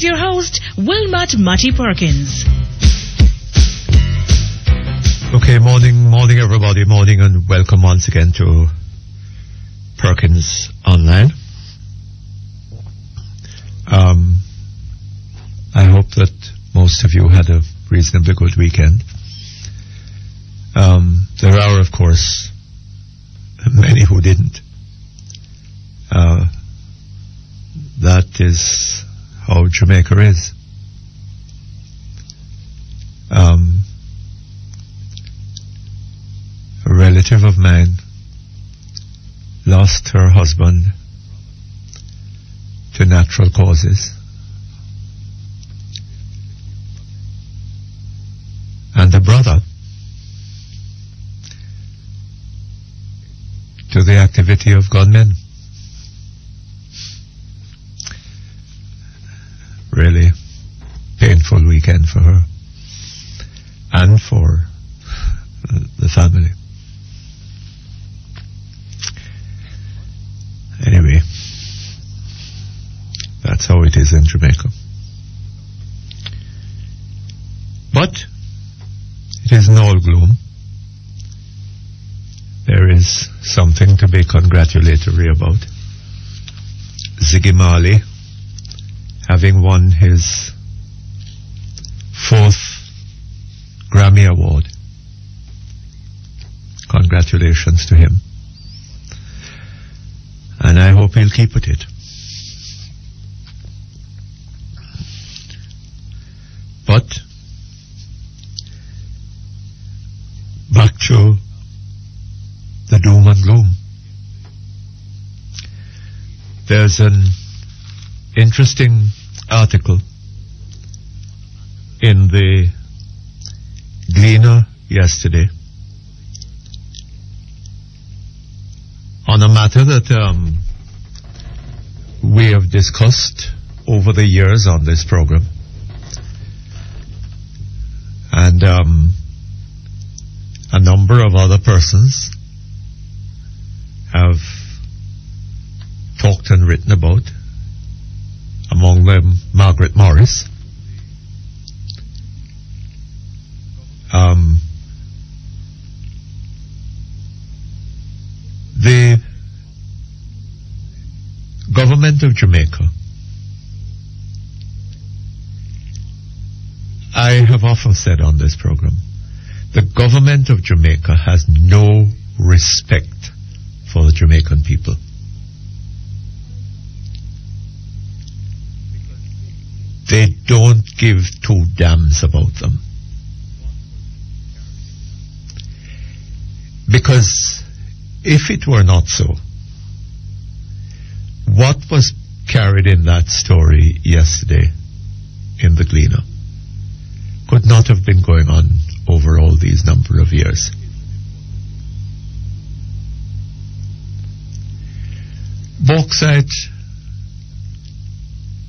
Your host, Wilmot Mutty Perkins. Okay, morning everybody, morning and welcome once again to Perkins Online. I hope that most of you had a reasonably good weekend. There are, of course, many who didn't. That is how Jamaica is. A relative of mine lost her husband to natural causes, and a brother to the activity of gunmen. Really painful weekend for her and for the family. Anyway, that's how it is in Jamaica. But it isn't all gloom. There is something to be congratulatory about. Ziggy Marley, having won his 4th Grammy Award. Congratulations to him. And I hope he'll keep at it. But back to the doom and gloom. There's an interesting article in the Gleaner yesterday on a matter that we have discussed over the years on this program, and a number of other persons have talked and written about, among them Margaret Morris. The government of Jamaica, I have often said on this program, the government of Jamaica has no respect for the Jamaican people. They don't give two damns about them. Because if it were not so, what was carried in that story yesterday in the Gleaner could not have been going on over all these number of years. Bauxite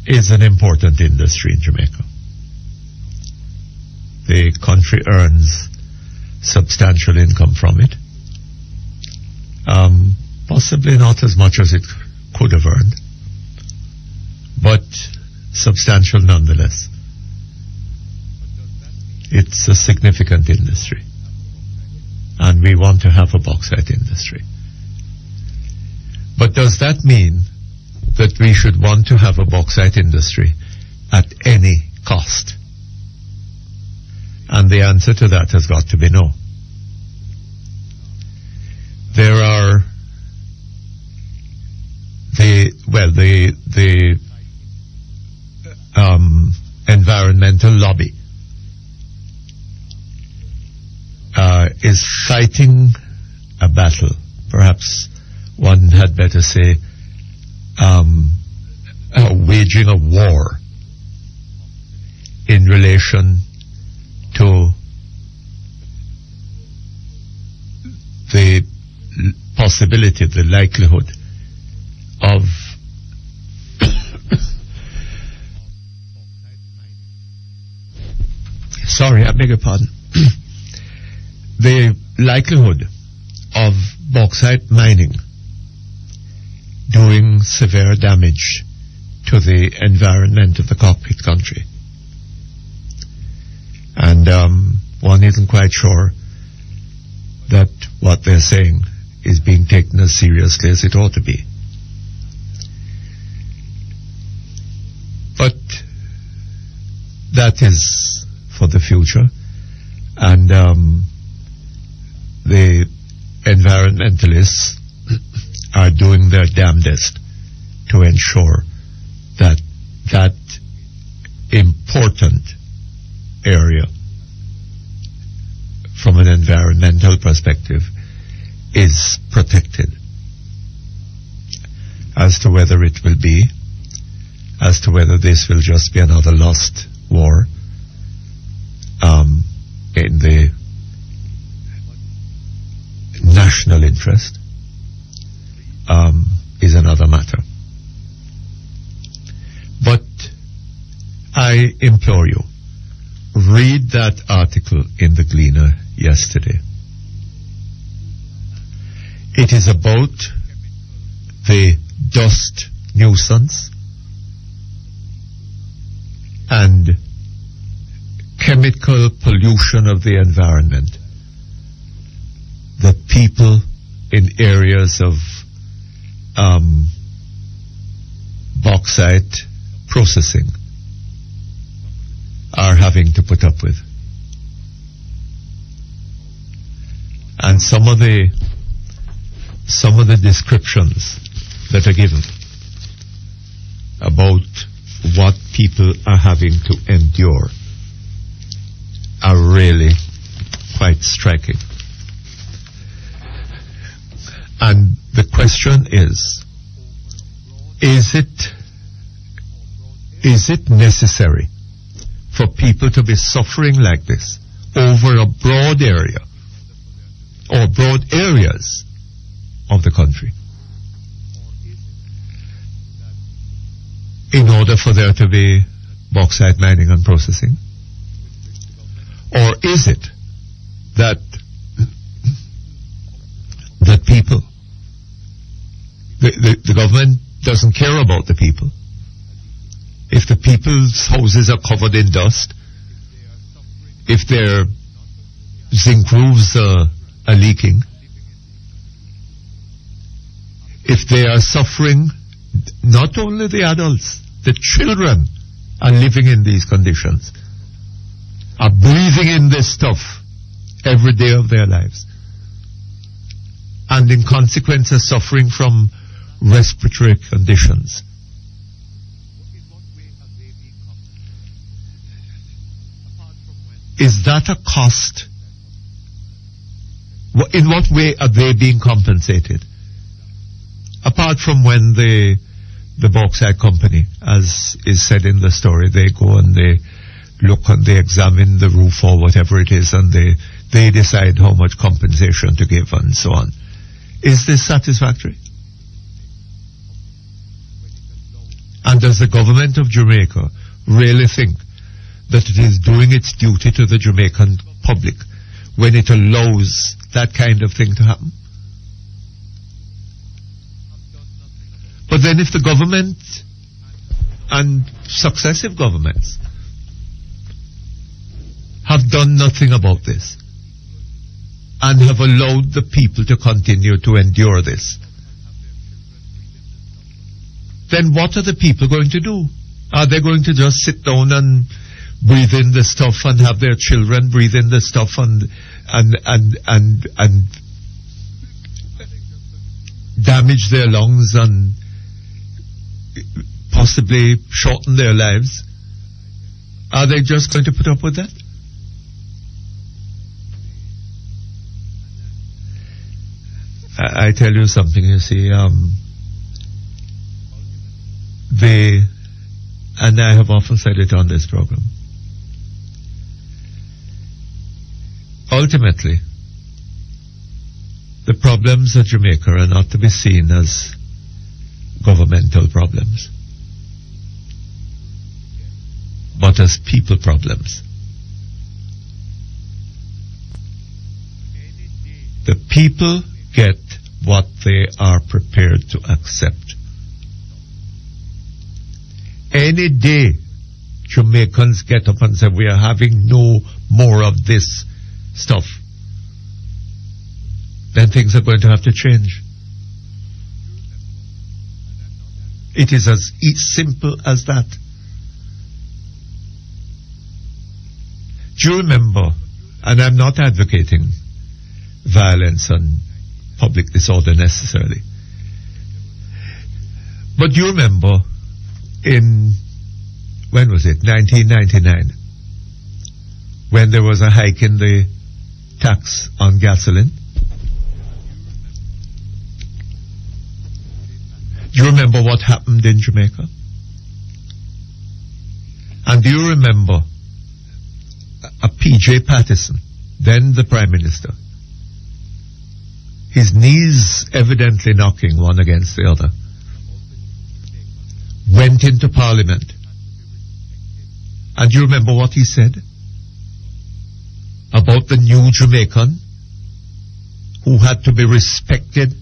is an important industry in Jamaica. The country earns substantial income from it. Possibly not as much as it could have earned, but substantial nonetheless. It's a significant industry, and we want to have a bauxite industry. But does that mean that we should want to have a bauxite industry at any cost? And the answer to that has got to be no. There are the environmental lobby is fighting a battle. Perhaps one had better say waging a war in relation to the possibility, the likelihood of sorry, I beg your pardon. The likelihood of bauxite mining doing severe damage to the environment of the cockpit country. And one isn't quite sure that what they're saying is being taken as seriously as it ought to be. But that is for the future, and the environmentalists are doing their damnedest to ensure that that important area from an environmental perspective is protected. As to whether it will be, as to whether this will just be another lost war in the national interest, is another matter. But I implore you, read that article in the Gleaner yesterday. It is about the dust nuisance and chemical pollution of the environment that people in areas of bauxite processing are having to put up with. And some of the descriptions that are given about what people are having to endure are really quite striking. And the question is it necessary for people to be suffering like this over a broad area or broad areas of the country in order for there to be bauxite mining and processing? Or is it that people, the government doesn't care about the people? If the people's houses are covered in dust, if their zinc roofs are leaking, if they are suffering, not only the adults, the children are living in these conditions, are breathing in this stuff every day of their lives, and in consequence are suffering from respiratory conditions. Is that a cost? In what way are they being compensated? Apart from when the bauxite company, as is said in the story, they go and they look and they examine the roof or whatever it is, and they decide how much compensation to give and so on. Is this satisfactory? And does the government of Jamaica really think that it is doing its duty to the Jamaican public when it allows that kind of thing to happen? But then if the government and successive governments have done nothing about this and have allowed the people to continue to endure this, then what are the people going to do? Are they going to just sit down and breathe in the stuff and have their children breathe in the stuff and damage their lungs and possibly shorten their lives? Are they just going to put up with that? I tell you something, you see, and I have often said it on this program, ultimately, the problems of Jamaica are not to be seen as governmental problems, but as people problems. The people get what they are prepared to accept. any day Jamaicans get up and say, we are having no more of this stuff, then things are going to have to change. It is as simple as that. Do you remember, and I'm not advocating violence and public disorder necessarily, but do you remember in, when was it, 1999, when there was a hike in the tax on gasoline? Do you remember what happened in Jamaica? And do you remember a P.J. Patterson, then the Prime Minister, his knees evidently knocking one against the other, went into Parliament. And do you remember what he said about the new Jamaican who had to be respected?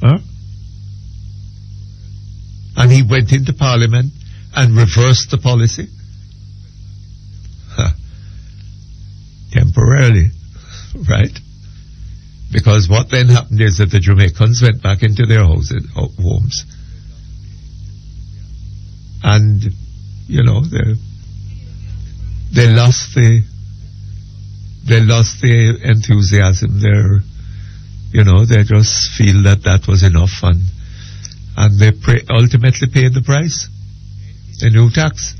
Huh? And he went into Parliament and reversed the policy? Temporarily, right? Because what then happened is that the Jamaicans went back into their homes. And, you know, they lost the enthusiasm. They just feel that was enough, and they ultimately paid the price, the new tax.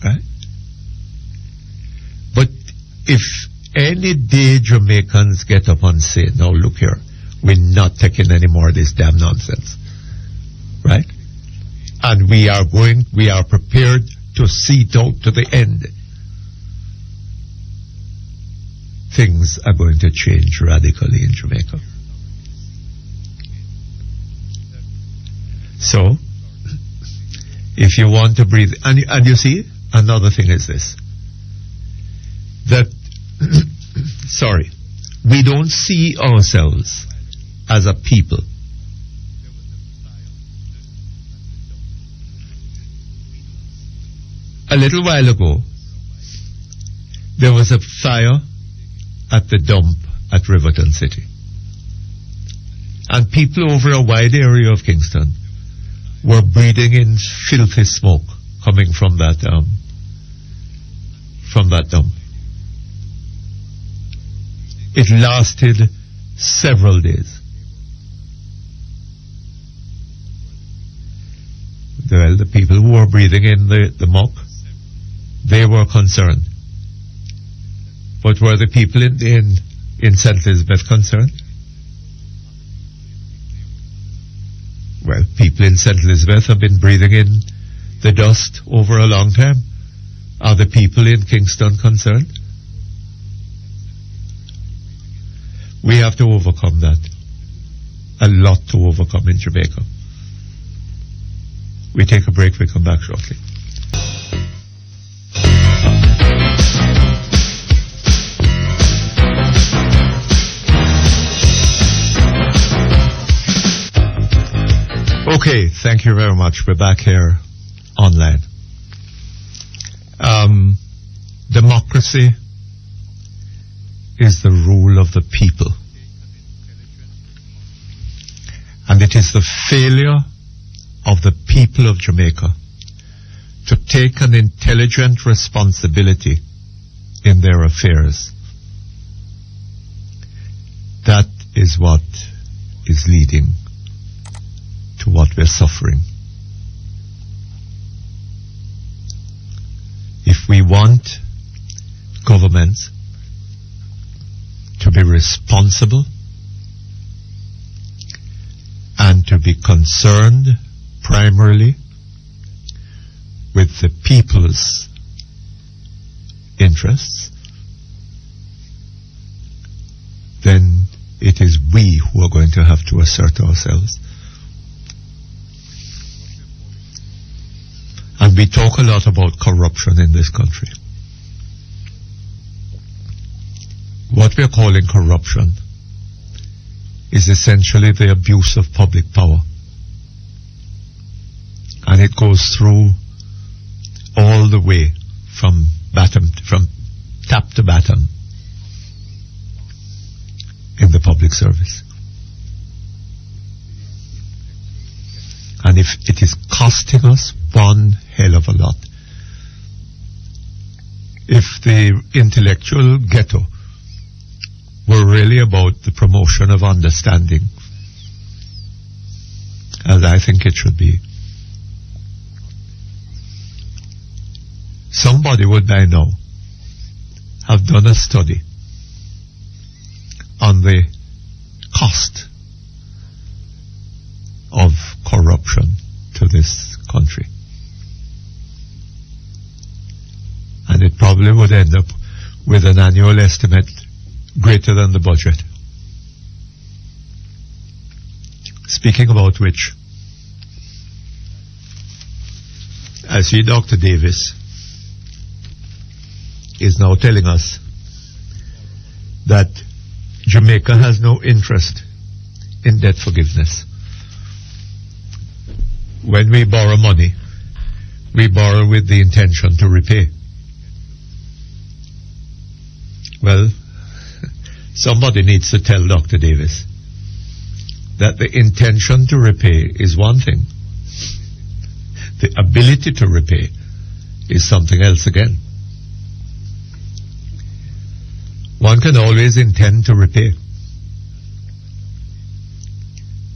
Right? But if any day Jamaicans get up and say, no, look here, we're not taking any more of this damn nonsense, right? And we are prepared to see it out to the end, things are going to change radically in Jamaica. So, if you want to breathe, and you see, another thing is this, that, we don't see ourselves as a people. A little while ago, there was a fire at the dump at Riverton City. And people over a wide area of Kingston were breathing in filthy smoke coming from that dump. It lasted several days. Well, the people who were breathing in the muck, they were concerned. But were the people in St. Elizabeth concerned? Well, people in St. Elizabeth have been breathing in the dust over a long time. Are the people in Kingston concerned? We have to overcome that. A lot to overcome in Jamaica. We take a break, we come back shortly. Okay, thank you very much. We're back here online. Democracy is the rule of the people. And it is the failure of the people of Jamaica to take an intelligent responsibility in their affairs. That is what is leading to what we're suffering. If we want governments to be responsible and to be concerned primarily with the people's interests, then it is we who are going to have to assert ourselves. And we talk a lot about corruption in this country. What we are calling corruption is essentially the abuse of public power. And it goes through all the way from top to bottom in the public service. And if it is costing us one hell of a lot, if the intellectual ghetto were really about the promotion of understanding, as I think it should be, somebody would by now have done a study on the cost of corruption to this country. And it probably would end up with an annual estimate greater than the budget. Speaking about which, I see Dr. Davis is now telling us that Jamaica has no interest in debt forgiveness. When we borrow money, we borrow with the intention to repay. Well, somebody needs to tell Dr. Davis that the intention to repay is one thing. The ability to repay is something else again. One can always intend to repay.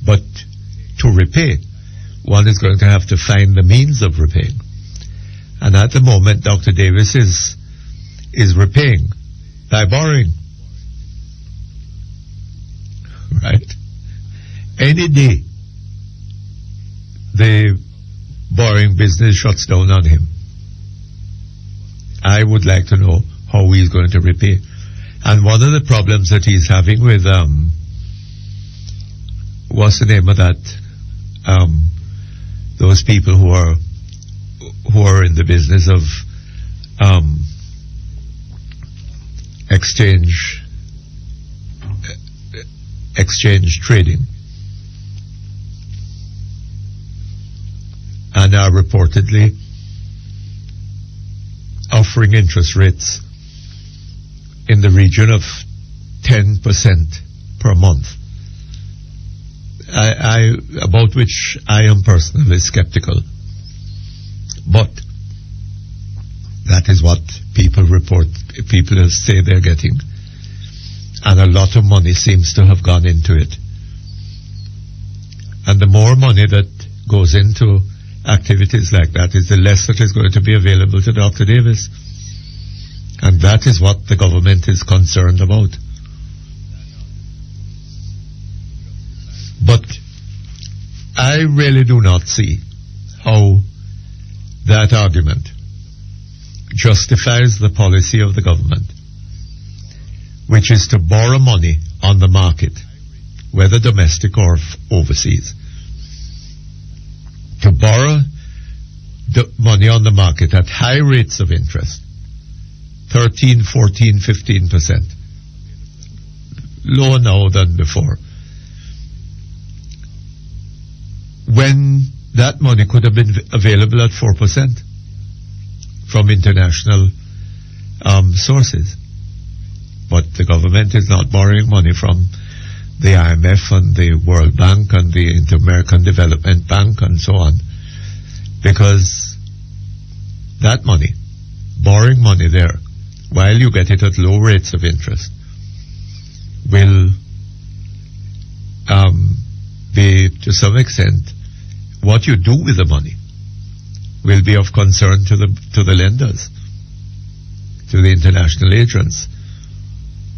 But to repay, one is going to have to find the means of repaying. And at the moment, Dr. Davis is repaying by borrowing. Right? Any day, the borrowing business shuts down on him. I would like to know how he's going to repay. And one of the problems that he's having with, what's the name of that? Those people who are in the business of exchange trading, and are reportedly offering interest rates in the region of 10% per month, about which I am personally skeptical. But that is what people say they're getting. And a lot of money seems to have gone into it. And the more money that goes into activities like that is the less that is going to be available to Dr. Davis. And that is what the government is concerned about. But I really do not see how that argument justifies the policy of the government, which is to borrow money on the market, whether domestic or overseas. To borrow the money on the market at high rates of interest, 13, 14, 15%, lower now than before, when that money could have been available at 4% from international sources. But the government is not borrowing money from the IMF and the World Bank and the Inter-American Development Bank and so on, because that money, borrowing money there, while you get it at low rates of interest, will be, to some extent, what you do with the money will be of concern to the lenders, to the international agents,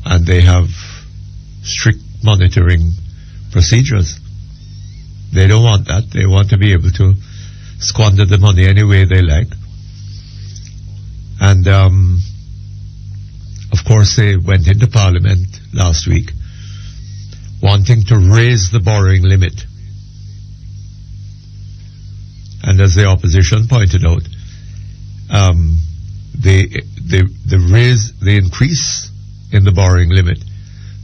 and they have strict monitoring procedures. They don't want that. They want to be able to squander the money any way they like. And of course they went into Parliament last week wanting to raise the borrowing limit. And as the opposition pointed out, the increase in the borrowing limit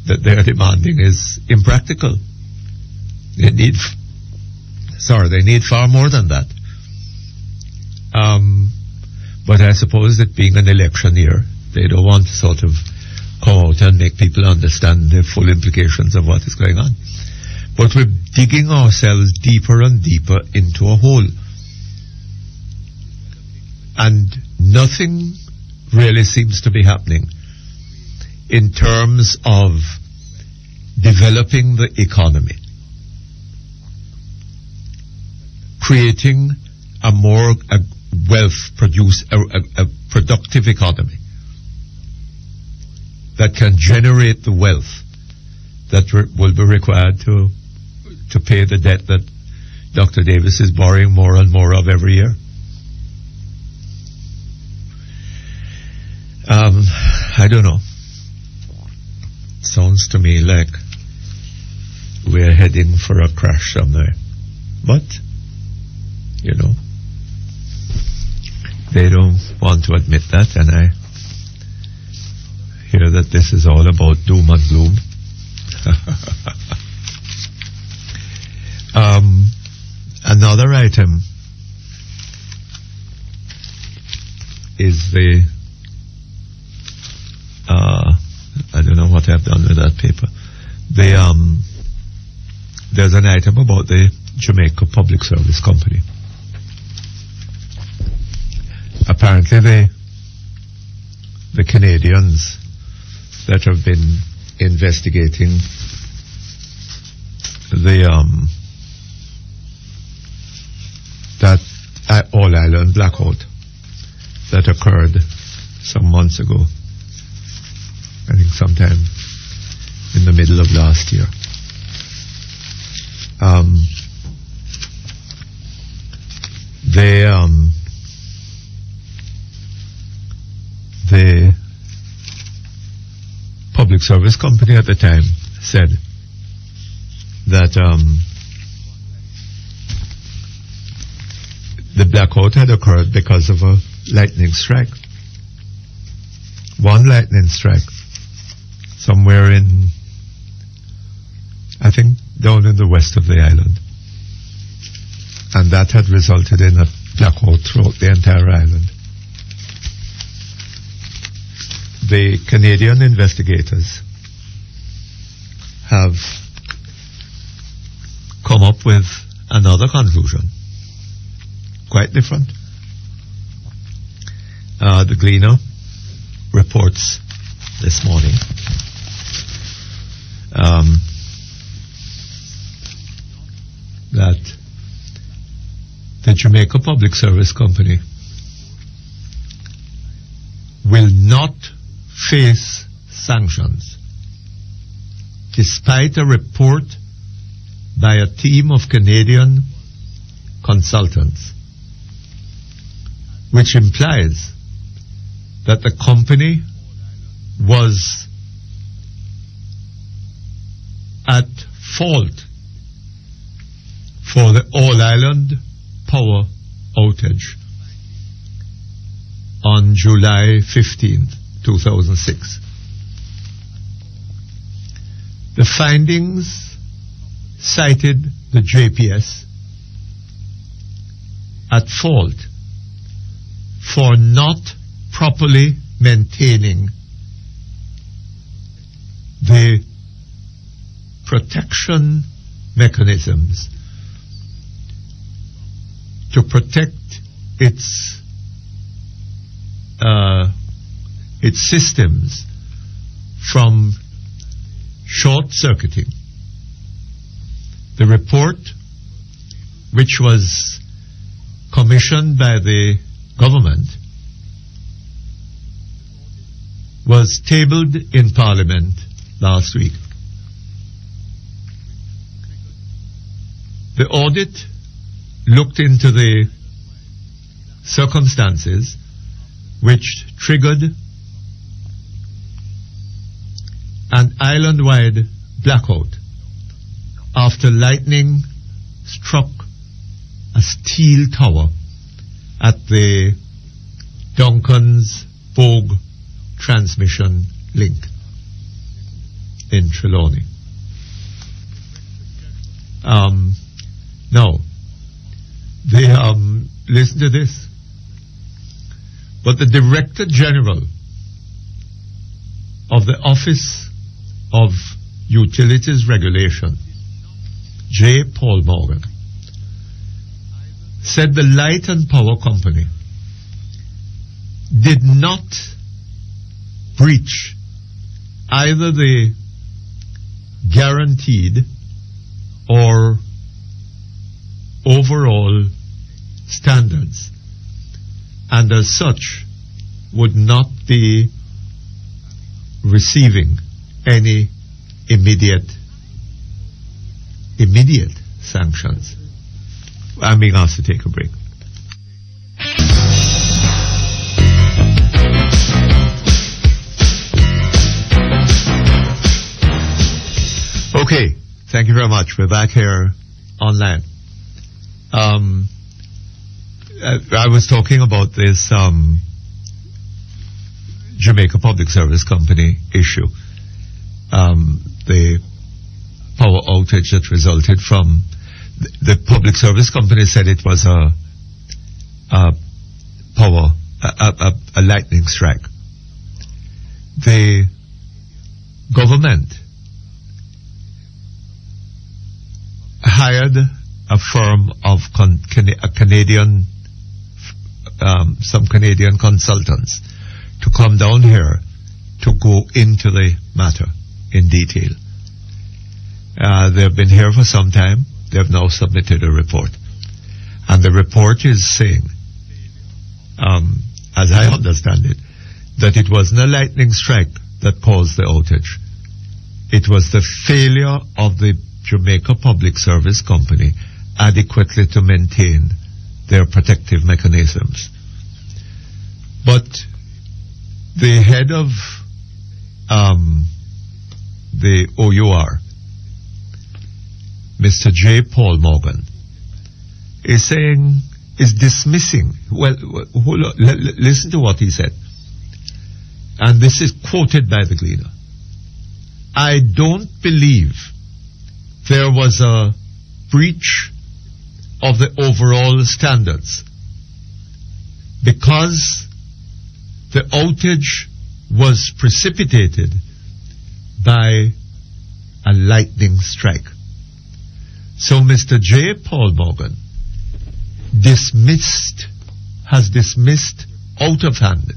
that they're demanding is impractical. They need far more than that. But I suppose that being an election year, they don't want to sort of come out and make people understand the full implications of what is going on. But we're digging ourselves deeper and deeper into a hole. And nothing really seems to be happening in terms of developing the economy, creating a productive economy that can generate the wealth that will be required to pay the debt that Dr. Davis is borrowing more and more of every year. I don't know. Sounds to me like we're heading for a crash somewhere. But, you know, they don't want to admit that, and I hear that this is all about doom and gloom. Another item is the I don't know what I've done with that paper. There's an item about the Jamaica Public Service Company. Apparently the Canadians that have been investigating that All Island blackout that occurred some months ago, I think sometime in the middle of last year. The public service company at the time said that the blackout had occurred because of a lightning strike. One lightning strike somewhere in, I think, down in the west of the island. And that had resulted in a blackout throughout the entire island. The Canadian investigators have come up with another conclusion, quite different. The Gleaner reports this morning that the Jamaica Public Service Company will not face sanctions despite a report by a team of Canadian consultants, which implies that the company was at fault for the All Island power outage on July 15th, 2006. The findings cited the JPS at fault for not properly maintaining the protection mechanisms to protect its systems from short-circuiting. The report, which was commissioned by the government, was tabled in Parliament last week. The audit looked into the circumstances which triggered an island-wide blackout after lightning struck a steel tower at the Duncan's Bogue transmission link. in Trelawney. Now, they, listen to this. But the Director General of the Office of Utilities Regulation, J. Paul Morgan, said the Light and Power Company did not breach either the guaranteed or overall standards, and as such would not be receiving any immediate sanctions. I'm being asked to take a break. Okay, thank you very much. We're back here online. I was talking about this Jamaica Public Service Company issue. The power outage that resulted from the Public Service Company said it was a lightning strike. The government hired a firm of some Canadian consultants to come down here to go into the matter in detail. They've been here for some time. They've now submitted a report. And the report is saying, as I understand it, that it wasn't a lightning strike that caused the outage. It was the failure of the Jamaica Public Service Company adequately to maintain their protective mechanisms. But the head of the OUR, Mr. J. Paul Morgan, is dismissing, listen to what he said. And this is quoted by the Gleaner. I don't believe there was a breach of the overall standards because the outage was precipitated by a lightning strike. So Mr. J. Paul Morgan has dismissed out of hand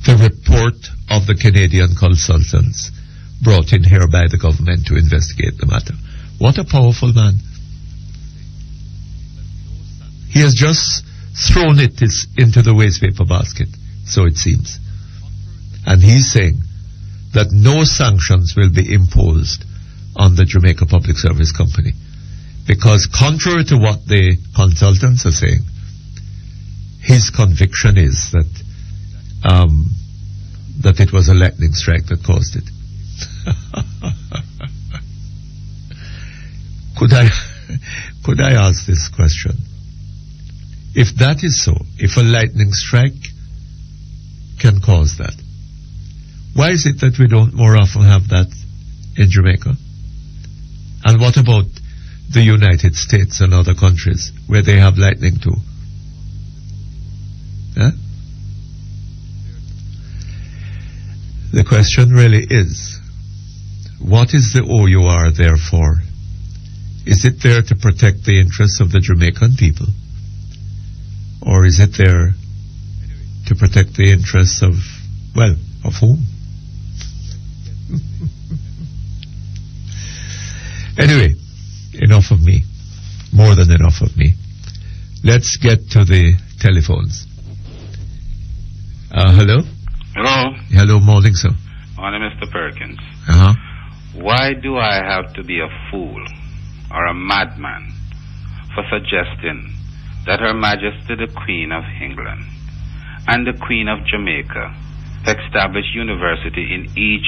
the report of the Canadian consultants brought in here by the government to investigate the matter. What a powerful man. He has just thrown it into the waste paper basket, so it seems. And he's saying that no sanctions will be imposed on the Jamaica Public Service Company, because contrary to what the consultants are saying, his conviction is that it was a lightning strike that caused it. Could I ask this question? If that is so, if a lightning strike can cause that, why is it that we don't more often have that in Jamaica? And what about the United States and other countries where they have lightning too? Huh? The question really is, what is the OUR there for? Is it there to protect the interests of the Jamaican people? Or is it there to protect the interests of whom? Anyway, enough of me. More than enough of me. Let's get to the telephones. Hello? Hello? Hello, morning, sir. Morning, Mr. Perkins. Uh-huh. Why do I have to be a fool or a madman for suggesting that Her Majesty the Queen of England and the Queen of Jamaica establish university in each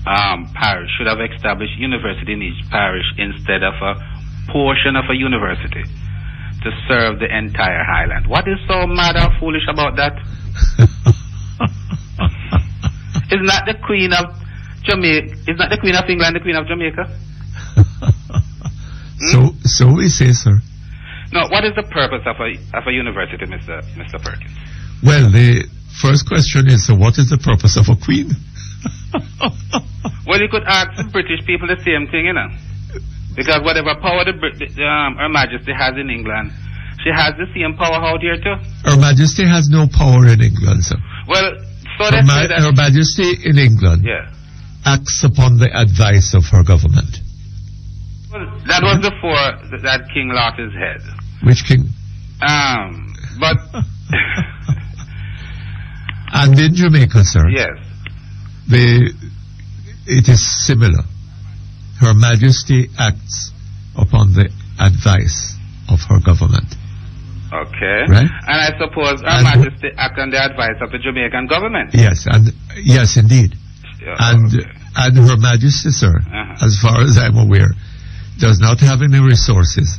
parish, should have established university in each parish instead of a portion of a university? To to serve the entire highland. What is so mad or foolish about that? Isn't that the Queen of Jamaica? Isn't that the Queen of England, the Queen of Jamaica? So we say, sir. No, what is the purpose of a university, Mr. Perkins? Well, the first question is, so what is the purpose of a queen? Well, you could ask the British people the same thing, you know. Because whatever power Her Majesty has in England, she has the same power out here too. Her Majesty has no power in England, sir. Well, so they say that... Her Majesty in England acts upon the advice of her government. Well, that was before that king lost his head. Which king? But... And in Jamaica, sir. Yes. It is similar. Her Majesty acts upon the advice of her government. Okay. Right? And I suppose Her Majesty acts on the advice of the Jamaican government. Yes, yes, indeed. And Her Majesty, sir, as far as I'm aware, does not have any resources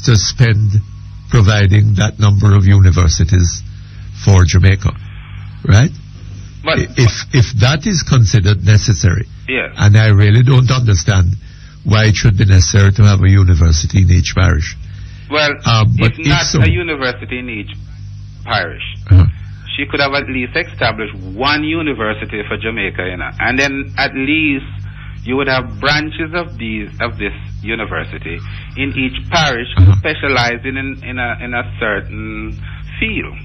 to spend providing that number of universities for Jamaica. Right? But if that is considered necessary, and I really don't understand why it should be necessary to have a university in each parish. Well, but if not a university in each parish, she could have at least established one university for Jamaica, you know, and then at least you would have branches of this university in each parish specializing in a certain field.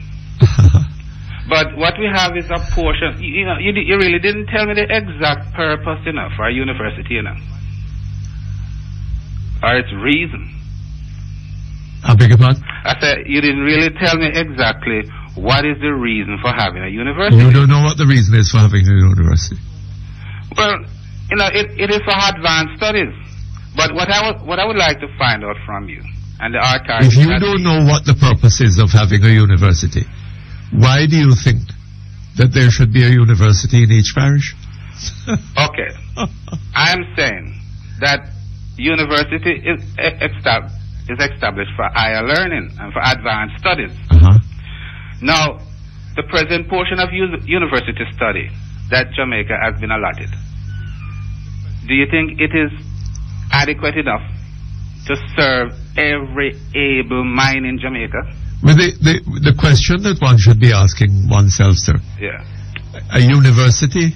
But what we have is a portion. You know, you really didn't tell me the exact purpose, you know, for a university, you know, or its reason. I beg your pardon? I said you didn't really tell me exactly what is the reason for having a university. You don't know what the reason is for having a university. Well, you know, it is for advanced studies. But what I would like to find out from you and the archives. If you don't know what the purpose is of having a university, why do you think that there should be a university in each parish? Okay. I'm saying that university is established for higher learning and for advanced studies. Now, the present portion of university study that Jamaica has been allotted, do you think it is adequate enough to serve every able mind in Jamaica? Well, the question that one should be asking oneself, sir. Yeah. A university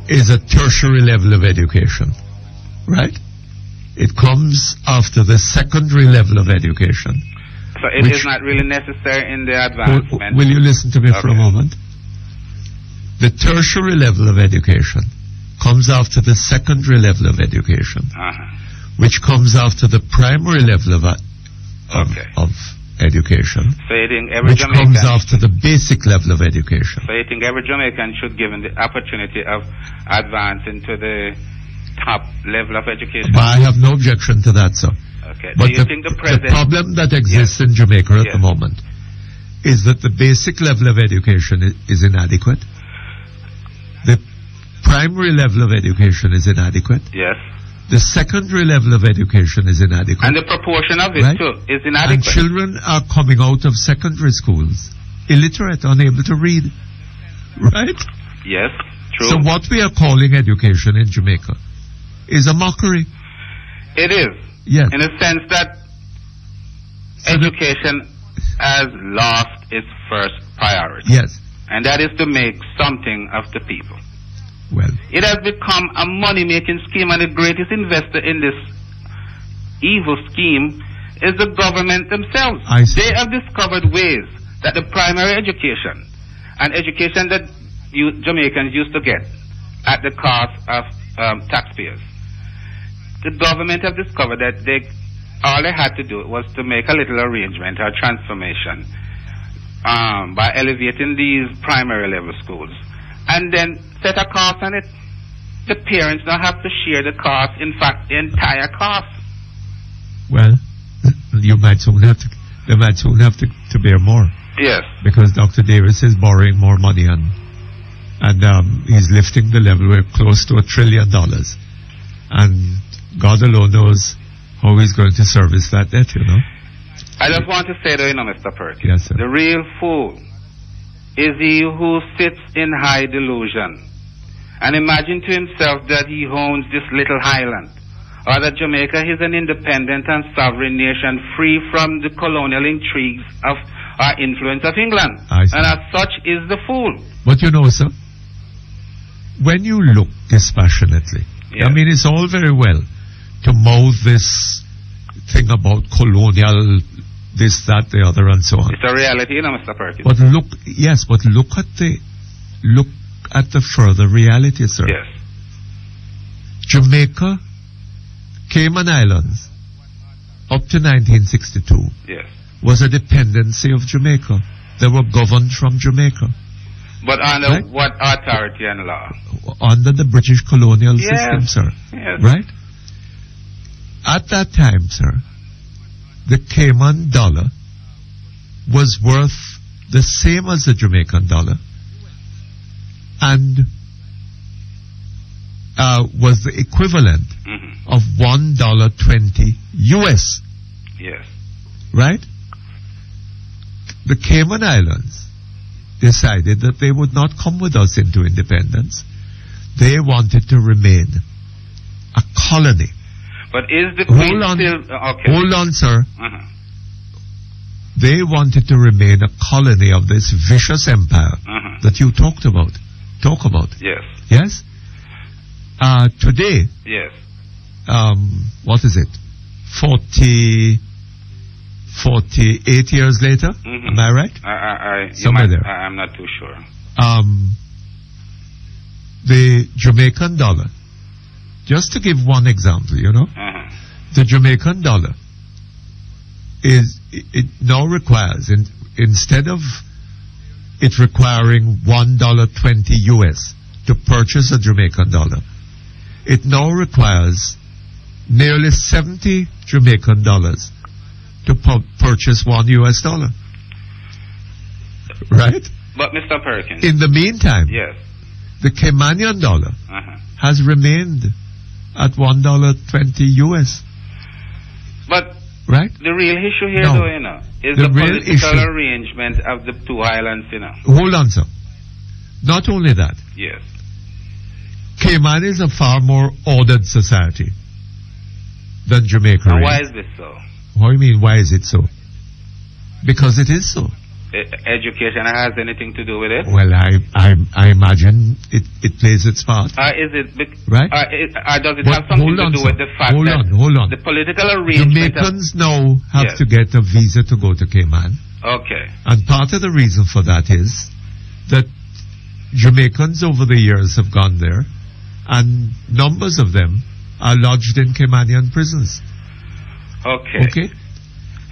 is a tertiary level of education, right? It comes after the secondary level of education. So it is not really necessary in the advancement. Will you listen to me for a moment? The tertiary level of education comes after the secondary level of education, which comes after the primary level of education, so you think every which Jamaican comes after the basic level of education. So you think every Jamaican should given the opportunity of advancing to the top level of education? But I have no objection to that, sir. Okay. But Do you think the problem that exists in Jamaica at the moment is that the basic level of education is inadequate. The primary level of education is inadequate. Yes. The secondary level of education is inadequate. And the proportion of it too is inadequate. And children are coming out of secondary schools illiterate, unable to read. Right? Yes, true. So what we are calling education in Jamaica is a mockery. It is. Yes. In a sense that education has lost its first priority. Yes. And that is to make something of the people. Well, it has become a money-making scheme, and the greatest investor in this evil scheme is the government themselves. They have discovered ways that the primary education and education that Jamaicans used to get at the cost of taxpayers, the government have discovered that all they had to do was to make a little arrangement or transformation by elevating these primary level schools, and then set a cost on it. The parents don't have to share the cost, in fact, the entire cost. Well, they might soon have to bear more. Yes. Because Dr. Davis is borrowing more money and he's lifting the level. We're close to $1 trillion. And God alone knows how he's going to service that debt, you know. I just want to say though, Mr. Perkins, Yes, sir. the real fool is he who sits in high delusion and imagine to himself that he owns this little island, or that Jamaica is an independent and sovereign nation free from the colonial intrigues of or influence of England. I see. And as such is the fool. But you know, sir, when you look dispassionately, Yes. I mean, it's all very well to mouth this thing about colonial, this, that, the other, and so on. It's a reality, Mr. Perkins. But look at the further reality, sir. Yes. Jamaica, Cayman Islands, up to 1962, Yes. was a dependency of Jamaica. They were governed from Jamaica. But under Right. what authority and law? Under the British colonial Yes. system, sir. Yes. Right? At that time, sir, the Cayman dollar was worth the same as the Jamaican dollar and was the equivalent Mm-hmm. of $1.20 US. Yes. Right? The Cayman Islands decided that they would not come with us into independence. They wanted to remain a colony. But is the Queen Hold on. still... Okay. Hold on, sir. Uh-huh. They wanted to remain a colony of this vicious empire Uh-huh. that you talk about. Yes. Yes? Today, Yes. what is it? 48 years later? Mhm. Am I right? Somewhere there. I'm not too sure. The Jamaican dollar, just to give one example, Uh-huh. the Jamaican dollar it now requires, instead of it requiring $1.20 US to purchase a Jamaican dollar, it now requires nearly 70 Jamaican dollars to purchase $1 US. Right? But Mr. Perkins. In the meantime, Yes. the Caymanian dollar Uh-huh. has remained at $1.20 US. But Right? the real issue here, No. though, is The the real political issue- arrangement of the two islands, Hold on, sir. Not only that, Yes. Cayman is a far more ordered society than Jamaica And is. why is this so? What do you mean, why is it so? Because it is so. Education has anything to do with it? Well, I imagine it plays its part. Is it Right? does it But have something hold to on, do sir. with the fact Hold that on. the political arrangement? Jamaicans now have Yes. to get a visa to go to Cayman. Okay. And part of the reason for that is that Jamaicans over the years have gone there, and numbers of them are lodged in Caymanian prisons. Okay. Okay?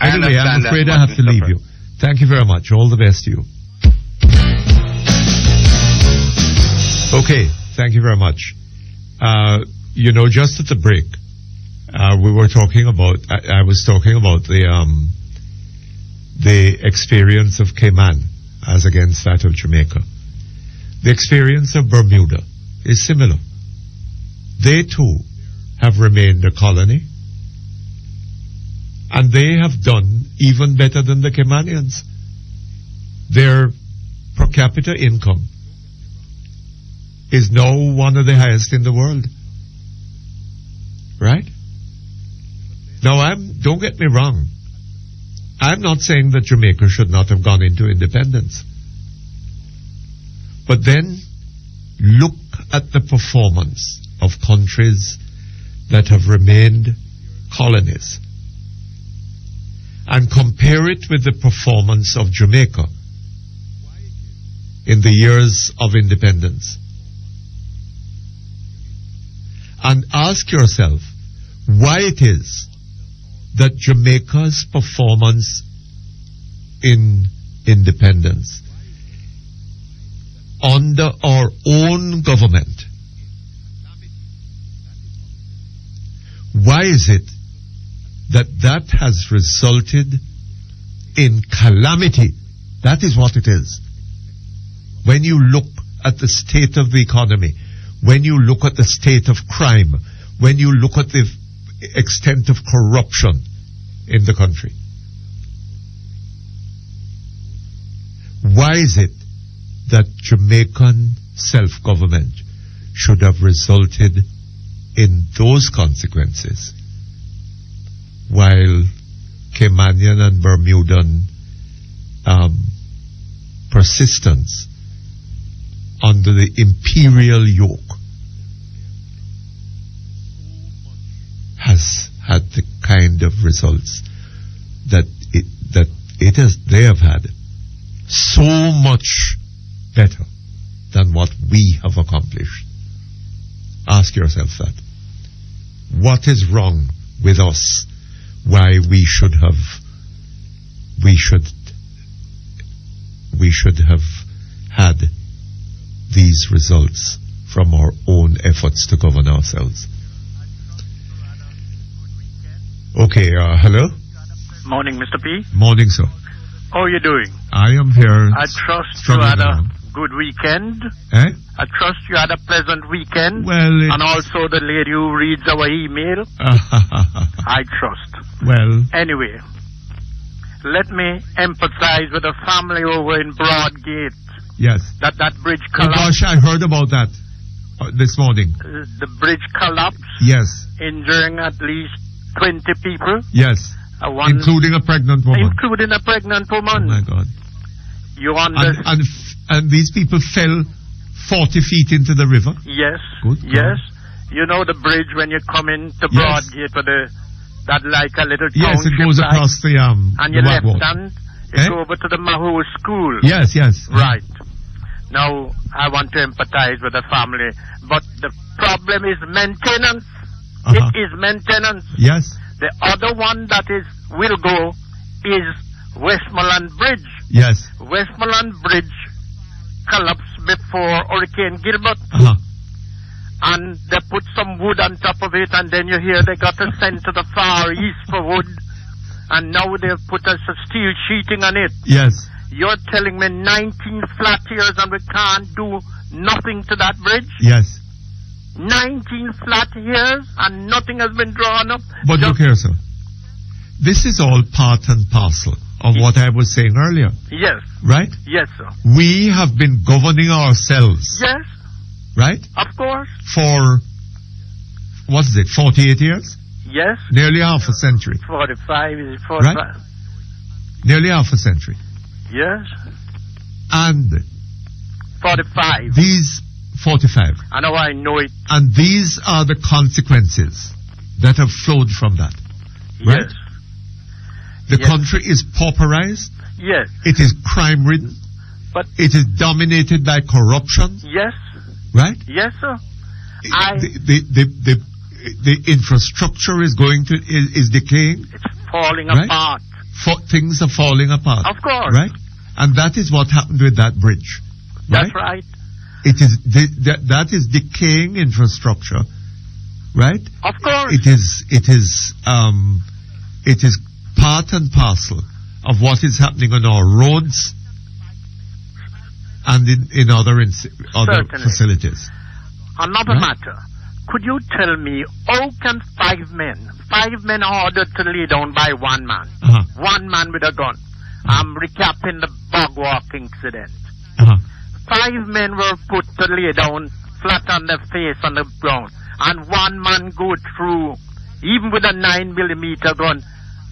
I Anyway, I'm understand that afraid I much, have to Mr. leave you. Thank you very much. All the best to you. Okay, thank you very much. Just at the break, we were talking about, I was talking about the experience of Cayman as against that of Jamaica. The experience of Bermuda is similar. They too have remained a colony, and they have done even better than the Caymanians. Their per capita income is now one of the highest in the world. Right? Now, don't get me wrong. I'm not saying that Jamaica should not have gone into independence. But then, look at the performance of countries that have remained colonies, and compare it with the performance of Jamaica in the years of independence. And ask yourself why it is that Jamaica's performance in independence under our own government, why is it that has resulted in calamity? That is what it is. When you look at the state of the economy, when you look at the state of crime, when you look at the extent of corruption in the country. Why is it that Jamaican self-government should have resulted in those consequences, while Caymanian and Bermudan persistence under the imperial yoke has had the kind of results that they have had, so much better than what we have accomplished? Ask yourself that. What is wrong with us? Why we should have had these results from our own efforts to govern ourselves. Okay, hello? Morning, Mr. P. Morning, sir. How are you doing? I am here. I trust you had a good weekend. Eh? I trust you had a pleasant weekend. Well, and also the lady who reads our email. I trust. Well. Anyway, let me empathize with the family over in Broadgate. Yes. That bridge Oh collapsed. gosh, I heard about that this morning. The bridge collapsed. Yes. Injuring at least 20 people. Yes. Including a pregnant woman. Including a pregnant woman. Oh my God. You understand? And these people fell 40 feet into the river? Yes. Good yes. God. You know the bridge when you come into Broadgate with that like a little township. Yes, it goes across the and you left water. hand, you go over to the Mahou school. Yes, yes. Right. Now, I want to empathize with the family, but the problem is maintenance. It is maintenance. Yes. The other one that will go is Westmoreland Bridge. Yes. Westmoreland Bridge collapsed before Hurricane Gilbert. And they put some wood on top of it, and then you hear they got to send to the far east for wood. And now they've put a steel sheeting on it. Yes. You're telling me 19 flat years and we can't do nothing to that bridge? Yes. 19 flat years and nothing has been drawn up? But look here, sir. This is all part and parcel of what I was saying earlier. Yes. Right? Yes, sir. We have been governing ourselves. Yes. Right? Of course. For, what is it, 48 years? Yes. Nearly half a century. 45, is it 45? Right? Nearly half a century. Yes. And 45. These 45. I know it. And these are the consequences that have flowed from that. Right? Yes. The country is pauperized. Yes. It is crime-ridden. But it is dominated by corruption. Yes. Right? Yes, sir. The infrastructure is decaying. It's falling apart. Things are falling apart. Of course. Right? And that is what happened with that bridge. That's right. It is that is decaying infrastructure. Right? Of course. It is part and parcel of what is happening on our roads and in other facilities. Another matter. Could you tell me how can five men ordered to lay down by one man, one man with a gun? I'm recapping the bog walk incident. 5 men were put to lay down flat on their face on the ground, and one man go through, even with a 9mm gun,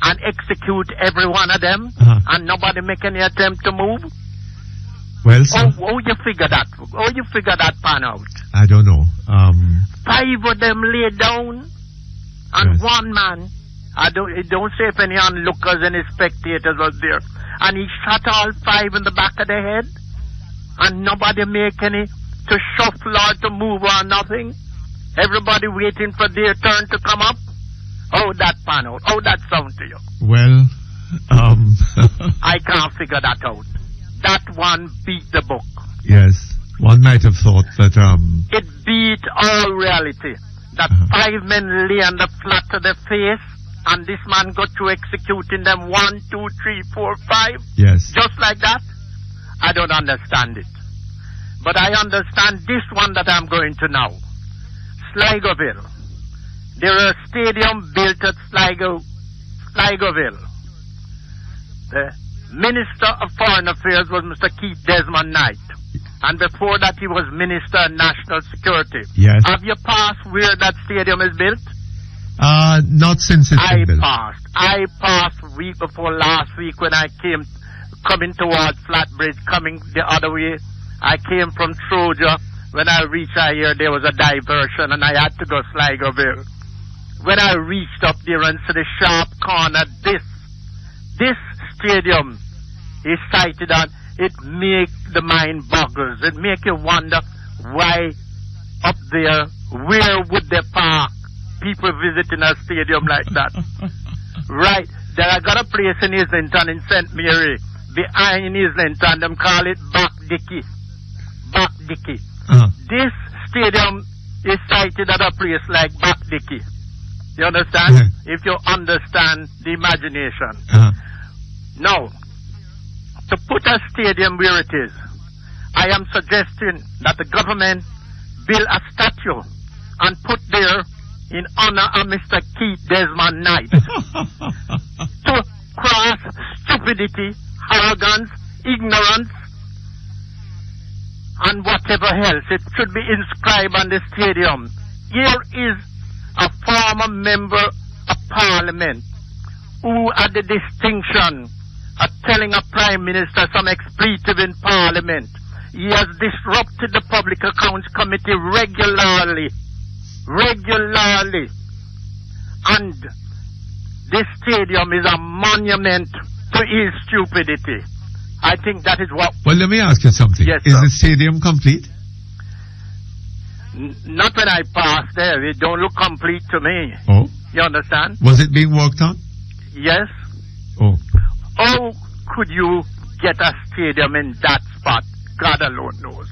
and execute every one of them, and nobody make any attempt to move? Well, sir, how you figure that? How you figure that pan out? I don't know. 5 of them lay down, and one man. It don't say if any onlookers, any spectators was there, and he shot all 5 in the back of the head, and nobody make any to shuffle or to move or nothing. Everybody waiting for their turn to come up. Oh, that pan out. Oh, that sound to you. Well, I can't figure that out. That one beat the book. Yes. One might have thought that, it beat all reality. That 5 men lay on the flat of their face, and this man got to executing them 1, 2, 3, 4, 5. Yes. Just like that. I don't understand it. But I understand this one that I'm going to now. Sligoville. There is a stadium built at Sligoville. Minister of Foreign Affairs was Mr. Keith Desmond Knight. And before that, he was Minister of National Security. Yes. Have you passed where that stadium is built? Not since it's been built. I passed week before last week when I came coming towards Flatbridge, coming the other way. I came from Troja. When I reached here, there was a diversion, and I had to go Sligoville. When I reached up there and to the sharp corner, this stadium is sited on. It make the mind boggles. It make you wonder why up there, where would they park people visiting a stadium like that? Right. There I got a place in Islington in St. Mary. Behind Islington, them call it Back Dickey. Back Dickey. This stadium is sited at a place like Back Dickey. You understand? Yeah. If you understand the imagination. Now, to put a stadium where it is, I am suggesting that the government build a statue and put there in honor of Mr. Keith Desmond Knight to cross stupidity, arrogance, ignorance, and whatever else. It should be inscribed on the stadium. Here is a former member of parliament who had the distinction of telling a prime minister some expletive in parliament. He has disrupted the Public Accounts Committee regularly. And this stadium is a monument to his stupidity. I think that is what... Well, let me ask you something. Yes, is sir. the stadium complete? Not when I passed there. It don't look complete to me. Oh? You understand? Was it being worked on? Yes. Oh. How could you get a stadium in that spot? God alone knows.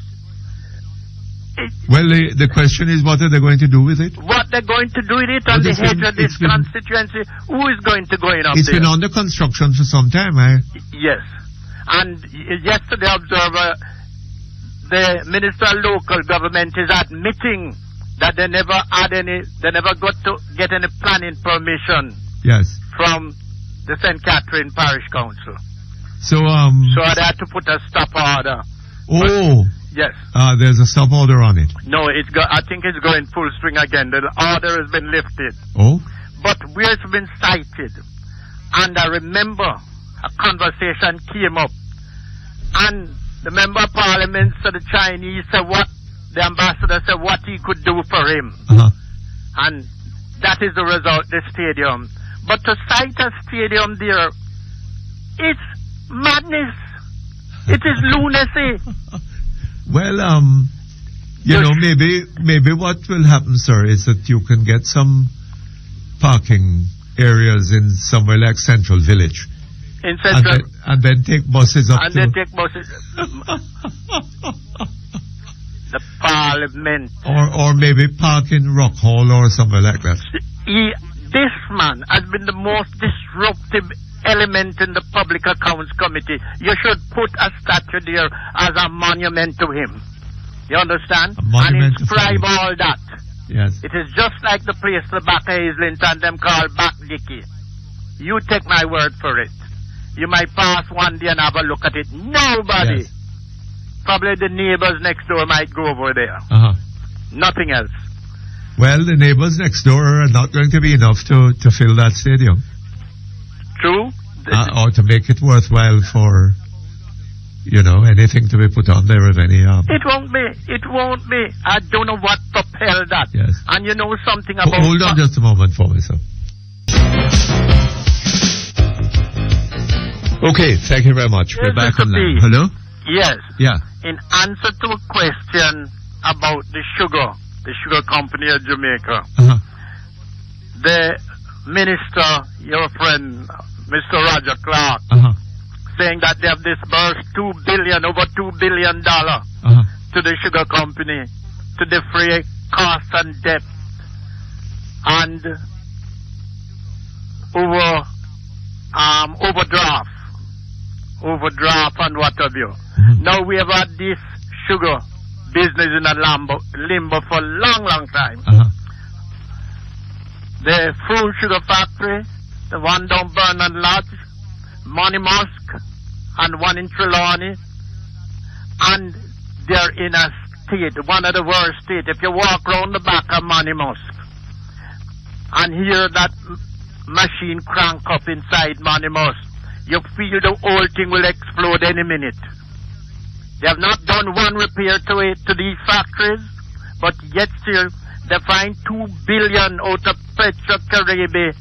Well, the question is, what are they going to do with it? What they're going to do with it on the edge of this constituency? Who is going to go in up It's there? been under construction for some time, Yes. And yesterday, Observer, the Minister of Local Government is admitting that they never got to get any planning permission. Yes. From the St. Catherine Parish Council. So they had to put a stop order. Oh. Yes. There's a stop order on it. No, I think it's going full swing again. The order has been lifted. Oh. But where it's been cited, and I remember a conversation came up, and the member of parliament said the Chinese said what, the ambassador said what he could do for him. And that is the result, the stadium. But to cite a stadium there, it's madness. It is lunacy. Well, you know, maybe what will happen, sir, is that you can get some parking areas in somewhere like Central Village. In Central... And then take buses up and then take buses... the Parliament. Or maybe park in Rock Hall or somewhere like that. This man has been the most disruptive element in the Public Accounts Committee. You should put a statue there as a monument to him. You understand? And inscribe all that. Yes. It is just like the place the back of Islington, them called Back Dickey. You take my word for it. You might pass one day and have a look at it. Nobody. Yes. Probably the neighbors next door might go over there. Nothing else. Well, the neighbors next door are not going to be enough to fill that stadium. True. Or to make it worthwhile for, you know, anything to be put on there of any... It won't be. It won't be. I don't know what propelled that. Yes. And you know something about... Hold on just a moment for me, sir. Okay, thank you very much. We're back on line. Hello? Yes. Yeah. In answer to a question about the sugar company of Jamaica, the minister, your friend, Mr. Roger Clark, saying that they have disbursed over $2 billion to the sugar company to defray costs and debt and overdraft and what have you. Now we have had this sugar business in a limbo for a long time. The Fruit Sugar Factory, the one down Bernard Lodge, Money Musk, and one in Trelawney. And they're in a state, one of the worst states. If you walk round the back of Monimus and hear that machine crank up inside Monimus, you feel the whole thing will explode any minute. They have not done one repair to it, to these factories, but yet still they find $2 billion out of Petro-Caribbean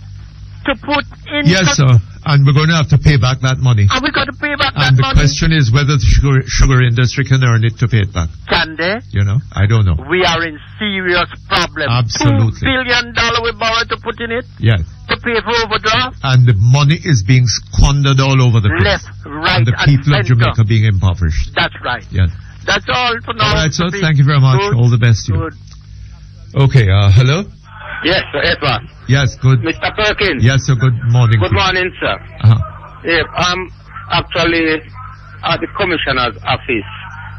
to put in. Yes, sir. And we're going to have to pay back that money. And we got to pay back And that the money. question is whether the sugar industry can earn it to pay it back. Can they? You know, I don't know. We are in serious problem. Absolutely. $2 billion we borrowed to put in it. Yes. To pay for overdraft. And the money is being squandered all over the place. Left, right, and the people of center. Jamaica being impoverished. That's right. Yes. That's all for now. All right, sir. Thank you very much. Good. All the best to you. Good. Okay, hello? Yes, sir, Edward. Yes, good. Mr. Perkins. Yes, sir. Good morning. Good morning, sir. Yeah, I'm actually at the Commissioner's office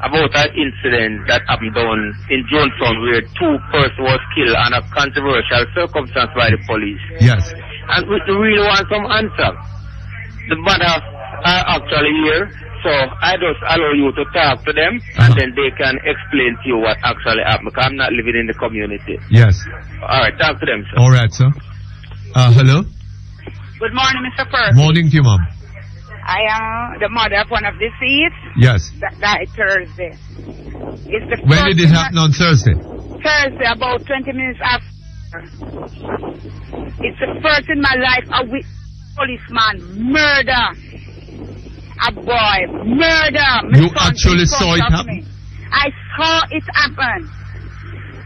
about an incident that happened down in Johnstown where 2 persons was killed under controversial circumstance by the police. Yes. And we really want some answer. The mother are actually here, so I just allow you to talk to them and then they can explain to you what actually happened because I'm not living in the community. Yes. All right, talk to them, sir. All right, sir. Hello? Good morning, Mr. Perkins. Morning to you, Mom. I am the mother of one of the deceased. Yes. That died Thursday. It's the When did it happen on Thursday? Thursday, about 20 minutes after. It's the first in my life a policeman murder a boy. Murder. You actually saw it happen? I saw it happen.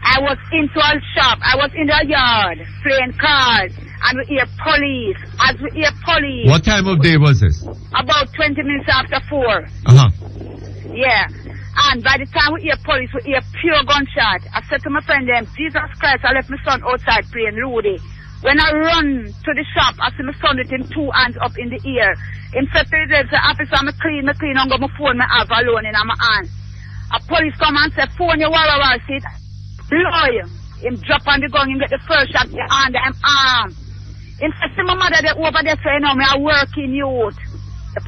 I was into a shop. I was in the yard playing cards. And we hear police. As we hear police. What time of day was this? About 20 minutes after 4. Yeah. And by the time we hear police, we hear pure gunshot. I said to my friend them, Jesus Christ, I left my son outside playing Rudy. When I run to the shop, I see my son with him 2 hands up in the air. Him said to the officer, I'm clean, I'm got my phone, I have alone in my hand. A police come and say, phone your wall, sit. Blow. Him drop on the gun, him get the first shot, the hand, him arm. Him said to my mother, they over there saying, no, me a working youth.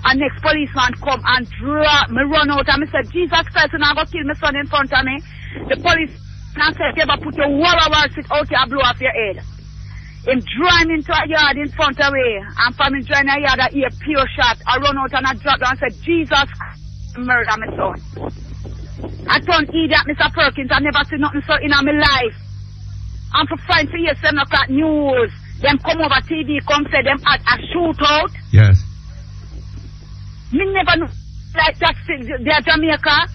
A next policeman come and drop me, run out, and me said, Jesus Christ, you not go kill my son in front of me. The policeman said, you ever put your wall sit out here and blow off your head. Him draw him into a yard in front of me, and from him drawing a yard, I hear pure shot. I run out and I drop down and said, Jesus, murder my son. I turned idiot, Mr. Perkins, I never seen nothing so in my life. And for 5 years, 7 o'clock news, them come over TV, come say them at a shootout. Yes. Me never know like that, they're Jamaica.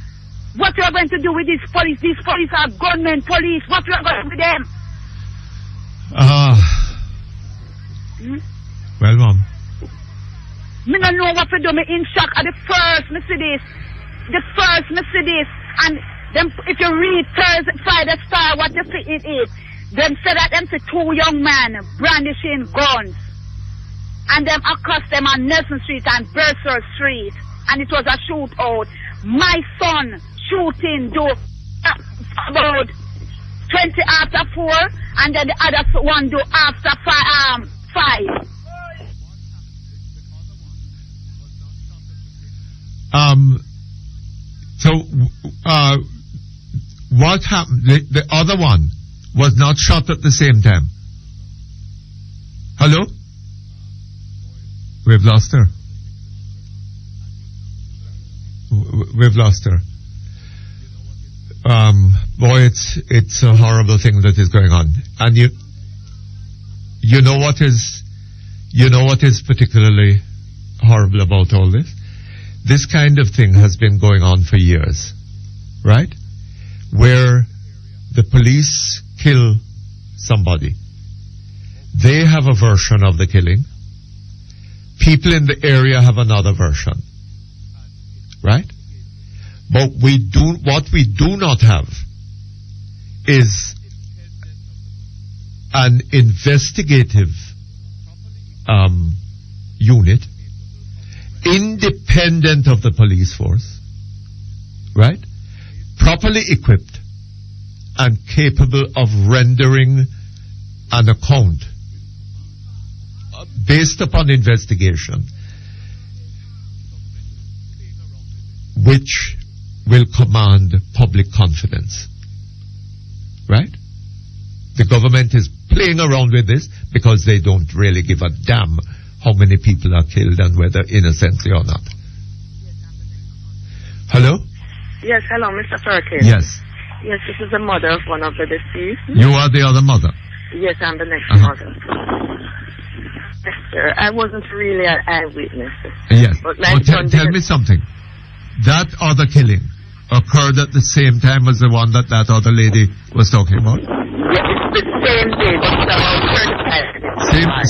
What we are going to do with these police? These police are gunmen police. What we are going to do with them? Well, Mom. Me don't know what to do. Me in shock at the first me see this. The first me see this. And them, if you read Thursday, Friday Star, what you see it is. Them said that them see 2 young men brandishing guns. And them across them on Nelson Street and Berser Street. And it was a shootout. My son shooting do about 20 after 4. And then the other one do after 5. So, what happened? The other one was not shot at the same time. Hello? We've lost her. We've lost her. Boy, it's a horrible thing that is going on. And you know what is particularly horrible about all this? This kind of thing has been going on for years, right? Where the police kill somebody. They have a version of the killing. People in the area have another version, right? But what we do not have is an investigative unit independent of the police force, right? Properly equipped and capable of rendering an account based upon investigation. which will command public confidence. Right? The government is playing around with this because they don't really give a damn how many people are killed and whether innocently or not. Hello? Yes, hello, Mr. Perkins. Yes. Yes, this is the mother of one of the deceased. You are the other mother? Yes, I'm the next mother. Yes, sir. I wasn't really an eyewitness. Yes. But my son tell me something. That other killing occurred at the same time as the one that other lady was talking about? Yeah, it's the same day, but it's about 35 minutes.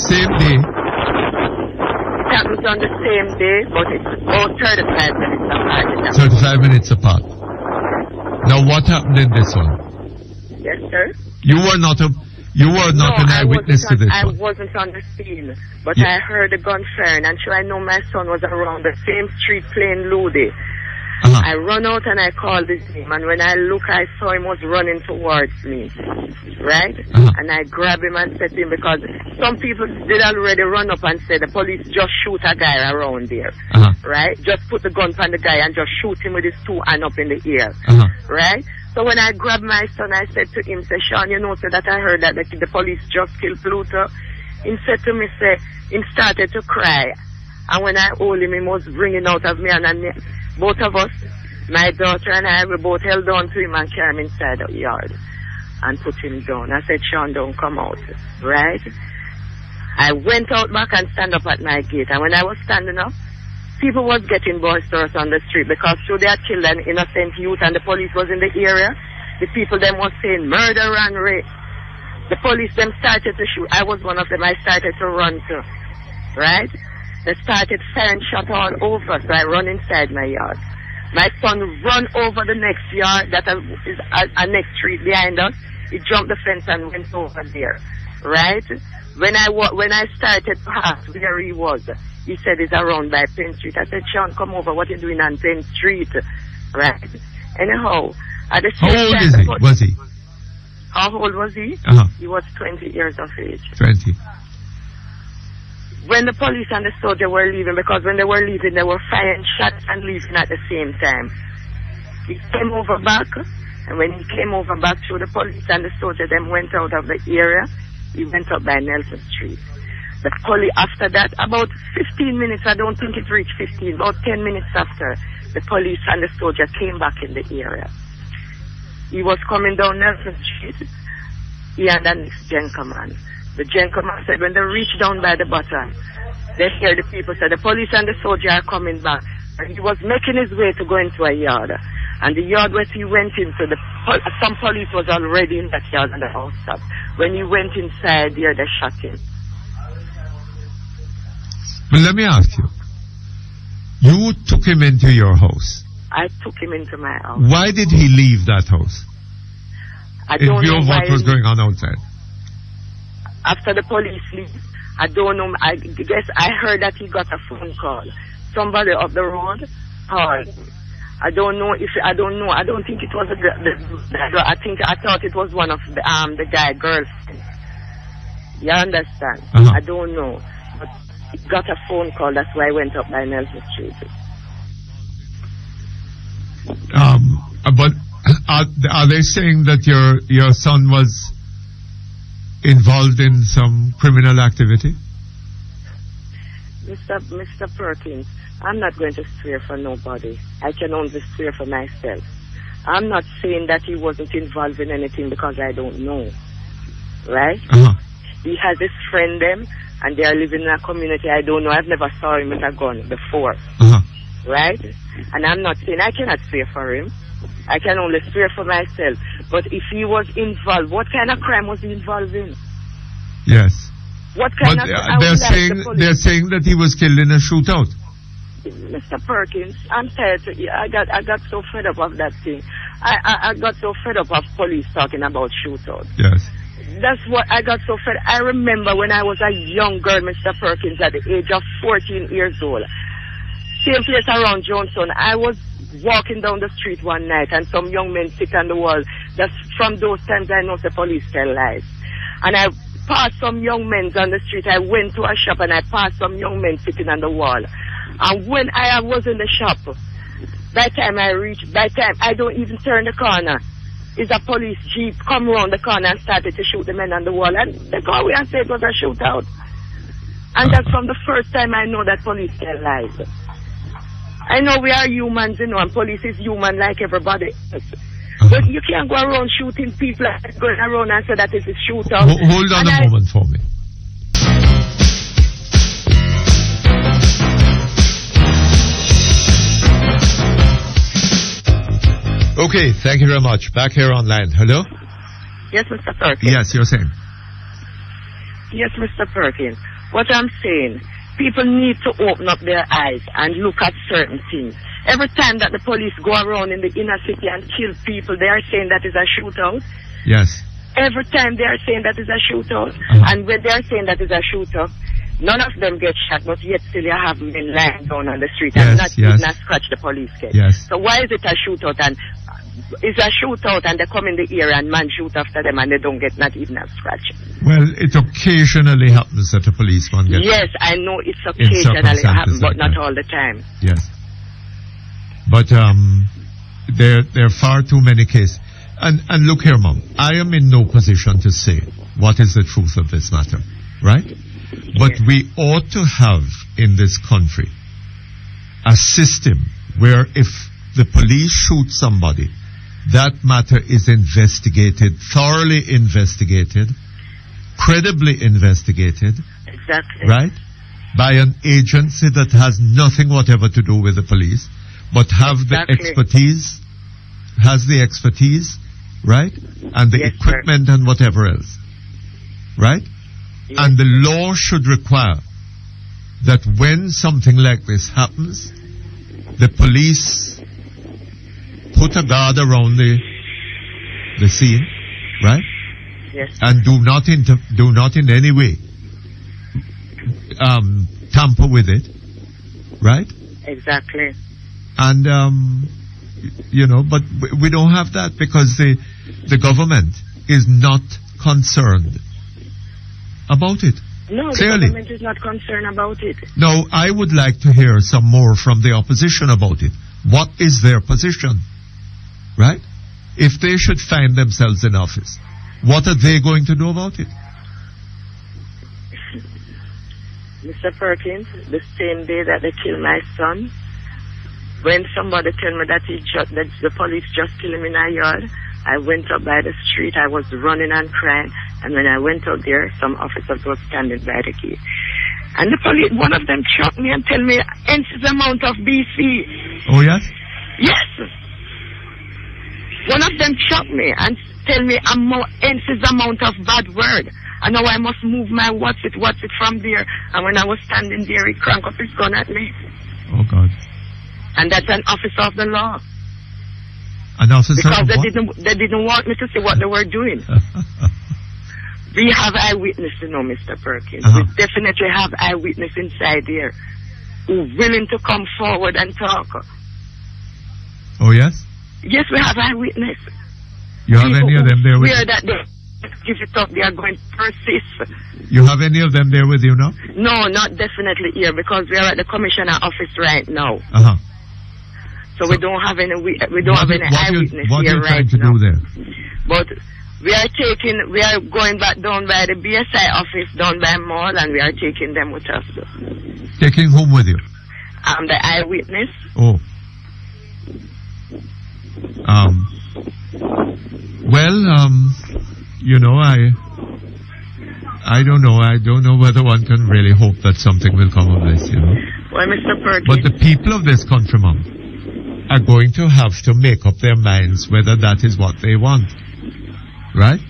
Same day? It happens on the same day, but it's about 35 minutes apart. 35 minutes apart. Now what happened in this one? Yes, sir. You were not an eyewitness to this one. I wasn't on the scene, but I heard a gun firing, and sure I know my son was around the same street playing Ludy. I run out and I called his name, and when I look, I saw him was running towards me, right? And I grabbed him and said to him, because some people did already run up and say the police just shoot a guy around there, right? Just put the gun on the guy and just shoot him with his two hands up in the air, right? So when I grabbed my son, I said to him, say, Sean, you know, so that I heard that the police just killed Pluto. He said to me, say, he started to cry. And when I hold him, he was bringing out of me, and both of us, my daughter and I, we both held on to him and carried him inside the yard and put him down. I said, Sean, don't come out, right? I went out back and stand up at my gate, and when I was standing up, people was getting boisterous on the street because they had killed an innocent youth and the police was in the area. The people them was saying murder and rape. The police them started to shoot. I was one of them. I started to run too, right? They started firing shot all over, so I run inside my yard. My son run over the next yard that is a next street behind us. He jumped the fence and went over there, right? When I started to ask where he was, he said he's around by Penn Street. I said, Sean, come over. What are you doing on Penn Street? Right. Anyhow, at the same how old time, is he? Was he? How old was he? He was 20 years of age. 20. When the police and the soldier were leaving, because when they were leaving, they were firing shots and leaving at the same time. He came over back, and when he came over back through the police and the soldier, then went out of the area. He went up by Nelson Street. The police, after that, about 15 minutes, I don't think it reached 15, about 10 minutes after, the police and the soldier came back in the area. He was coming down Nelson Street. He and the next gentleman. The gentleman said when they reached down by the bottom, they hear the people say the police and the soldier are coming back. And he was making his way to go into a yard. And the yard where he went into, some police was already in that yard and the house stopped. When he went inside there, they shot him. But let me ask you. You took him into your house. I took him into my house. Why did he leave that house? I don't know why. What was going on outside? After the police leave, I don't know. I guess I heard that he got a phone call. Somebody up the road called. I don't know. I don't think it was I thought it was one of the guy girls. You understand? I don't know. But he got a phone call. That's why I went up by Nelson Street. But are they saying that your son was involved in some criminal activity? Mr. Perkins, I'm not going to swear for nobody. I can only swear for myself. I'm not saying that he wasn't involved in anything because I don't know. Right? He has his friend them, and they are living in a community I don't know. I've never saw him with a gun before. Right? And I'm not saying I cannot swear for him. I can only swear for myself. But if he was involved, what kind of crime was he involved in? Yes. What kind of they're saying that he was killed in a shootout. Mr. Perkins, I'm tired. I got so fed up of that thing. I got so fed up of police talking about shootout. Yes. That's what I got so fed. I remember when I was a young girl, Mr. Perkins, at the age of 14 years old. Same place around Johnson. I was walking down the street one night and some young men sit on the wall. That's from those times I know the police tell lies. And I passed some young men on the street. I went to a shop and I passed some young men sitting on the wall. And when I was in the shop, By the time I don't even turn the corner, is a police jeep come around the corner and started to shoot the men on the wall. And they go away and say it was a shootout. And that's from the first time I know that police tell lies. I know we are humans, you know, and police is human like everybody else. But you can't go around shooting people and going around and say that it's a shootout. Hold on a moment for me. Okay, thank you very much. Back here online. Hello? Yes, Mr. Perkins. Yes, you're saying. Yes, Mr. Perkins. What I'm saying, people need to open up their eyes and look at certain things. Every time that the police go around in the inner city and kill people, they are saying that is a shootout. Yes. Every time they are saying that is a shootout. And when they are saying that is a shootout, none of them get shot, but yet still you have men lying down on the street and not even a scratch the police get. Yes. So why is it a shootout? And it's a shootout and they come in the area and man shoot after them and they don't get not even a scratch. Well, it occasionally happens that a policeman gets. Yes, I know it's occasionally happens, but not all the time. Yes. But there are far too many cases. And look here, Mom, I am in no position to say what is the truth of this matter, right? But we ought to have in this country a system where if the police shoot somebody, that matter is investigated, thoroughly investigated, credibly investigated. Exactly. Right? By an agency that has nothing whatever to do with the police, but have the expertise, has the expertise, right? And the equipment and whatever else. Right? Yes. And the law should require that when something like this happens, the police put a guard around the scene, right? Yes. And do not in any way tamper with it, right? Exactly. And but we don't have that because the government is not concerned about it. No, clearly. The government is not concerned about it. Now, I would like to hear some more from the opposition about it. What is their position? Right? If they should find themselves in office, what are they going to do about it? Mr. Perkins, the same day that they killed my son, when somebody told me that the police just killed him in our yard, I went up by the street. I was running and crying. And when I went out there, some officers were standing by the gate. And the police, one of them shot me and tell me, "Hence the amount of BC." Oh, yes? Yes. One of them shot me and tell me, "Hence the amount of bad word." And now I must move my what's it from there. And when I was standing there, he cranked up his gun at me. Oh, God. And that's an officer of the law. An officer because of they didn't want me to see what they were doing. We have eyewitness, Mr. Perkins. We definitely have eyewitness inside here who willing to come forward and talk. Oh, yes? Yes, we have eyewitness. You have any of them there with you? That they give it up, they are going to persist. You have any of them there with you now? No, not definitely here because we are at the commissioner office right now. So we don't have any eyewitness here right now. What are you trying to do there? But we are going back down by the BSI office down by Mall and we are taking them with us. Taking whom with you? The eyewitness. Oh. I don't know. I don't know whether one can really hope that something will come of this, Well, Mr. Perkins. But the people of this country, Mom, are going to have to make up their minds whether that is what they want. Right?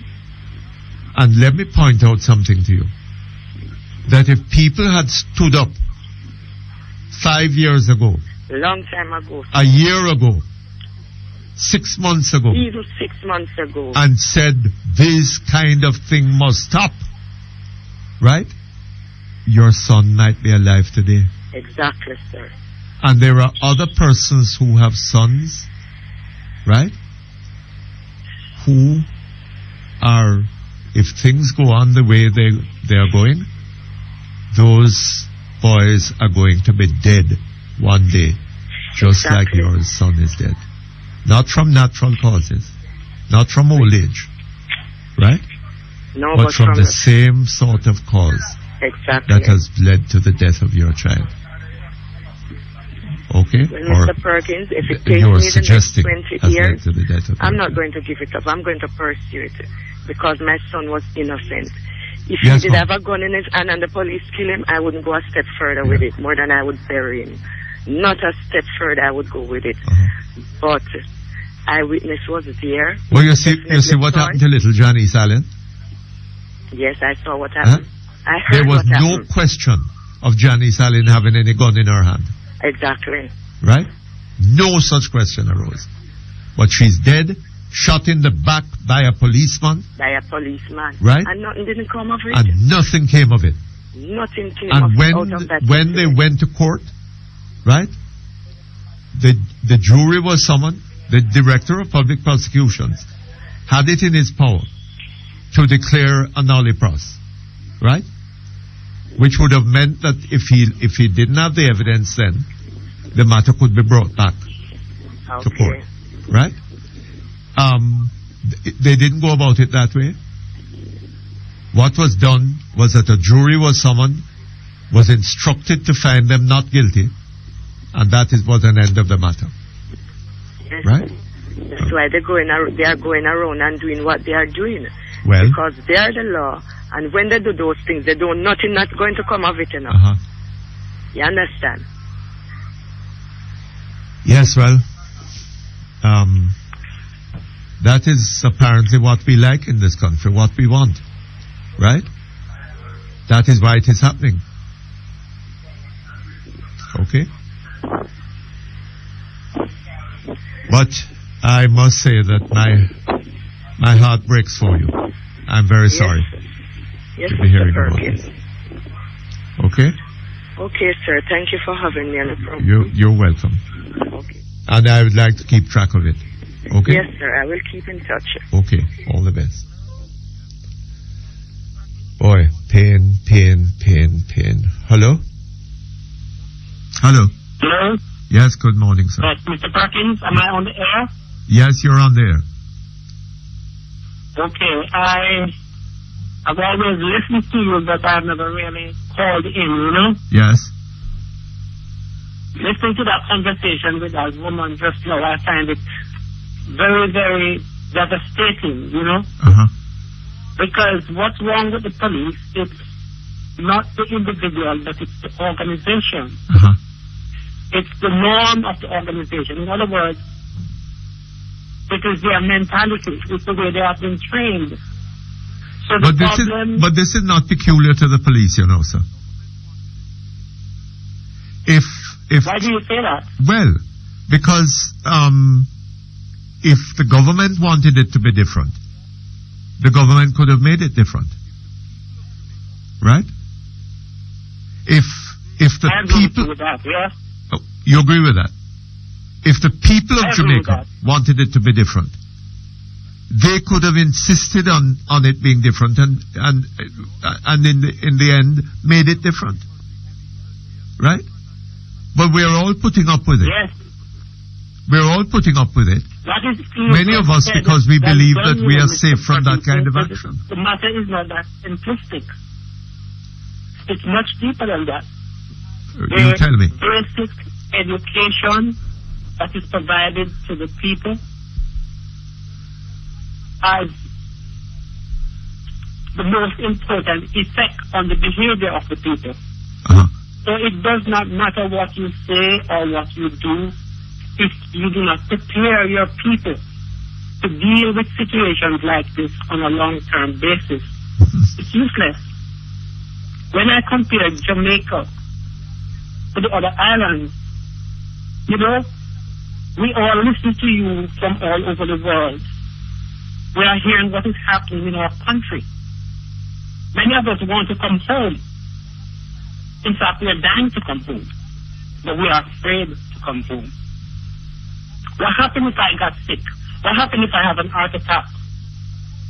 And let me point out something to you. That if people had stood up 5 years ago, long time ago, a year ago, 6 months ago, even 6 months ago, and said this kind of thing must stop, right? Your son might be alive today. Exactly, sir. And there are other persons who have sons, right? Who are, if things go on the way they are going, those boys are going to be dead one day. just like your son is dead. Not from natural causes, not from old age, right? No, but from the same sort of cause that has led to the death of your child. Okay? Well, Mr. Perkins, if it takes me the next 20 years, I'm not going to give it up. I'm going to pursue it because my son was innocent. If he did have a gun in his hand and the police kill him, I wouldn't go a step further with it, more than I would bury him. Not a step further I would go with it. But eyewitness was there. Well, you see what happened to little Johnny Allen? Yes, I saw what happened. I heard there was no question of Johnny Allen having any gun in her hand. Exactly. Right? No such question arose. But she's dead, shot in the back by a policeman. By a policeman. Right? And nothing didn't come of it. And nothing came of it. Nothing came out of that. And when they went to court, right? The jury was summoned. The director of public prosecutions had it in his power to declare a nolle pros, right? Which would have meant that if he didn't have the evidence, then the matter could be brought back to court, right? They didn't go about it that way. What was done was that a jury was summoned, was instructed to find them not guilty, and that was an end of the matter. Yes. Right? That's why they are going around and doing what they are doing. Well, because they are the law, and when they do those things, they do nothing not going to come of it, you know. You understand? Yes, well, that is apparently what we like in this country, what we want, right? That is why it is happening. Okay? But I must say that my heart breaks for you. I'm very sorry to be hearing about this. Okay? Okay, sir. Thank you for having me on the program. You're welcome. Okay. And I would like to keep track of it. Okay? Yes, sir. I will keep in touch. Okay. All the best. Boy, pain. Hello? Hello? Hello? Yes, good morning, sir. Yes, Mr. Perkins, am I on the air? Yes, you're on there. Okay, I've always listened to you, but I've never really called in, you know? Yes. Listening to that conversation with that woman just now, I find it very, very devastating, you know? Because what's wrong with the police, it's not the individual, but it's the organization. It's the norm of the organization. In other words, it is their mentality. It's the way they have been trained. So but this is not peculiar to the police, you know, sir. Why do you say that? Well, because if the government wanted it to be different, the government could have made it different, right? If the people, with that, yeah? You agree with that? If the people of Jamaica wanted it to be different, they could have insisted on it being different and in the end made it different, right? But we're all putting up with it. Yes. We're all putting up with it. Many of us because we believe that we are safe from that kind of action. The matter is not that simplistic. It's much deeper than that. You tell me. Basic education that is provided to the people has the most important effect on the behavior of the people. So it does not matter what you say or what you do if you do not prepare your people to deal with situations like this on a long-term basis. It's useless. When I compare Jamaica to the other islands, you know, we all listen to you from all over the world. We are hearing what is happening in our country. Many of us want to come home. In fact, we are dying to come home. But we are afraid to come home. What happens if I got sick? What happens if I have an heart attack?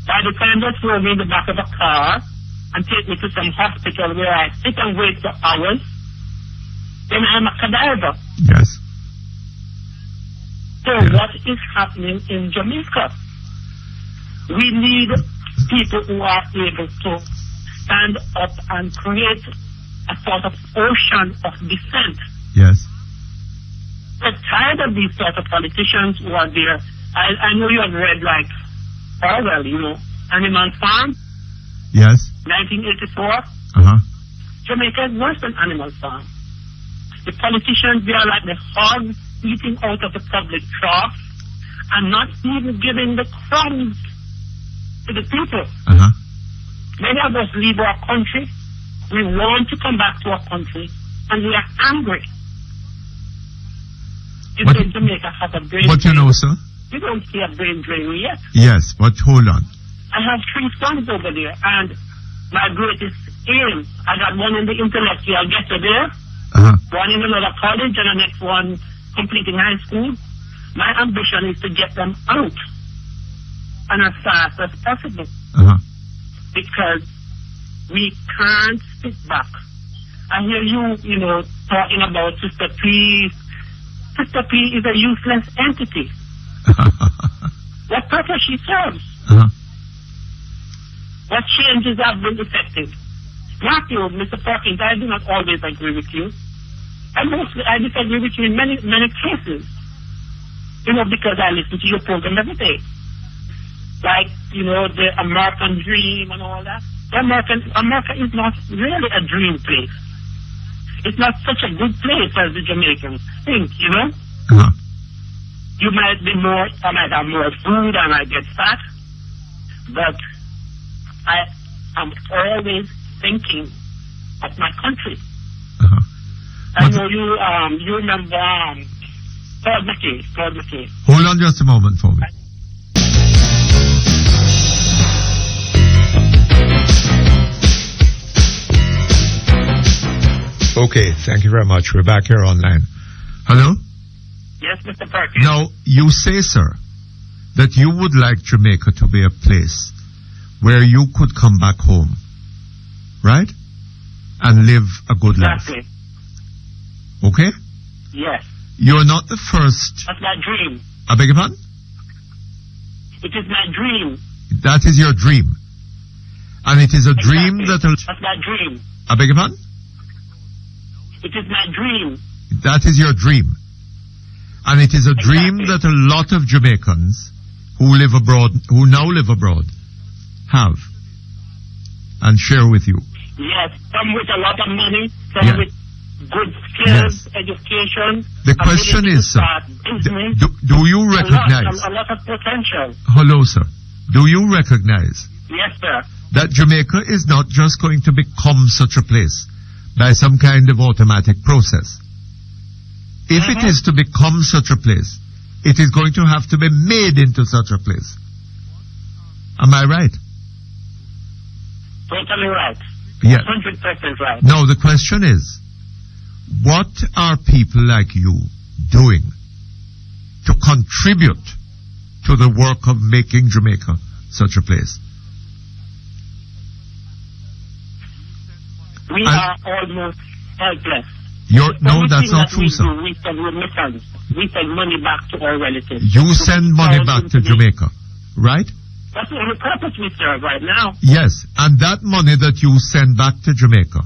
By the time they throw me in the back of a car and take me to some hospital where I sit and wait for hours, then I'm a cadaver. Yes. So what is happening in Jamaica? We need people who are able to stand up and create a sort of ocean of dissent. Yes. I'm tired of these sort of politicians who are there. I know you have read, like, Orwell, you know, Animal Farm. Yes. 1984. Jamaica is worse than Animal Farm. The politicians, they are like the hogs eating out of the public trough and not even giving the crumbs to the people. Many of us leave our country. We want to come back to our country, and we are angry. You say Jamaica has a brain But drain. you know, sir? We don't see a brain drain yet. Yes, but hold on. I have 3 sons over there, and my greatest aim, I got one in the intellectual ghetto there, one in another college, and the next one completing high school. My ambition is to get them out, and as fast as possible. Because we can't sit back. I hear you know, talking about Sister P. Sister P is a useless entity. What purpose she serves? What changes have been effected? Matthew, Mr. Perkins, I do not always agree with you. I disagree with you in many cases. You know, because I listen to your program every day. Like, you know, the American dream and all that. America is not really a dream place. It's not such a good place as the Jamaicans think, you know? You might be I might have more food, I might get fat, but I am always thinking of my country. I know you remember Claude McKay. Hold on just a moment for me. Okay, thank you very much. We're back here online. Hello? Yes, Mr. Perkins. Now, you say, sir, that you would like Jamaica to be a place where you could come back home, right? And live a good life. Exactly. Okay? Yes. You're not the first. That's my dream. I beg your pardon? It is my dream. That is your dream. And it is a dream that'll... That's my dream. I beg your pardon? It is my dream. That is your dream. And it is a dream that a lot of Jamaicans who now live abroad, have and share with you. Yes, some with a lot of money, some with good skills, education. The question is, sir, do you recognize... A lot of potential. Hello, sir. Do you recognize... Yes, sir. ...that Jamaica is not just going to become such a place by some kind of automatic process? If it is to become such a place, it is going to have to be made into such a place. Am I right? Totally right. Yes. 100% right. No, the question is, what are people like you doing to contribute to the work of making Jamaica such a place? We are almost helpless. No, that's not true, sir. We send remittance. We send money back to our relatives. You send money back to Jamaica, right? That's the only purpose we serve right now. Yes, and that money that you send back to Jamaica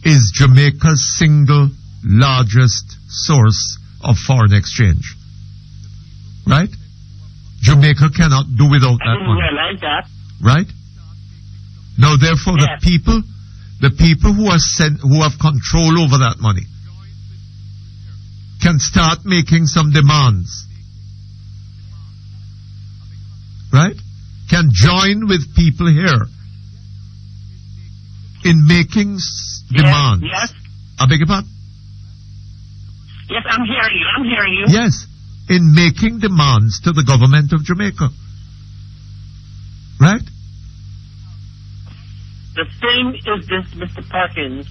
is Jamaica's single largest source of foreign exchange. Right? Jamaica cannot do without that money. I didn't realize that. Right? Now, therefore, the people who have control over that money can start making some demands. Right? Can join with people here in making demands. Yes. I beg your pardon? Yes, I'm hearing you. Yes, in making demands to the government of Jamaica. Right? The thing is this, Mr. Perkins.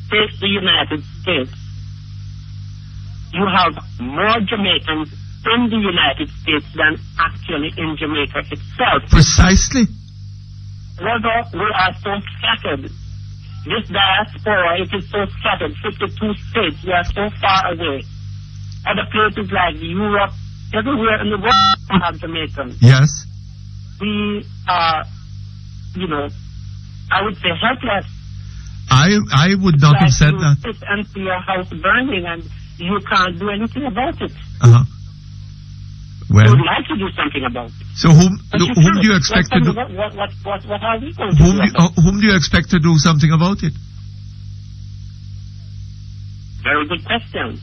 Take the United States. You have more Jamaicans in the United States than actually in Jamaica itself. Precisely. Although we are so scattered, this diaspora, it is so scattered, 52 states, we are so far away. other places like Europe, everywhere in the world we have Jamaicans. Yes. We are, I would say helpless. I would not have said that. You sit and see your house burning and you can't do anything about it. Well, you would like to do something about it. So whom do you expect to do? What are we going to do? Whom do you expect to do something about it? Very good question.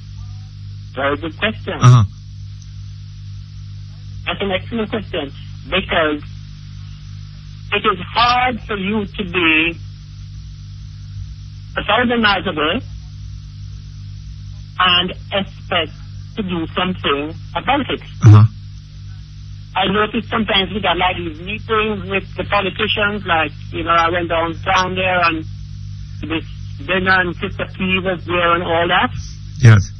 Very good question. That's an excellent question, because it is hard for you to be 1,000 miles away and expect to do something about it. I notice sometimes we got like these meetings with the politicians, like, I went downtown there and this dinner and Sister P was there and all that. Yes.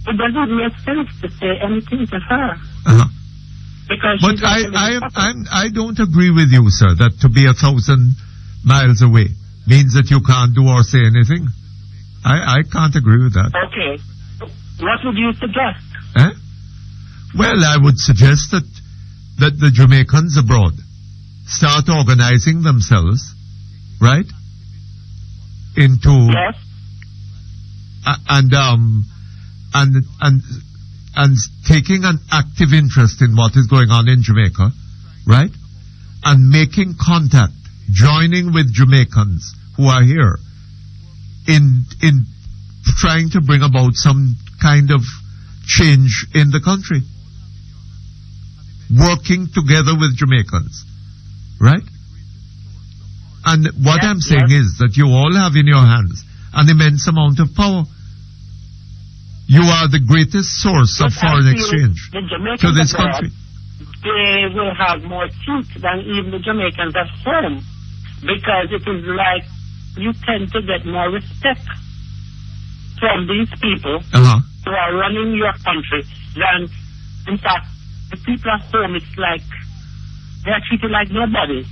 It doesn't make sense to say anything to her. Because but I don't agree with you, sir, that to be 1,000 miles away means that you can't do or say anything. I can't agree with that. Okay. What would you suggest? Well, I would suggest that the Jamaicans abroad start organizing themselves, right? Into yes. And taking an active interest in what is going on in Jamaica, right? And making contact, joining with Jamaicans who are here in trying to bring about some kind of change in the country. Working together with Jamaicans, right? And what I'm saying is that you all have in your hands an immense amount of power. You are the greatest source of foreign exchange to this country. They will have more teeth than even the Jamaicans at home, because it is like you tend to get more respect from these people who are running your country than, in fact, the people at home. It's like they are treated like nobody.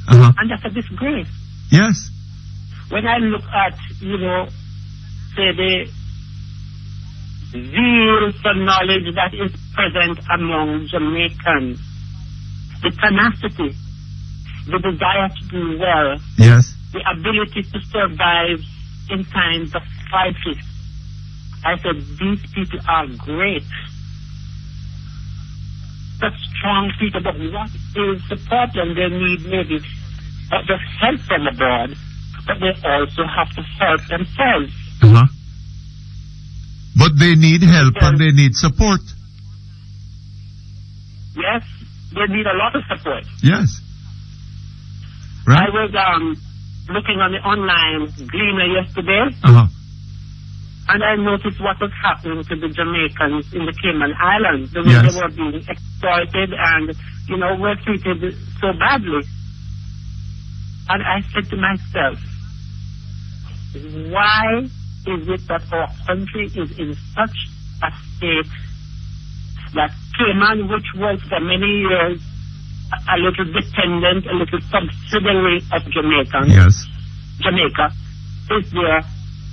And that's a disgrace. Yes. When I look at, say the zeal for knowledge that is present among Jamaicans, the tenacity, the desire to do well, yes, the ability to survive in times of crisis, I said, these people are great. Such strong people, but what is the problem? They need maybe just help from abroad, but they also have to help themselves. But they need help and they need support. Yes, they need a lot of support. Yes. Right. I was looking on the online Gleaner yesterday, and I noticed what was happening to the Jamaicans in the Cayman Islands. The way they were being exploited and, were treated so badly. And I said to myself, why is it that our country is in such a state that Cayman, which was for many years a little dependent, a little subsidiary of Jamaica, is there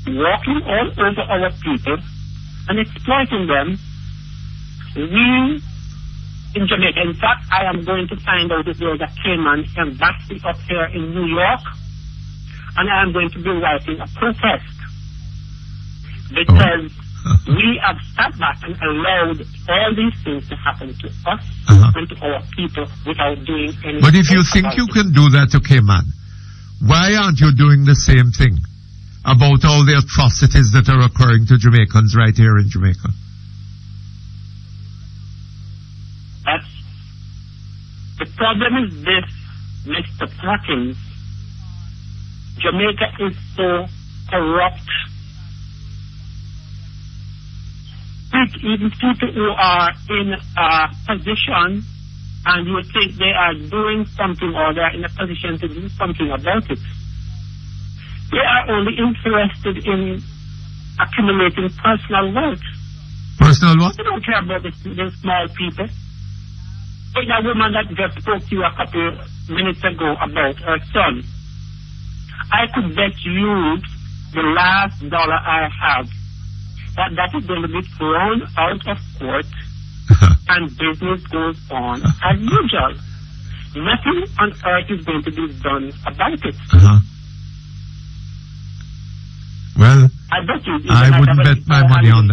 walking all over our people and exploiting them? We in Jamaica, in fact, I am going to find out if there is a Cayman embassy up here in New York, and I am going to be writing a protest, because we have sat back and allowed all these things to happen to us and to our people without doing anything. But if you think you can do that to Cayman, why aren't you doing the same thing about all the atrocities that are occurring to Jamaicans right here in Jamaica? The problem is this, Mr. Perkins. Jamaica is so corrupt. Even people who are in a position and you think they are doing something or they are in a position to do something about it, they are only interested in accumulating personal wealth. Personal what? They don't care about the small people. Like that woman that just spoke to you a couple minutes ago about her son. I could bet you the last dollar I have but that is going to be thrown out of court and business goes on as usual. Nothing on earth is going to be done about it. Well, I wouldn't bet my money on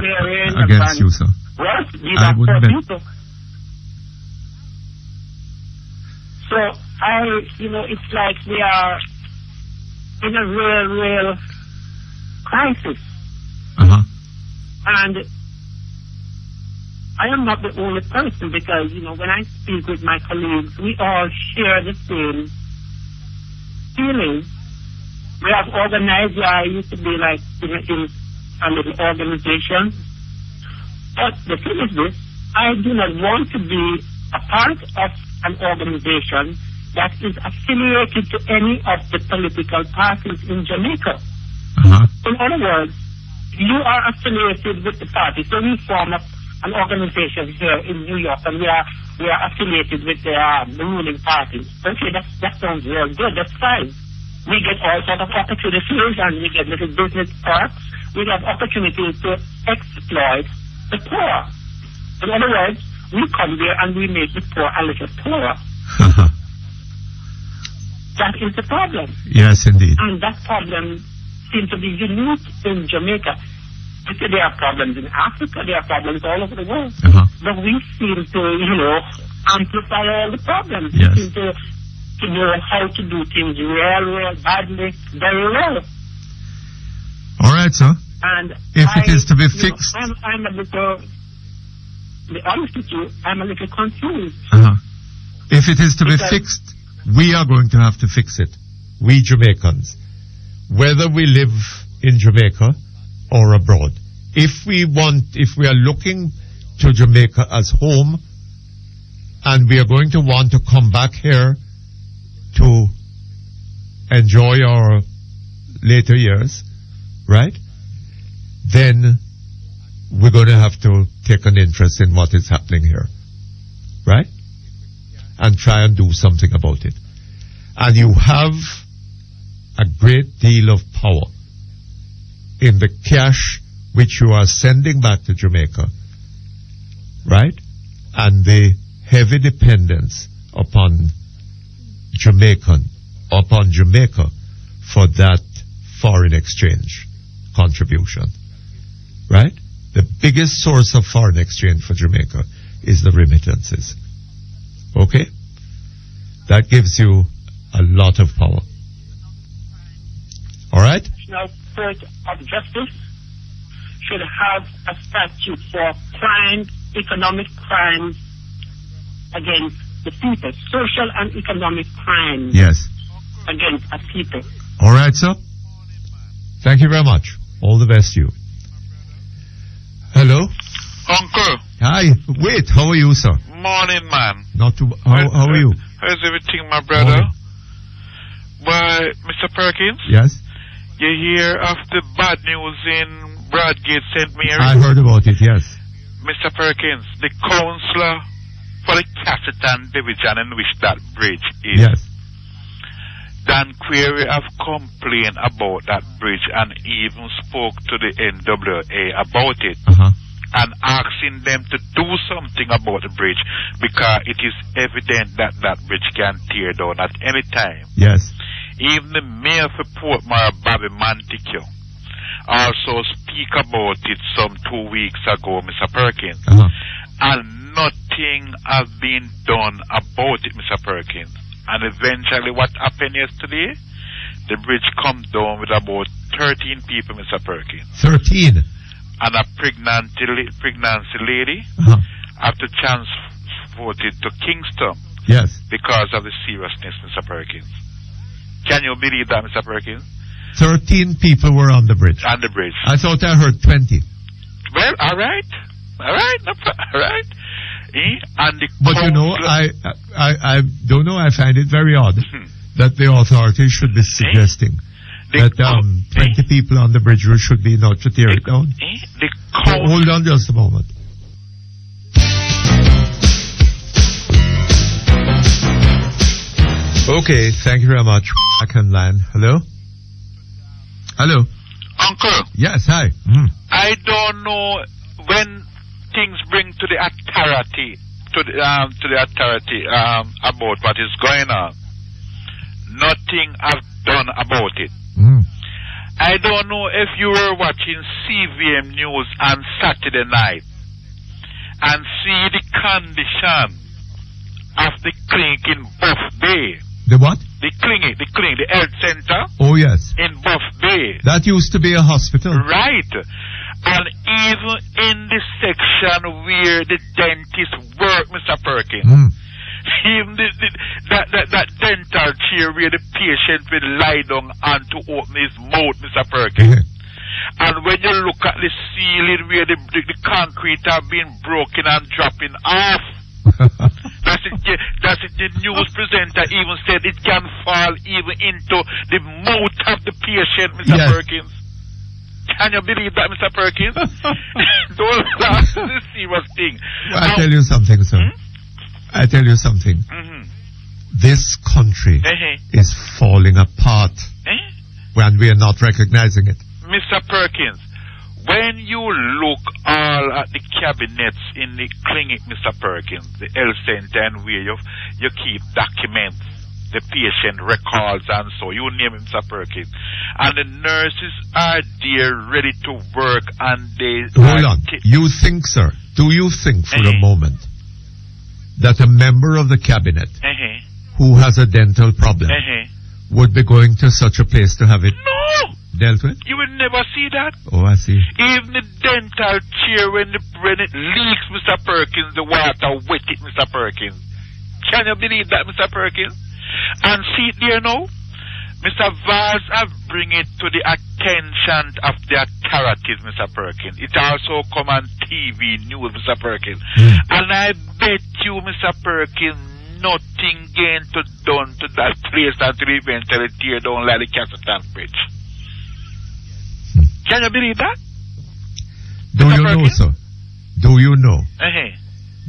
against you, sir. Well, I wouldn't bet. People. So, it's like we are in a real crisis. And I am not the only person because, when I speak with my colleagues, we all share the same feeling. We have organized, I used to be like in a little organization. But the thing is this, I do not want to be a part of an organization that is affiliated to any of the political parties in Jamaica. In other words, you are affiliated with the party. So we form an organization here in New York and we are affiliated with the ruling party. Okay, that sounds real good, that's fine. We get all sorts of opportunities and we get little business perks. We have opportunities to exploit the poor. In other words, we come there and we make the poor a little poorer. That is the problem. Yes, indeed. And that problem seems to be unique in Jamaica. There are problems in Africa, there are problems all over the world. But we seem to, amplify all the problems. Yes. We seem to know how to do things real badly, very well. All right, sir. And if it is to be fixed... I'm a little... To be honest with you, I'm a little confused. If it is to be fixed, we are going to have to fix it. We Jamaicans. Whether we live in Jamaica or abroad. If we are looking to Jamaica as home, and we are going to want to come back here to enjoy our later years, right? Then we're going to have to take an interest in what is happening here, right? And try and do something about it. And you have a great deal of power in the cash which you are sending back to Jamaica, right? And the heavy dependence upon Jamaica for that foreign exchange contribution, right? The biggest source of foreign exchange for Jamaica is the remittances. Okay? That gives you a lot of power. All right? National Court of Justice should have a statute for crime, economic crimes against the people, social and economic crimes. Yes. Against a people. All right, sir. Thank you very much. All the best to you. Hello? Uncle. Hi. Wait, how are you, sir? Morning, man. Not too... How are you? How's everything, my brother? Morning. Why, Mr. Perkins? Yes? You hear of the bad news in Bradgate, St. Mary? I heard about it, yes. Mr. Perkins, the councillor for the Cassitan division in which that bridge is. Yes. Dan Query have complained about that bridge and even spoke to the NWA about it. And asking them to do something about the bridge because it is evident that that bridge can tear down at any time. Yes. Even the mayor of Portmore, Bobby Montague, also speak about it some 2 weeks ago, Mr. Perkins. And nothing has been done about it, Mr. Perkins. And eventually what happened yesterday? The bridge come down with about 13 people, Mr. Perkins. 13? And a pregnancy lady after transported to Kingston. Yes. Because of the seriousness, Mr. Perkins. Can you believe that, Mr. Perkins? 13 people were on the bridge. On the bridge. I thought I heard 20. Well, all right. And but you know, I don't know, I find it very odd that the authorities should be suggesting that 20 people on the bridge should be not to tear it down. Hold on just a moment. Okay, thank you very much. I can line. Hello? Hello? Uncle. Yes, hi. I don't know when things bring to the authority, about what is going on. Nothing I've done about it. I don't know if you were watching CVM News on Saturday night and see the condition of the clinic in Buff Bay. The what? The clinic, the health center. Oh, yes. In Buff Bay. That used to be a hospital. Right. And even in the section where the dentist work, Mr. Perkins, even that dental chair where the patient will lie down and to open his mouth, Mr. Perkins. And when you look at the ceiling where the concrete have been broken and dropping off, that's it. The news presenter even said it can fall even into the mouth of the patient, Mr. Perkins. Can you believe that, Mr. Perkins? Don't laugh. This is a serious thing. Well, I tell you something, sir. I tell you something. This country is falling apart when we are not recognizing it. Mr. Perkins, when you look all at the cabinets in the clinic, Mr. Perkins, the health center, and where you keep documents, the patient records and so, you name it, Mr. Perkins, and the nurses are there ready to work, and they... Hold on. You think, sir, do you think for a moment that a member of the cabinet who has a dental problem would be going to such a place to have it dealt with? You will never see that. Oh, I see. Even the dental chair, when it leaks, Mr. Perkins, the water wet it, Mr. Perkins. Can you believe that, Mr. Perkins? And see it there now? Mr. Vaz have bring it to the attention of the authorities, Mr. Perkins. It also come on TV news, Mr. Perkins. And I bet you, Mr. Perkins, nothing going to done to that place until eventually tear down like the Castleton Bridge. Can you believe that? Do you know, sir? Do you know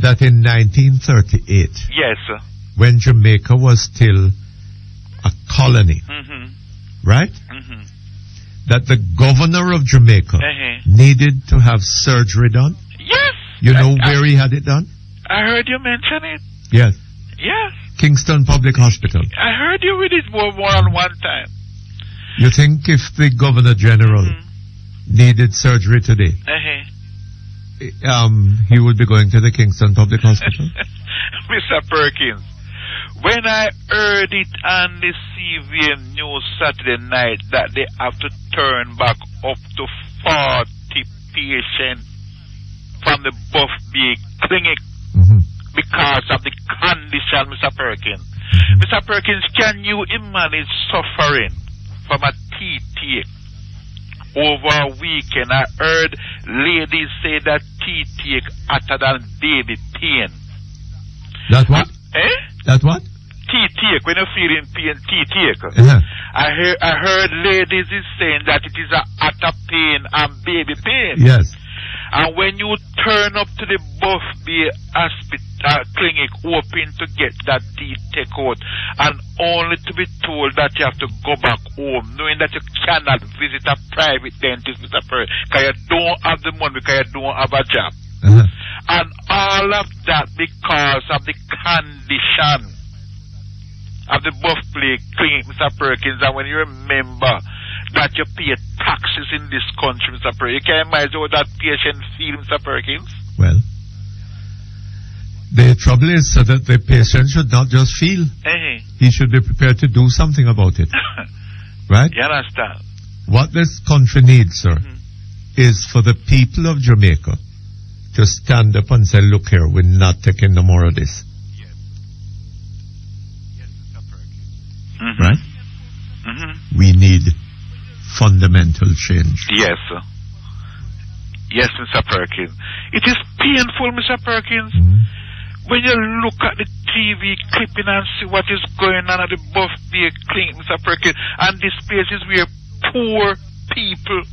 that in 1938, yes, sir, when Jamaica was still a colony, right? That the governor of Jamaica needed to have surgery done? Yes. You know where he had it done? I heard you mention it. Yes. Yes. Kingston Public Hospital. I heard you with it more than one time. You think if the Governor General needed surgery today, he would be going to the Kingston Public Hospital? Mr. Perkins, when I heard it on the CVM News Saturday night that they have to turn back up to 40 patients from the Buff Bay Clinic because of the condition, Mr. Perkins. Mr. Perkins, can you imagine suffering from a teeth ache over a weekend? I heard ladies say that teeth ache hotter than baby pain. That what? That what? Teeth ache, when you're feeling pain, teeth ache. I heard ladies is saying that it is a hotter pain and baby pain. Yes. And when you turn up to the Buff Bay clinic hoping to get that teeth take out, and only to be told that you have to go back home, knowing that you cannot visit a private dentist, Mr. Perry, because you don't have the money, because you don't have a job. And all of that because of the condition of the Buff Bay clinic, Mr. Perkins. And when you remember that you pay taxes in this country, Mr. Perkins, you can imagine how that patient feels, Mr. Perkins. Well, the trouble is so that the patient should not just feel. He should be prepared to do something about it. Right? You understand? What this country needs, sir, is for the people of Jamaica to stand up and say, look here, we're not taking no more of this. Yes. Yes, Mr. Perkins. Right? We need fundamental change. Yes, sir. Yes, Mr. Perkins. It is painful, Mr. Perkins, when you look at the TV clipping and see what is going on at the Buff Bay clinic, Mr. Perkins, and this place is where poor people.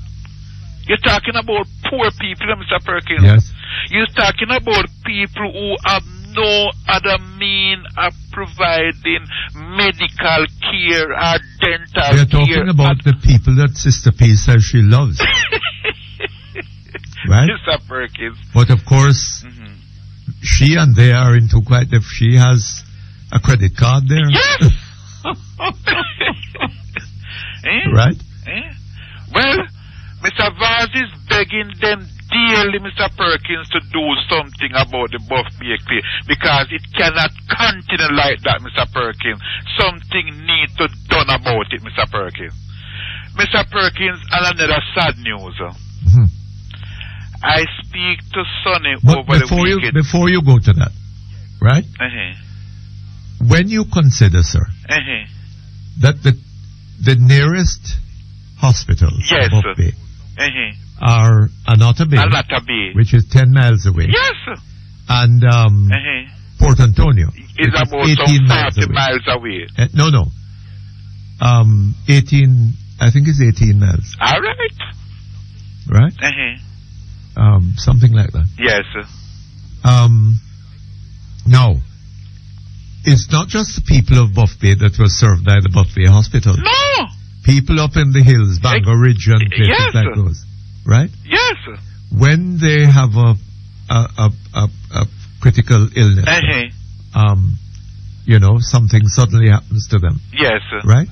You're talking about poor people, Mr. Perkins. Yes. You're talking about people who have no other mean of providing medical care or dental We are talking about the people that Sister P says she loves. Right? Mr. Perkins. But of course, she and they are into quite if she has a credit card there. Yes! Right? Well, Mr. Vaz is begging them dearly, Mr. Perkins, to do something about the Buff Bakery because it cannot continue like that, Mr. Perkins. Something needs to be done about it, Mr. Perkins. Mr. Perkins, and another sad news. I speak to Sonny over the weekend. Before you go to that, right? When you consider, sir, that the nearest hospitals yes, in Buff Bay are Anata Bay, which is 10 miles away. Yes. And Port Antonio. It's about 18 40 miles away. No. 18, I think it's 18 miles. All right. Right? Something like that. Yes. No. It's not just the people of Buff Bay that were served by the Buff Bay Hospital. No! People up in the hills, Bangor Ridge and places like those. Right? Yes. When they have a critical illness, something suddenly happens to them. Yes. Right?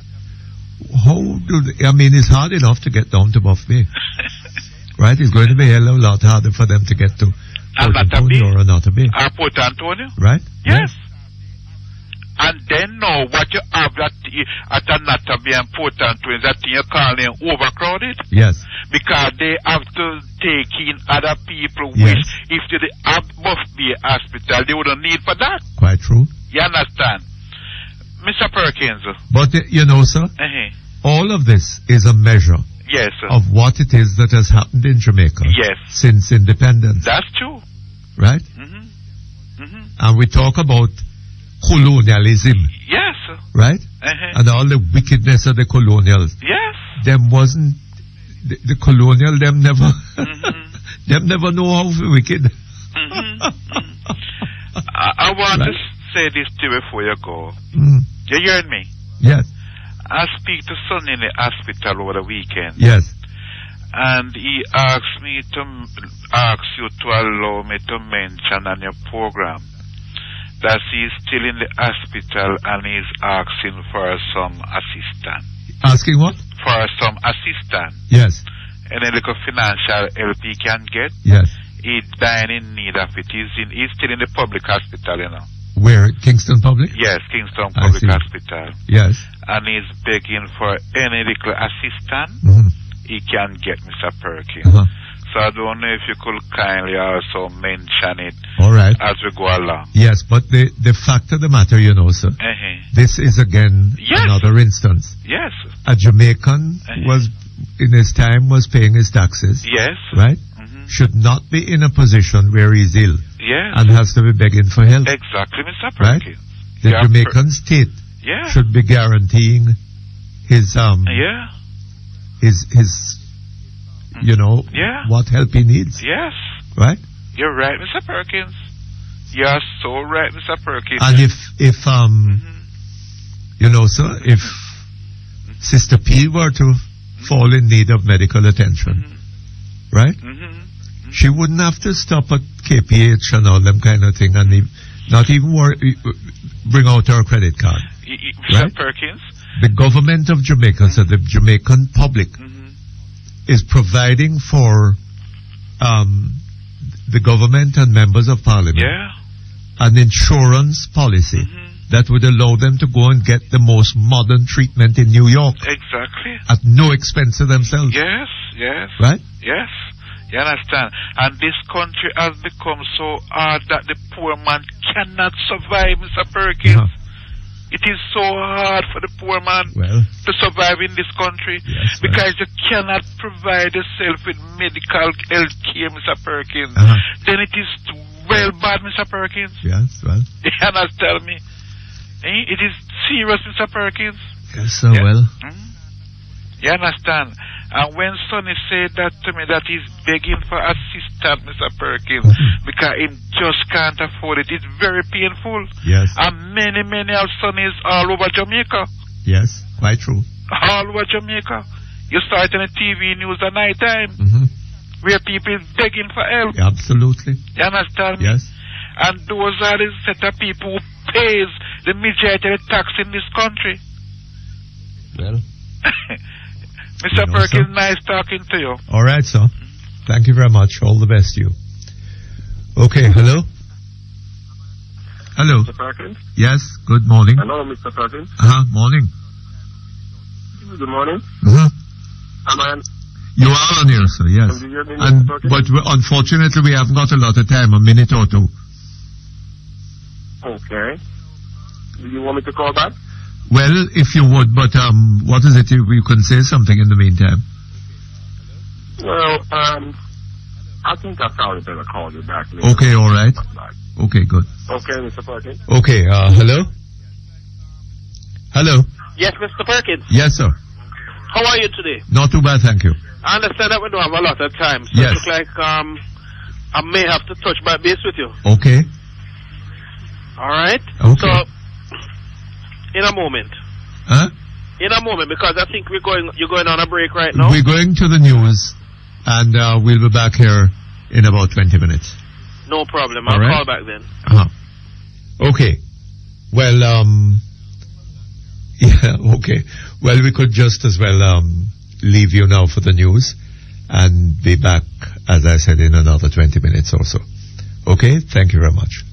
How do they, it's hard enough to get down to Buff Bay. Right? It's going to be a lot harder for them to get to Port Antonio or Anata Bay. Port Antonio? Right? Yes. And then now what you have at Anata Bay and Port Antonio is that thing you're calling overcrowded. Yes. Because they have to take in other people which if they have Buff Bay Hospital they wouldn't need for that. Quite true. You understand? Mr. Perkins. But sir, all of this is a measure of what it is that has happened in Jamaica since independence. That's true. Right? And we talk about colonialism. Yes. Right? And all the wickedness of the colonials. Yes. Them wasn't the colonial, them never them never know how wicked. I want to say this to you before you go. You hearing me? Yes. I speak to son in the hospital over the weekend. Yes. And he asked me to ask you to allow me to mention on your program that he's still in the hospital and he's asking for some assistance. Asking what? For some assistance. Yes. Any little financial help he can get. Yes. He's dying in need of it. He's still in the public hospital, Where? Kingston Public? Yes, Kingston Public Hospital. Yes. And he's begging for any little assistance he can get, Mr. Perkins. So I don't know if you could kindly also mention it as we go along. Yes, but the fact of the matter, sir, this is again another instance. Yes. A Jamaican was, in his time, was paying his taxes. Yes. Right? Should not be in a position where he's ill. Yes. And has to be begging for help. Exactly, Mr. Perkins. Right? The Jamaican state should be guaranteeing his what help he needs. Yes. Right? You're right, Mr. Perkins. You're so right, Mr. Perkins. And if sir, if Sister P were to fall in need of medical attention, right? She wouldn't have to stop at KPH and all them kind of thing and not even bring out her credit card. Mr. Perkins? The government of Jamaica, so the Jamaican public, is providing for the government and members of parliament an insurance policy that would allow them to go and get the most modern treatment in New York. Exactly. At no expense to themselves. Yes, yes. Right? Yes. You understand? And this country has become so hard that the poor man cannot survive, Mr. Perkins. It is so hard for the poor man to survive in this country because you cannot provide yourself with medical health care, Mr. Perkins. Then it is well bad, Mr. Perkins. Yes, well. You understand me? It is serious, Mr. Perkins. Yes, so well. You understand? And when Sonny said that to me, that he's begging for assistance, Mr. Perkins, because he just can't afford it, it's very painful. Yes. And many of Sonnies all over Jamaica. Yes, quite true. All over Jamaica. You start in the TV news at night time. Where people is begging for help. Absolutely. You understand me? Yes. And those are the set of people who pays the majority of the tax in this country. Well. Mr. Perkins, nice talking to you. All right, sir. Thank you very much. All the best to you. Okay, hello? Hello. Mr. Perkins? Yes, good morning. Hello, Mr. Perkins. Morning. Good morning. Am I on? You are on here, sir, yes. But unfortunately, we haven't got a lot of time, a minute or two. Okay. Do you want me to call back? Well, if you would, but what is it if you can say something in the meantime? Well, I think I probably better call you back later. Okay, all right. Okay, good. Okay, Mr. Perkins. Okay, hello? Hello? Yes, Mr. Perkins. Yes, sir. How are you today? Not too bad, thank you. I understand that we don't have a lot of time, so yes. It looks like I may have to touch my base with you. Okay. All right? Okay. So, in a moment. Huh? In a moment, because I think you're going on a break right now. We're going to the news, and we'll be back here in about 20 minutes. No problem. All I'll right? call back then. Okay. Well, yeah, okay. Well, we could just as well leave you now for the news and be back, as I said, in another 20 minutes or so. Okay? Thank you very much.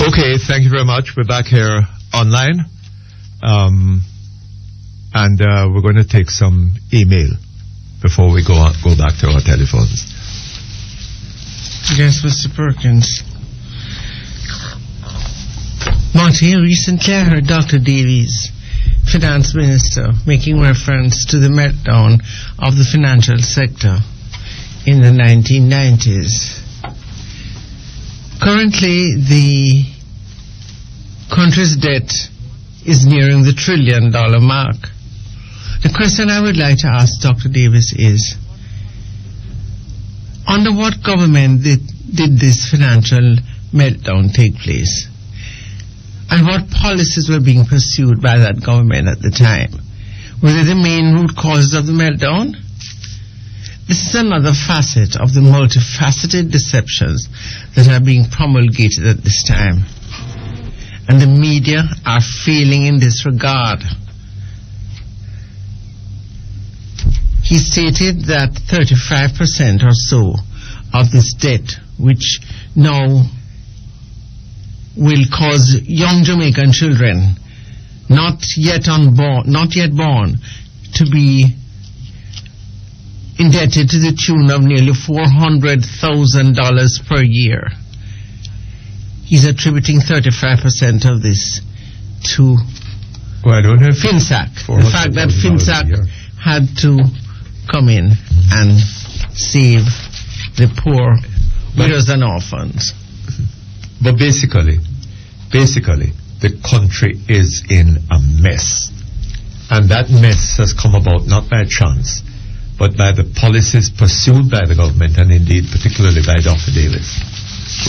Okay, thank you very much. We're back here online. And we're going to take some email before we go back to our telephones. Yes, Mr. Perkins. Monty, recently I heard Dr. Davies, Finance Minister, making reference to the meltdown of the financial sector in the 1990s. Currently, the country's debt is nearing the $1 trillion mark. The question I would like to ask Dr. Davis is, under what government did this financial meltdown take place? And what policies were being pursued by that government at the time? Were they the main root causes of the meltdown? This is another facet of the multifaceted deceptions that are being promulgated at this time. And the media are failing in this regard. He stated that 35% or so of this debt, which now will cause young Jamaican children, not yet born, to be indebted to the tune of nearly $400,000 per year. He's attributing 35% of this to FinSAC. The fact that FinSAC had to come in and save the poor widows and orphans. But basically, the country is in a mess. And that mess has come about not by chance, but by the policies pursued by the government, and indeed particularly by Dr. Davis,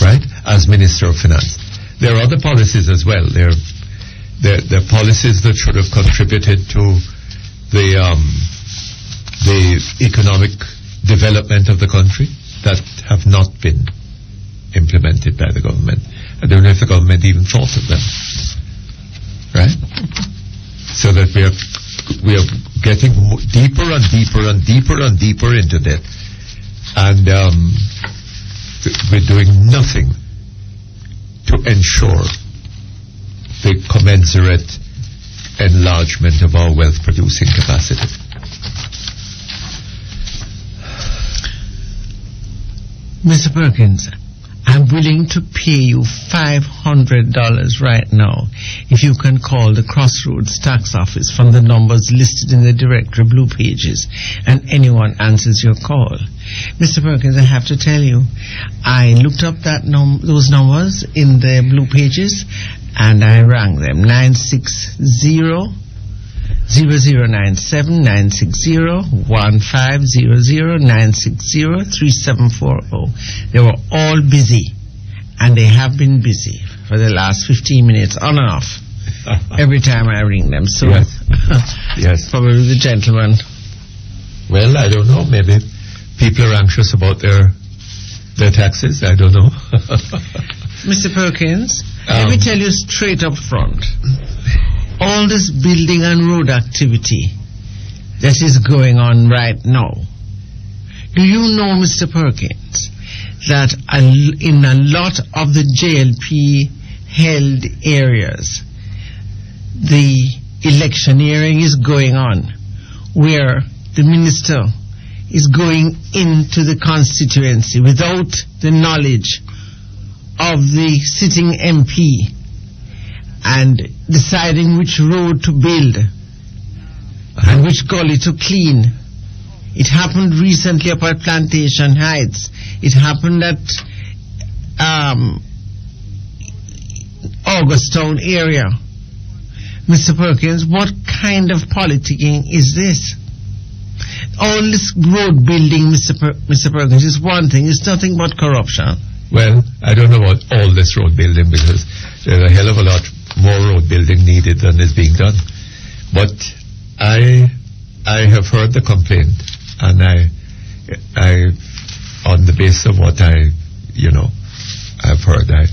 right, as Minister of Finance. There are other policies as well. There are policies that should have contributed to the economic development of the country that have not been implemented by the government. I don't know if the government even thought of them, right? So that we are getting deeper and deeper and deeper and deeper into debt, and we're doing nothing to ensure the commensurate enlargement of our wealth producing capacity. Mr. Perkins, I'm willing to pay you $500 right now if you can call the Crossroads Tax Office from the numbers listed in the directory Blue Pages and anyone answers your call. Mr. Perkins, I have to tell you, I looked up those numbers in the Blue Pages and I rang them. 960 0097 960 1500 960 3740. They were all busy, and they have been busy for the last 15 minutes, on and off, every time I ring them. So, yes. Probably the gentleman. Well, I don't know. Maybe people are anxious about their taxes. I don't know. Mr. Perkins, let me tell you straight up front. All this building and road activity that is going on right now, do you know, Mr. Perkins, that in a lot of the JLP-held areas, the electioneering is going on, where the minister is going into the constituency without the knowledge of the sitting MP and deciding which road to build and which gully to clean. It happened recently up at Plantation Heights. It happened at Augustown area. Mr. Perkins, what kind of politicking is this? All this road building, Mr. Perkins, is one thing. It's nothing but corruption. Well, I don't know about all this road building, because there's a hell of a lot more road building needed than is being done. But I have heard the complaint, and I on the basis of what I've heard, I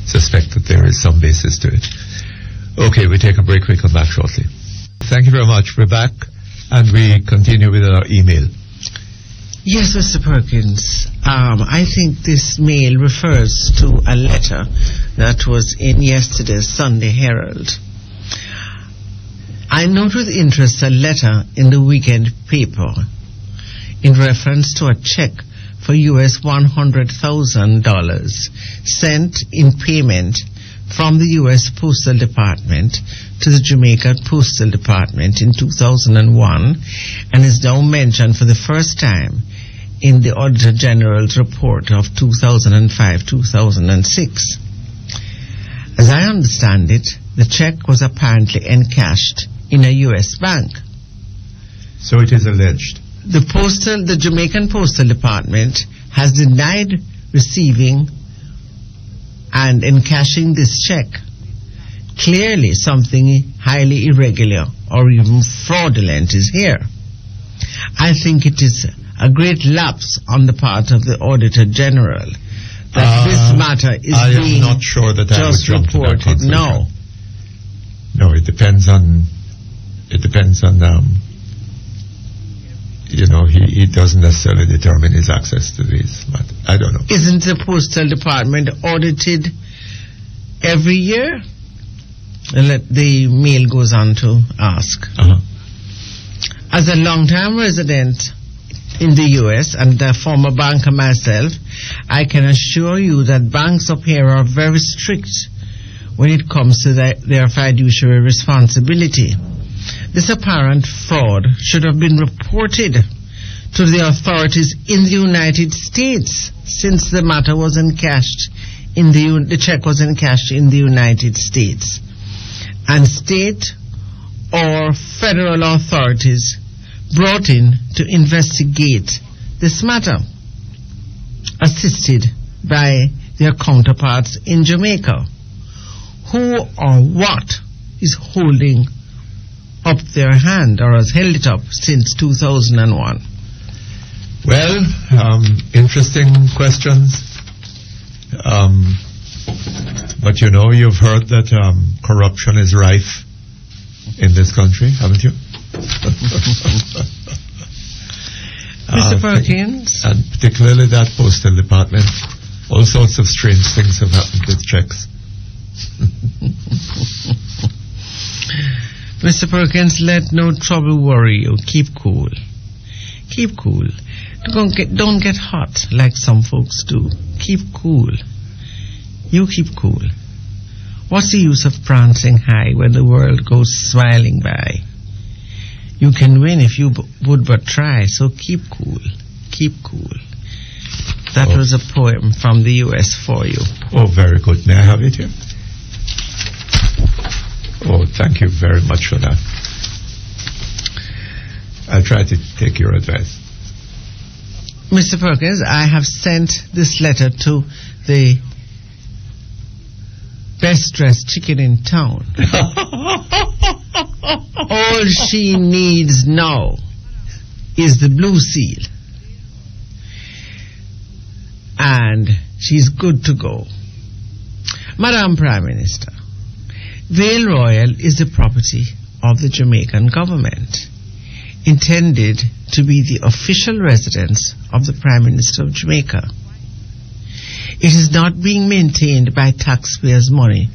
suspect that there is some basis to it. Okay, we take a break. We come back shortly. Thank you very much. We're back, and we continue with our email. Yes, Mr. Perkins. I think this mail refers to a letter that was in yesterday's Sunday Herald. I note with interest a letter in the weekend paper in reference to a check for US $100,000 sent in payment from the U.S. Postal Department to the Jamaica Postal Department in 2001, and is now mentioned for the first time in the Auditor General's report of 2005-2006. As I understand it, the check was apparently encashed in a U.S. bank. So it is alleged. The Jamaican Postal Department has denied receiving and encashing this check. Clearly something highly irregular or even fraudulent is here. I think it is a great lapse on the part of the Auditor General that this matter is being not sure that just reported. No, it depends on he doesn't necessarily determine his access to these, but I don't know. Isn't the Postal Department audited every year? The mail goes on to ask. As a long-time resident in the U.S. and a former banker myself, I can assure you that banks up here are very strict when it comes to their fiduciary responsibility. This apparent fraud should have been reported to the authorities in the United States, since the matter was encashed the check was encashed in the United States, and state or federal authorities brought in to investigate this matter, assisted by their counterparts in Jamaica. Who or what is holding up their hand, or has held it up since 2001? Well, interesting questions. But you've heard that corruption is rife in this country, haven't you? Mr. Perkins? And particularly that Postal Department. All sorts of strange things have happened with checks. Mr. Perkins, let no trouble worry you. Keep cool. Keep cool. Don't get hot like some folks do. Keep cool. You keep cool. What's the use of prancing high when the world goes smiling by? You can win if you would but try, so keep cool. Keep cool. That was a poem from the U.S. for you. Oh, very good. May I have it here? Oh, thank you very much for that. I'll try to take your advice. Mr. Perkins, I have sent this letter to the best dressed chicken in town. All she needs now is the blue seal. And she's good to go. Madam Prime Minister, Vale Royal is the property of the Jamaican government, intended to be the official residence of the Prime Minister of Jamaica. It is not being maintained by taxpayers' money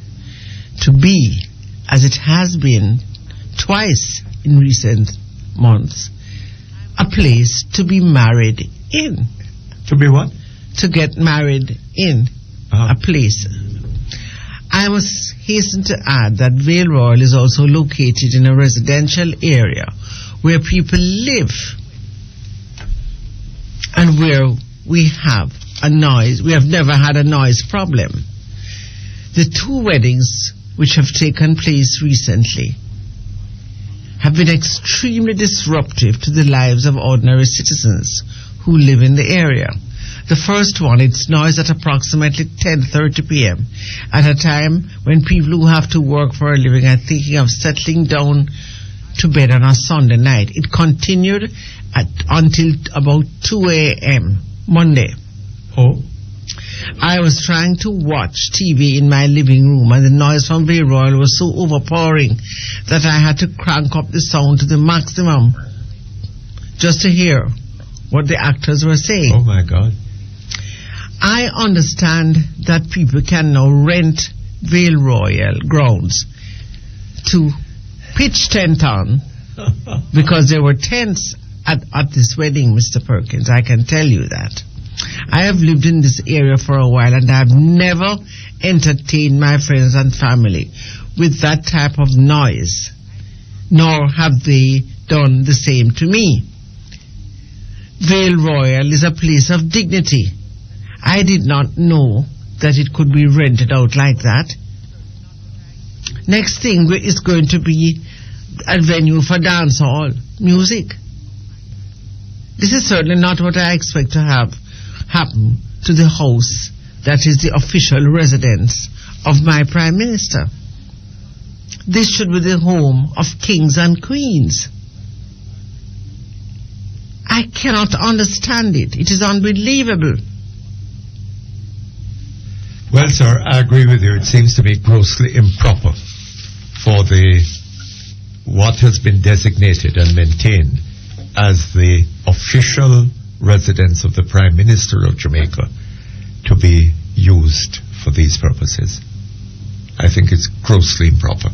to be, as it has been twice in recent months, a place to be married in. To be what? To get married in. A place. I must hasten to add that Vale Royal is also located in a residential area where people live and where we have a noise. We have never had a noise problem. The 2 weddings which have taken place recently have been extremely disruptive to the lives of ordinary citizens who live in the area. The first one, it's noise at approximately 10:30 p.m. at a time when people who have to work for a living are thinking of settling down to bed on a Sunday night. It continued until about 2 a.m. Monday. Oh. I was trying to watch TV in my living room, and the noise from Vale Royal was so overpowering that I had to crank up the sound to the maximum just to hear what the actors were saying. Oh my God. I understand that people can now rent Vale Royal grounds to pitch tent on because there were tents at this wedding, Mr. Perkins. I can tell you that. I have lived in this area for a while, and I have never entertained my friends and family with that type of noise, nor have they done the same to me. Vale Royal is a place of dignity. I did not know that it could be rented out like that. Next thing is going to be a venue for dancehall music. This is certainly not what I expect to have happen to the house that is the official residence of my Prime Minister. This should be the home of kings and queens. I cannot understand it. It is unbelievable. Well, sir, I agree with you. It seems to me grossly improper for what has been designated and maintained as the official residence of the Prime Minister of Jamaica to be used for these purposes. I think it's grossly improper.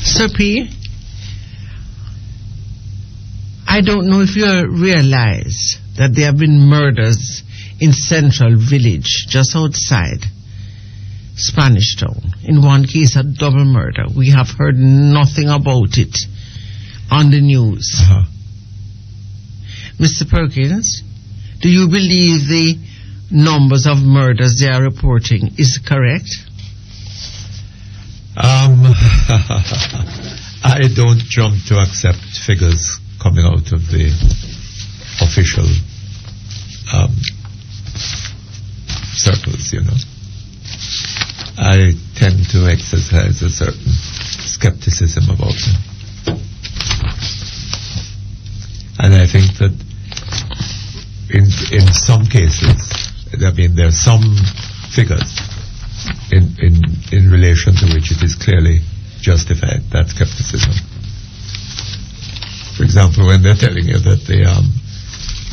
Sir P., I don't know if you realize that there have been murders in Central Village, just outside Spanish Town. In one case, a double murder. We have heard nothing about it on the news. Mr. Perkins, do you believe the numbers of murders they are reporting is correct? I don't jump to accept figures coming out of the official circles, you know. I tend to exercise a certain skepticism about them. And I think that in some cases, I mean, there are some figures in relation to which it is clearly justified, that skepticism. For example, when they're telling you that the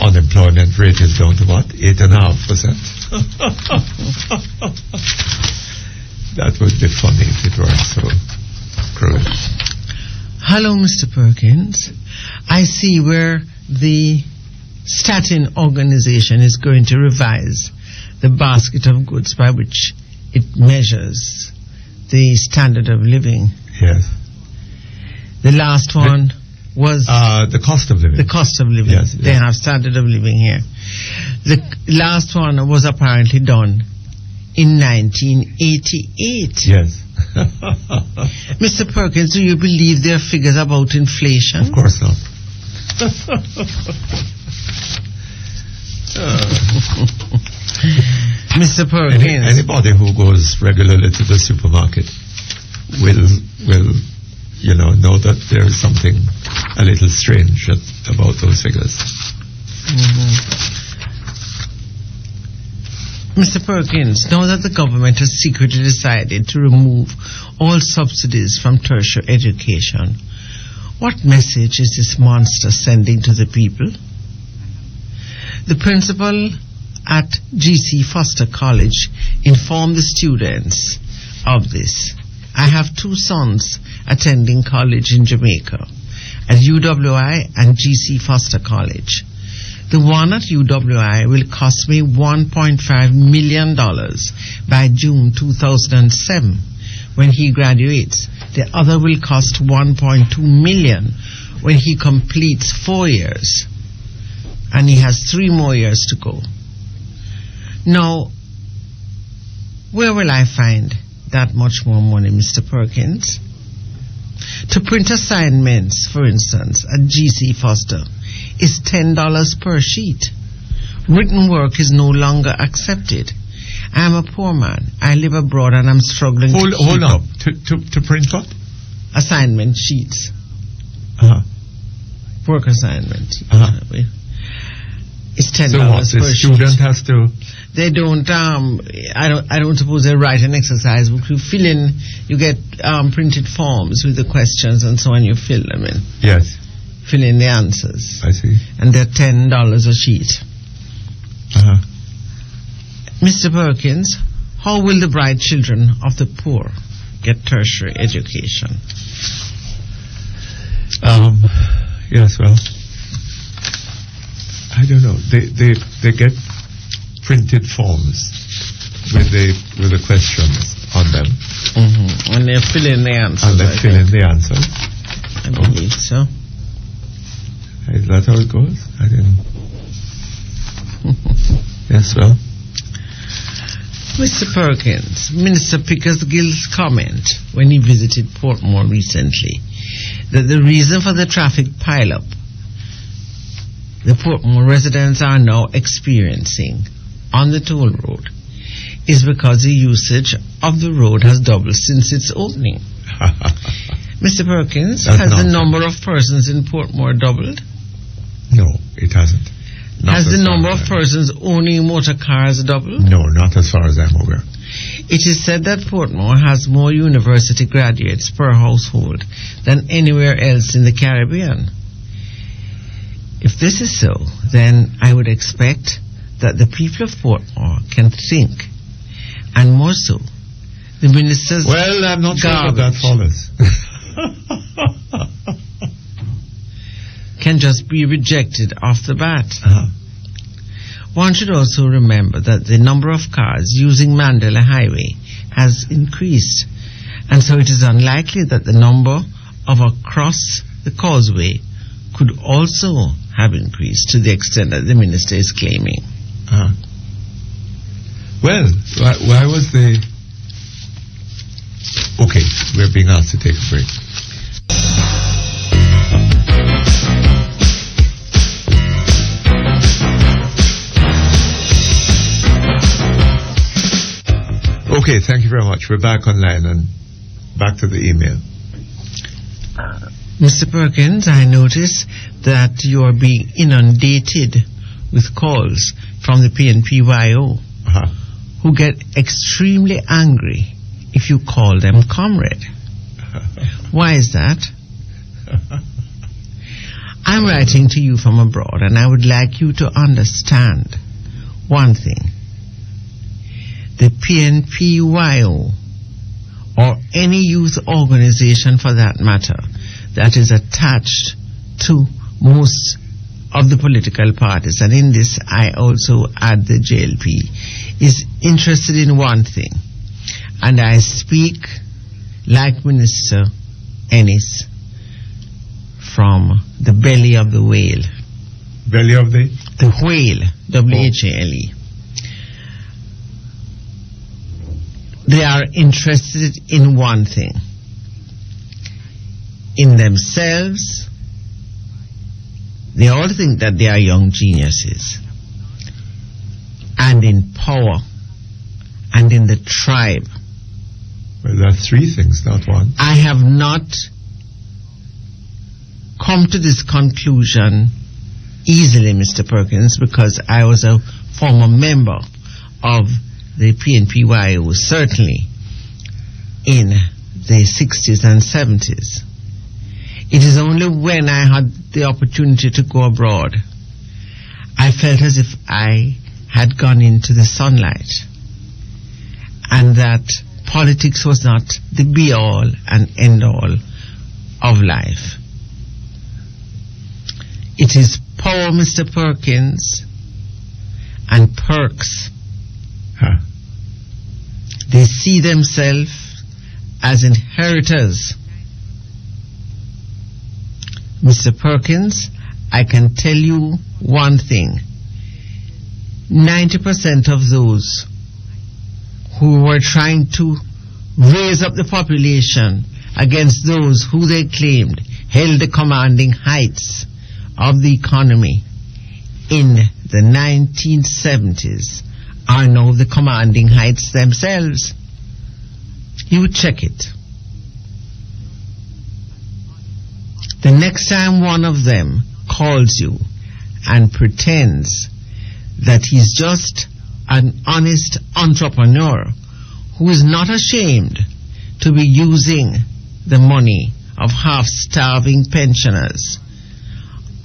unemployment rate is down to what? 8.5%. That would be funny if it weren't so cruel. Hello, Mr. Perkins. I see where the Statin organization is going to revise the basket of goods by which it measures the standard of living. Yes. The last one was the cost of living. The cost of living. Yes, they have standard of living here. The last one was apparently done in 1988. Yes. Mr. Perkins, do you believe there are figures about inflation? Of course not. Mr. Perkins. Anybody who goes regularly to the supermarket will know that there is something a little strange about those figures. Mr. Perkins, now that the government has secretly decided to remove all subsidies from tertiary education, what message is this monster sending to the people? The principal at G.C. Foster College informed the students of this. I have 2 sons attending college in Jamaica, at UWI and G.C. Foster College. The one at UWI will cost me $1.5 million by June 2007 when he graduates. The other will cost $1.2 million when he completes 4 years. And he has 3 more years to go. Now, where will I find that much more money, Mr. Perkins? To print assignments, for instance, at G.C. Foster is $10 per sheet. Written work is no longer accepted. I am a poor man. I live abroad and I'm struggling to keep up. To print what? Assignment sheets. Work assignment. It's $10 so what, per the student has to... They don't, I don't suppose they write an exercise book. You fill in, you get printed forms with the questions and so on, you fill them in. Yes. Fill in the answers. I see. And they're $10 a sheet. Mr. Perkins, how will the bright children of the poor get tertiary education? Yes, well, I don't know. They get printed forms with the questions on them. And they fill in the answers. And they fill in the answers. I believe so. Is that how it goes? I didn't. Yes, well. Mr. Perkins, Minister Pickersgill's comment when he visited Portmore recently that the reason for the traffic pileup the Portmore residents are now experiencing on the toll road is because the usage of the road has doubled since its opening. Mr. Perkins, has the number of persons in Portmore doubled? No, it hasn't. Has the number of persons owning motor cars doubled? No, not as far as I'm aware. It is said that Portmore has more university graduates per household than anywhere else in the Caribbean. If this is so, then I would expect that the people of Portmore can think, and more so, the minister's Well, I'm not sure about that, Follis. can just be rejected off the bat. One should also remember that the number of cars using Mandela Highway has increased, and so it is unlikely that the number of across the causeway could also have increased to the extent that the minister is claiming. Well, why was the... Okay, we're being asked to take a break. Okay, thank you very much. We're back online and back to the email. Mr. Perkins, I notice that you are being inundated with calls from the PNPYO who get extremely angry if you call them comrade. Why is that? I'm writing to you from abroad and I would like you to understand one thing. The PNPYO or any youth organization for that matter that is attached to most of the political parties, and in this I also add the JLP, is interested in one thing, and I speak like Minister Ennis from the belly of the whale. Belly of the? The whale, W-H-A-L-E. They are interested in one thing, in themselves. They all think that they are young geniuses. and in power and in the tribe. Well, there are three things, not one. I have not come to this conclusion easily, Mr. Perkins, because I was a former member of the PNPYO, certainly in the 60s and 70s. It is only when I had the opportunity to go abroad, I felt as if I had gone into the sunlight, and that politics was not the be-all and end-all of life. It is power, Mr. Perkins, and perks. Huh. They see themselves as inheritors. Mr. Perkins, I can tell you one thing. 90% of those who were trying to raise up the population against those who they claimed held the commanding heights of the economy in the 1970s are now the commanding heights themselves. You check it. The next time one of them calls you and pretends that he's just an honest entrepreneur who is not ashamed to be using the money of half-starving pensioners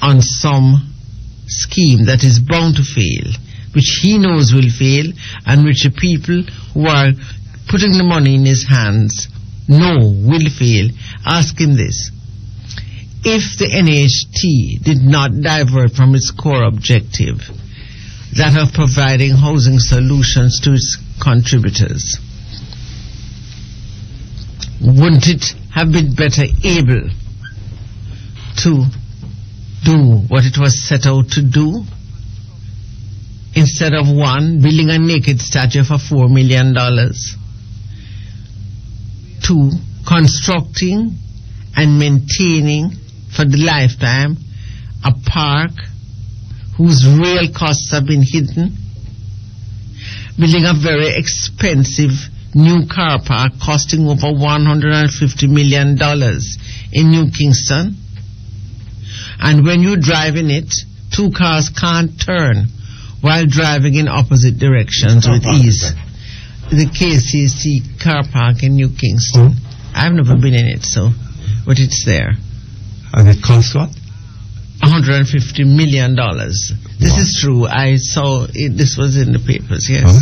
on some scheme that is bound to fail, which he knows will fail, and which the people who are putting the money in his hands know will fail. Ask him this. If the NHT did not divert from its core objective, that of providing housing solutions to its contributors, wouldn't it have been better able to do what it was set out to do? Instead of one, building a naked statue for $4 million. Two, constructing and maintaining for the lifetime a park whose real costs have been hidden. Building a very expensive new car park costing over $150 million in New Kingston. And when you drive in it, two cars can't turn while driving in opposite directions with ease. The KCC car park in New Kingston. I've never been in it, but it's there. And it cost what? $150 million. This is true. I saw it. This was in the papers, yes.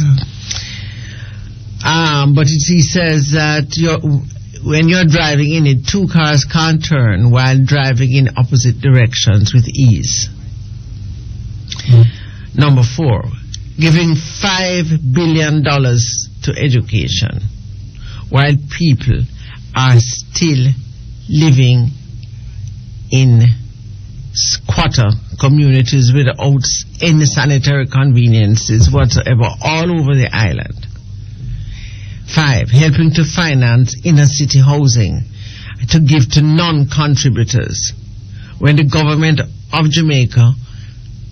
But he says that when you're driving in it, two cars can't turn while driving in opposite directions with ease. Number 4, giving $5 billion to education while people are still living in squatter communities without any sanitary conveniences whatsoever all over the island. 5, helping to finance inner city housing to give to non-contributors when the government of Jamaica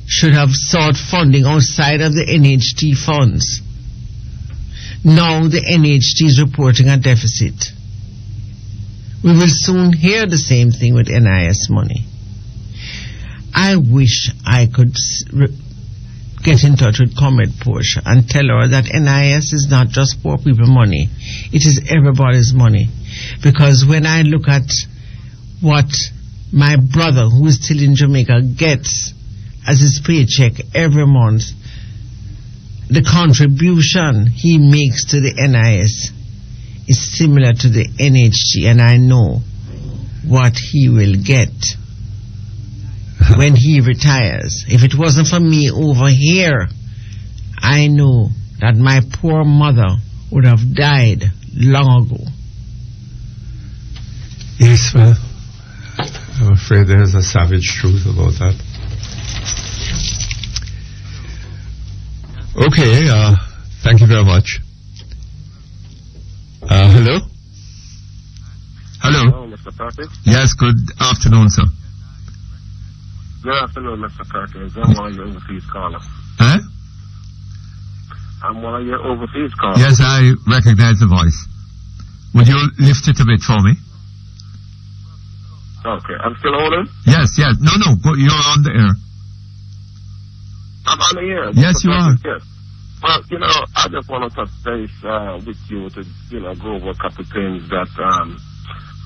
should have sought funding outside of the NHT funds. Now the NHT is reporting a deficit. We will soon hear the same thing with NIS money. I wish I could get in touch with Comrade Portia and tell her that NIS is not just poor people money. It is everybody's money. Because when I look at what my brother, who is still in Jamaica, gets as his paycheck every month, the contribution he makes to the NIS is similar to the NHG, and I know what he will get when he retires. If it wasn't for me over here, I know that my poor mother would have died long ago. Yes, well, I'm afraid there's a savage truth about that. Okay, thank you very much. Hello? Hello? Hello, Mr. Perkins. Yes, good afternoon, sir. Good afternoon, Mr. Perkins. I'm one of your overseas caller. Huh? I'm one of your overseas callers. Yes, I recognize the voice. Would you lift it a bit for me? Okay, I'm still holding? Yes. No, you're on the air. I'm on the air. Yes, you are. Yes. Well, I just want to touch base with you to, go over a couple of things that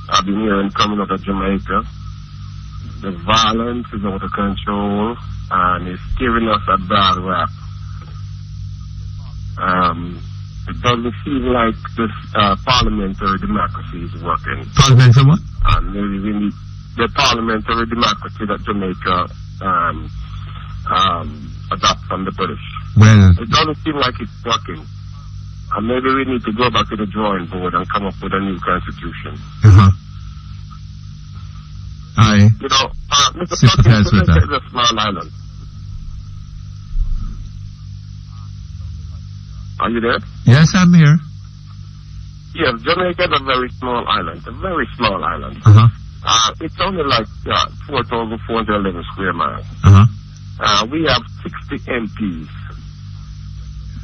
I've been hearing coming out of Jamaica. The violence is out of control, and it's giving us a bad rap. It doesn't seem like this parliamentary democracy is working. Parliamentary what? And maybe we need the parliamentary democracy that Jamaica adopt from the British. Well, it doesn't seem like it's working. And maybe we need to go back to the drawing board and come up with a new constitution. Mr. sympathize with that. Jamaica is a small island. Are you there? Yes, I'm here. Yes, Jamaica is a very small island. A very small island. It's only like 4,411 square miles. We have 60 MPs.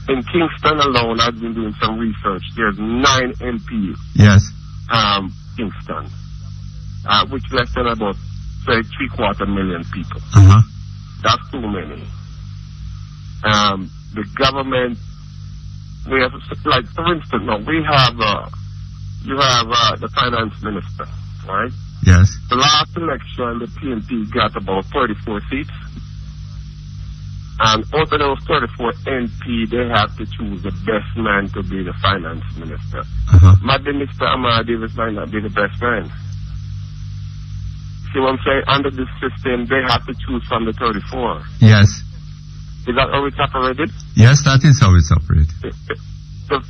In Kingston alone, I've been doing some research. There's 9 MPs. Yes. Kingston, which less than about, say, 3,250,000 people. That's too many. The government, we have, like, for instance, now we have, you have the finance minister, right? Yes. The last election, the PNP got about 34 seats. And out of those 34 MP, they have to choose the best man to be the finance minister. Maybe Mr. Amar Davis might not be the best man. See what I'm saying? Under this system, they have to choose from the 34. Yes. Is that how it's operated? Yes, that is how it's operated.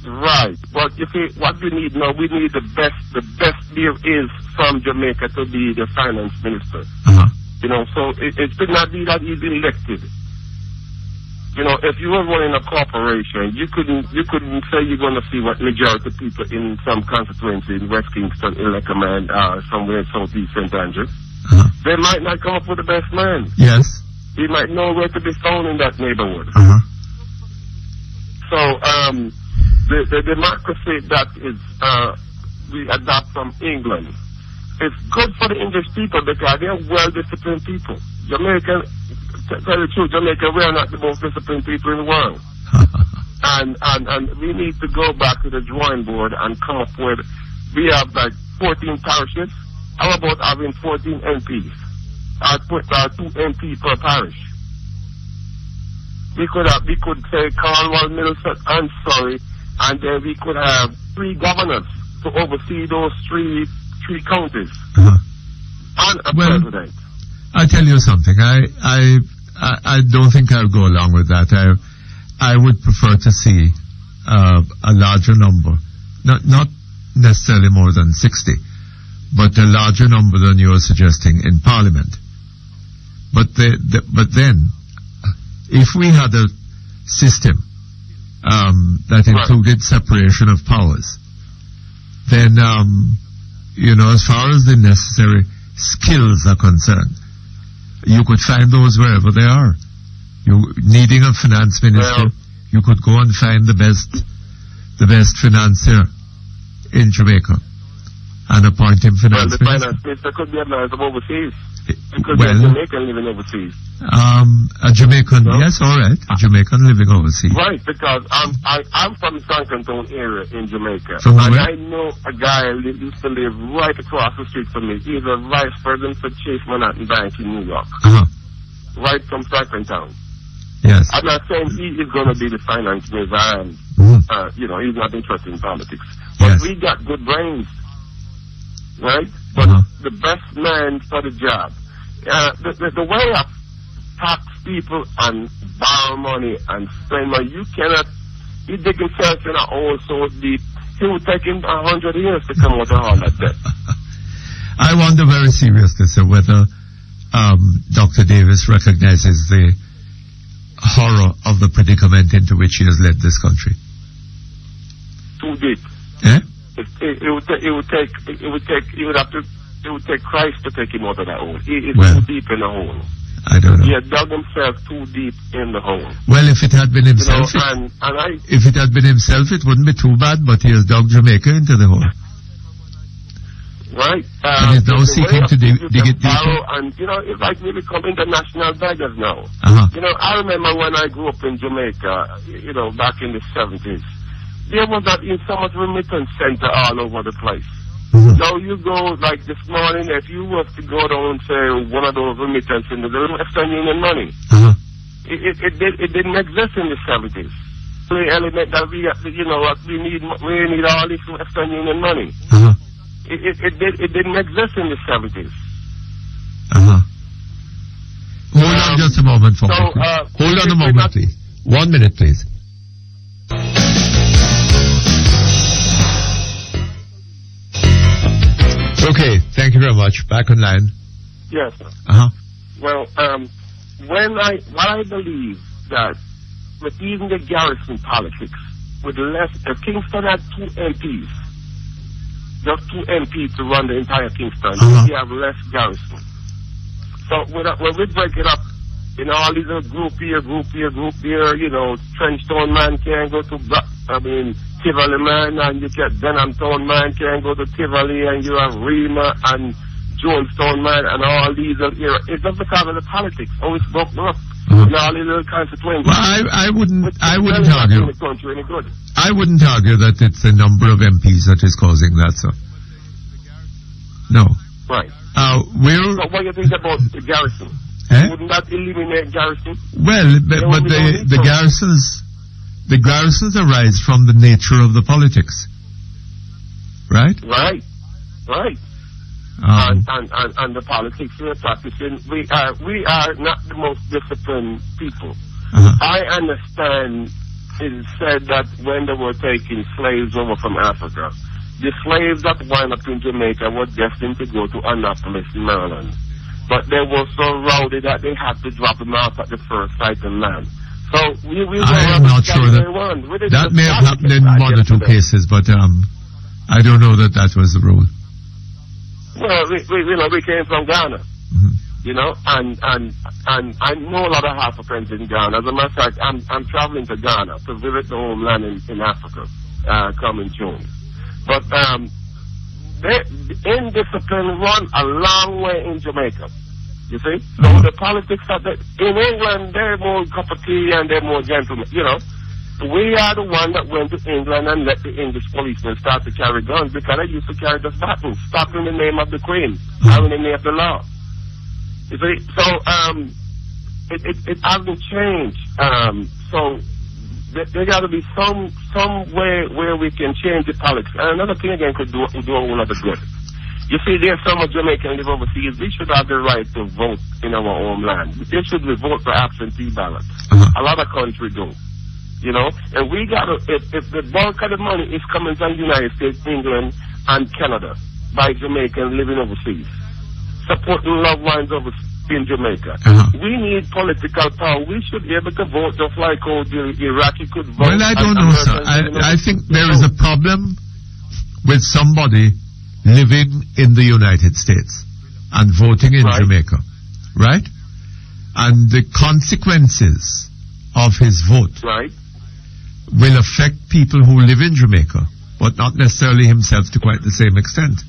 Right. Well, you see, what we need now, we need the best there is from Jamaica to be the finance minister. So it should not be that he's elected. If you were running a corporation, you couldn't say you're going to see what majority of people in some constituency in West Kingston, in Command, somewhere in Southeast St. Andrews. They might not come up with the best man. Yes. He might know where to be found in that neighborhood. So, the democracy that is we adopt from England, it's good for the English people because they're well-disciplined people. Jamaican, to tell you the truth, Jamaica, we are not the most disciplined people in the world. and we need to go back to the drawing board and come up with, we have like 14 parishes. How about having 14 MPs? 2 MP per parish. We could say Cornwall, Middlesex, and Surrey, and then we could have 3 governors to oversee those three counties. And a president. I tell you something. I don't think I'll go along with that. I would prefer to see a larger number, not necessarily more than 60, but a larger number than you're suggesting in Parliament. But then, if we had a system that included separation of powers, then as far as the necessary skills are concerned, you could find those wherever they are. You needing a finance minister, you could go and find the best financier in Jamaica and appoint him finance minister. The finance minister could be a man from overseas. It could be a Jamaican living overseas. A Jamaican, yes, all right. A Jamaican living overseas. Right, because I'm from the Sankantown area in Jamaica. From and where? I know a guy who used to live right across the street from me. He's a vice president for Chase Manhattan Bank in New York. Right from Sankantown. Yes. I'm not saying he is going to be the finance minister and, he's not interested in politics. But we got good brains. Right? But the best man for the job. The way of tax people and borrow money and spend money, you cannot, he dig himself in a hole so deep, it would take him 100 years to come out of all that debt. I wonder very seriously, sir, whether Dr. Davis recognizes the horror of the predicament into which he has led this country. Too deep. Eh? It would take Christ to take him out of that hole. He is too deep in the hole. I don't know. He had dug himself too deep in the hole. Well, if it had been himself, if it had been himself, it wouldn't be too bad, but he has dug Jamaica into the hole. Right. And he's now seeking to dig it deeper. And, it's like we become international beggars now. I remember when I grew up in Jamaica, back in the 70s, there was not even so much remittance center all over the place. Now you go, like this morning, if you were to go down, say, one of those remittance centers, they don't Western Union money. It didn't exist in the 70s. The element that we need all this Western Union money. It didn't exist in the 70s. Hold on just a moment, folks. Hold on a moment, please. 1 minute, please. Okay, thank you very much. Back online. Yes, sir. Well, what I believe that with even the garrison politics, with Kingston had 2 MPs, just 2 MPs to run the entire Kingston, we have less garrison. So when we break it up, all these group here, Trenchtown man can't go to, Tivoli man, and you get Denham Town man can't go to Tivoli, and you have Rima and Jonestown man, and all these it's just because of the politics. Always broken up in all these little constituencies. Well, I wouldn't argue. The country any good. I wouldn't argue that it's the number of MPs that is causing that, sir. No. Right. So what do you think about the garrison? Wouldn't that eliminate garrison? Well, but the garrisons arise from the nature of the politics, right? Right. And the politics we're practicing, we are not the most disciplined people. I understand it is said that when they were taking slaves over from Africa, the slaves that wound up in Jamaica were destined to go to Annapolis, Maryland. But they were so rowdy that they had to drop them off at the first sight of land. So I am not sure that may have happened in 1 or 2 cases, but I don't know that was the rule. Well, we came from Ghana, and I know a lot of Africans in Ghana. As a matter of fact, I'm traveling to Ghana to visit the homeland in Africa coming June. But indiscipline run a long way in Jamaica. You see? So the politics in England, they're more cup of tea and they're more gentlemen. We are the one that went to England and let the English policemen start to carry guns because they used to carry the buttons, stop in the name of the Queen, in the name of the law. You see? So it hasn't changed. So there got to be some way where we can change the politics. And another thing again could do a whole lot of good. You see, there's so much Jamaicans live overseas. We should have the right to vote in our homeland. They should vote for absentee ballots. A lot of countries do. And we got to, if the bulk of the money is coming from the United States, England, and Canada by Jamaicans living overseas, supporting loved ones in Jamaica. We need political power. We should be able to vote just like how the Iraqi could vote. Well, I don't know, sir. I think there is a problem with somebody living in the United States and voting in Jamaica, right? And the consequences of his vote will affect people who live in Jamaica, but not necessarily himself to quite the same extent.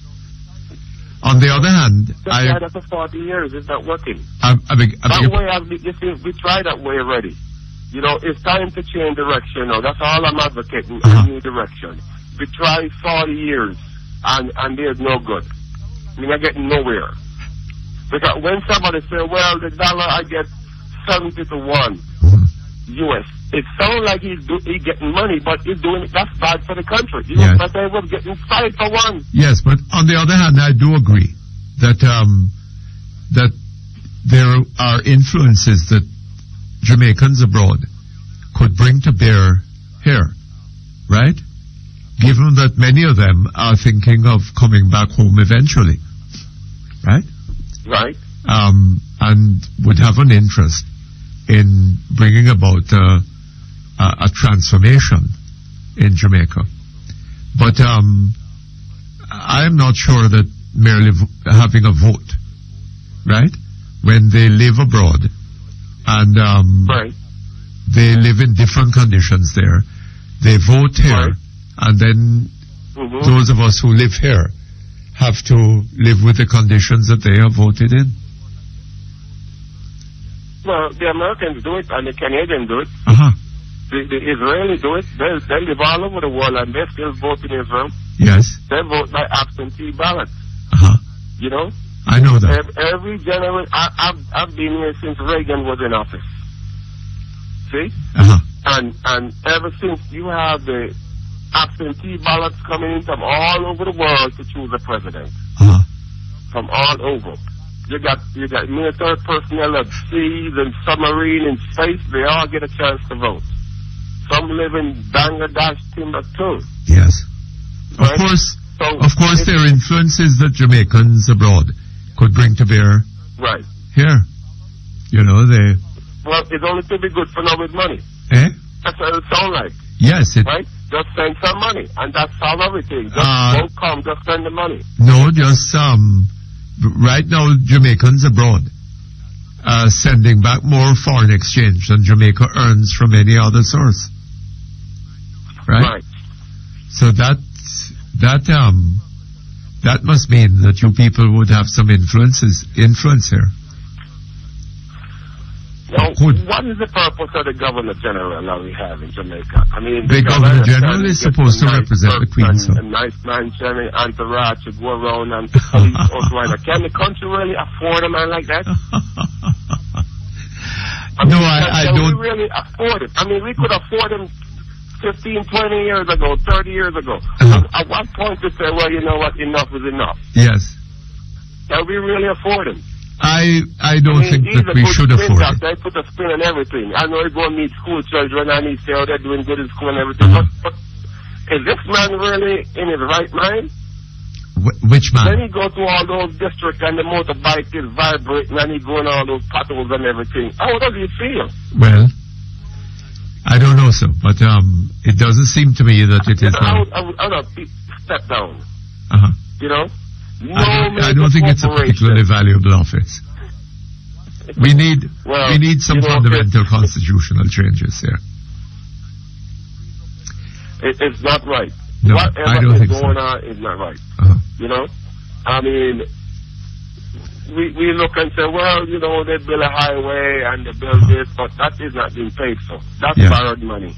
On the other hand, that for 40 years, it's not working. We tried that way already. It's time to change direction now. That's all I'm advocating, a new direction. We tried 40 years, and there's no good. We're getting nowhere. Because when somebody say, well, the dollar, I get 70 to 1 US, it sounds like he's getting money, but he's doing it. That's bad for the country. But they were getting 5 for 1. Yes, but on the other hand, I do agree that that there are influences that Jamaicans abroad could bring to bear here, right? Given that many of them are thinking of coming back home eventually, right? Right. And would have an interest in bringing about a transformation in Jamaica. But I'm not sure that merely having a vote, right, when they live abroad and they live in different conditions there, they vote here, and then those of us who live here have to live with the conditions that they have voted in. Well, the Americans do it and the Canadians do it. The Israelis do it. They live all over the world and they still vote in Israel. Yes. They vote by absentee ballot. You know? I know that. Every generation, I've been here since Reagan was in office. See? And ever since you have the absentee ballots coming in from all over the world to choose a president. From all over. You got military personnel at seas and submarine and space. They all get a chance to vote. Some live in Bangladesh, Timbuktu. Yes. Right? Of course, there are influences that Jamaicans abroad could bring to bear. Right. Here. You know, they... Well, it's only to be good for now with money. Eh? That's what it sounds like. Yes. Right? Just spend some money, and that's solve everything. Just just spend the money. No, just right now, Jamaicans abroad sending back more foreign exchange than Jamaica earns from any other source. Right? So that must mean that you people would have some influence here. Now, what is the purpose of the Governor General that we have in Jamaica? I mean, the Governor General is supposed to represent the Queen, a nice man, Jenny, entourage to go around and police us. Can the country really afford a man like that? I don't. We really afford it? I mean, we could afford him 15, 20 years ago, 30 years ago. At what point to say, well, you know what, enough is enough? Yes. Can we really afford him? I don't think that we should afford it. They put a spin on everything. I know they go and meet school children and he say, oh, they're doing good in school and everything. But is this man really in his right mind? Which man? Then he go to all those districts and the motorbike is vibrating and he go in all those potholes and everything. How does he feel? Well, I don't know, sir, but it doesn't seem to me that it is. I would step down. You know? I don't think it's a particularly valuable office. We need some fundamental constitutional changes here. It's not right. No, whatever I don't is think going so. on is not right. You know? I mean, we look and say, well, you know, they build a highway and they build this, but that is not being paid for. That's borrowed money.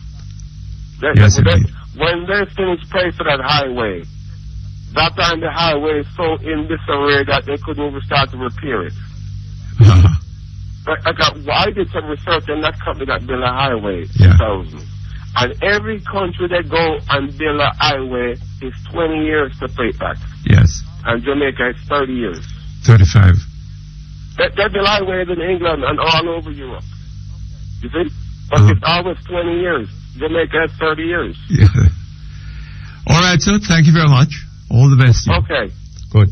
When they finish paying for that highway, that time the highway is so in disarray that they couldn't even start to repair it. Why did some research in that company that built a highway in 2000? And every country that go and build a highway is 20 years to pay back. Yes. And Jamaica is 30 years. 35. They build highways in England and all over Europe. You see? But it's always 20 years. Jamaica has 30 years. Yeah. All right, sir. Thank you very much. All the best to you. Okay. Good.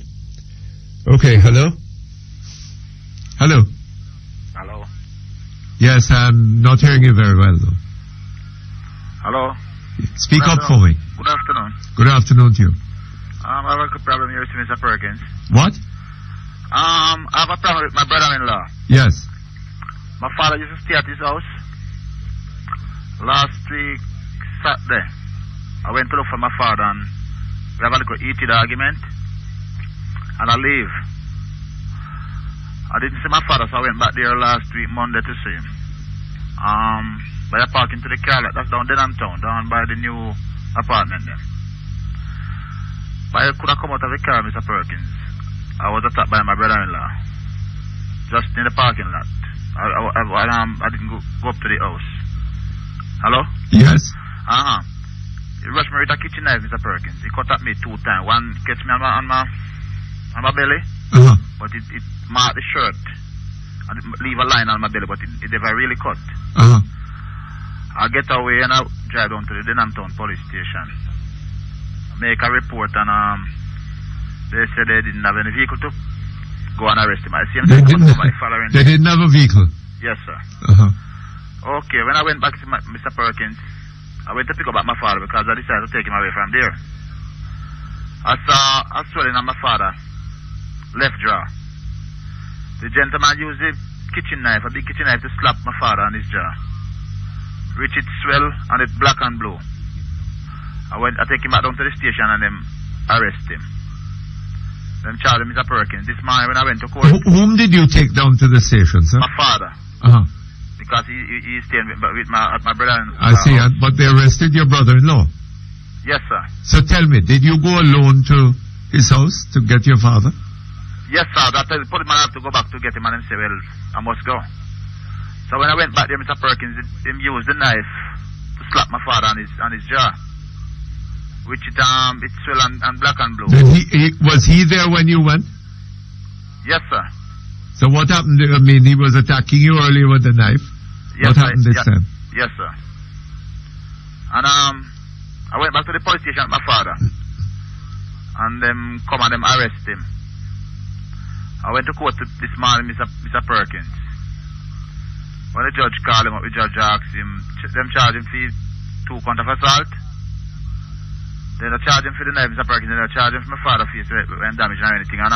Okay, hello? Hello? Hello? Yes, I'm not hearing you very well, though. Hello? Speak up for me. Good afternoon. Good afternoon to you. I have a problem here, Mr. Perkins. What? I have a problem with my brother-in-law. Yes. My father used to stay at his house. Last week, Saturday, I went to look for my father and we have a little heated argument, and I leave. I didn't see my father, so I went back there last week, Monday, to see him. By parking to the car, that's down Denham-town, down by the new apartment there. But I could have come out of the car, Mr. Perkins. I was attacked by my brother-in-law, just in the parking lot. I didn't go up to the house. Hello? Yes. He rushed me with a kitchen knife, Mr. Perkins. He cut at me 2 times. One catch me on my belly, but it marked the shirt. And leave a line on my belly, but it never really cut. I get away and I drive down to the Denham-town police station. Make a report and they said they didn't have any vehicle to go and arrest him. I see him following. They didn't have a vehicle? Yes, sir. Okay, when I went back to Mr. Perkins, I went to pick up my father because I decided to take him away from there. I saw a swelling on my father, left jaw. The gentleman used a kitchen knife, a big kitchen knife, to slap my father on his jaw. Which it swell and it black and blue. I take him back down to the station and them arrest him. Them charge him, Mr. Perkins. This morning when I went to court. Whom did you take down to the station, sir? My father. Uh-huh. Because he stayed with my brother. I see, but they arrested your brother-in-law. Yes, sir. So tell me, did you go alone to his house to get your father? Yes, sir. That the policeman had to go back to get him and say, well, I must go. So when I went back there, Mr. Perkins, him used the knife to slap my father on his jaw. Which it swell and black and blue. Was he there when you went? Yes, sir. So what happened? I mean, he was attacking you earlier with the knife. Yes, what happened this time? Yes, sir. And I went back to the police station with my father. And them come and them arrest him. I went to court this morning, Mr. Perkins. When the judge called him up, the judge asked him, them charge him for 2 counts of assault. Then they charge him for the knife, Mr. Perkins, and they charge him for my father's face when damage or anything. And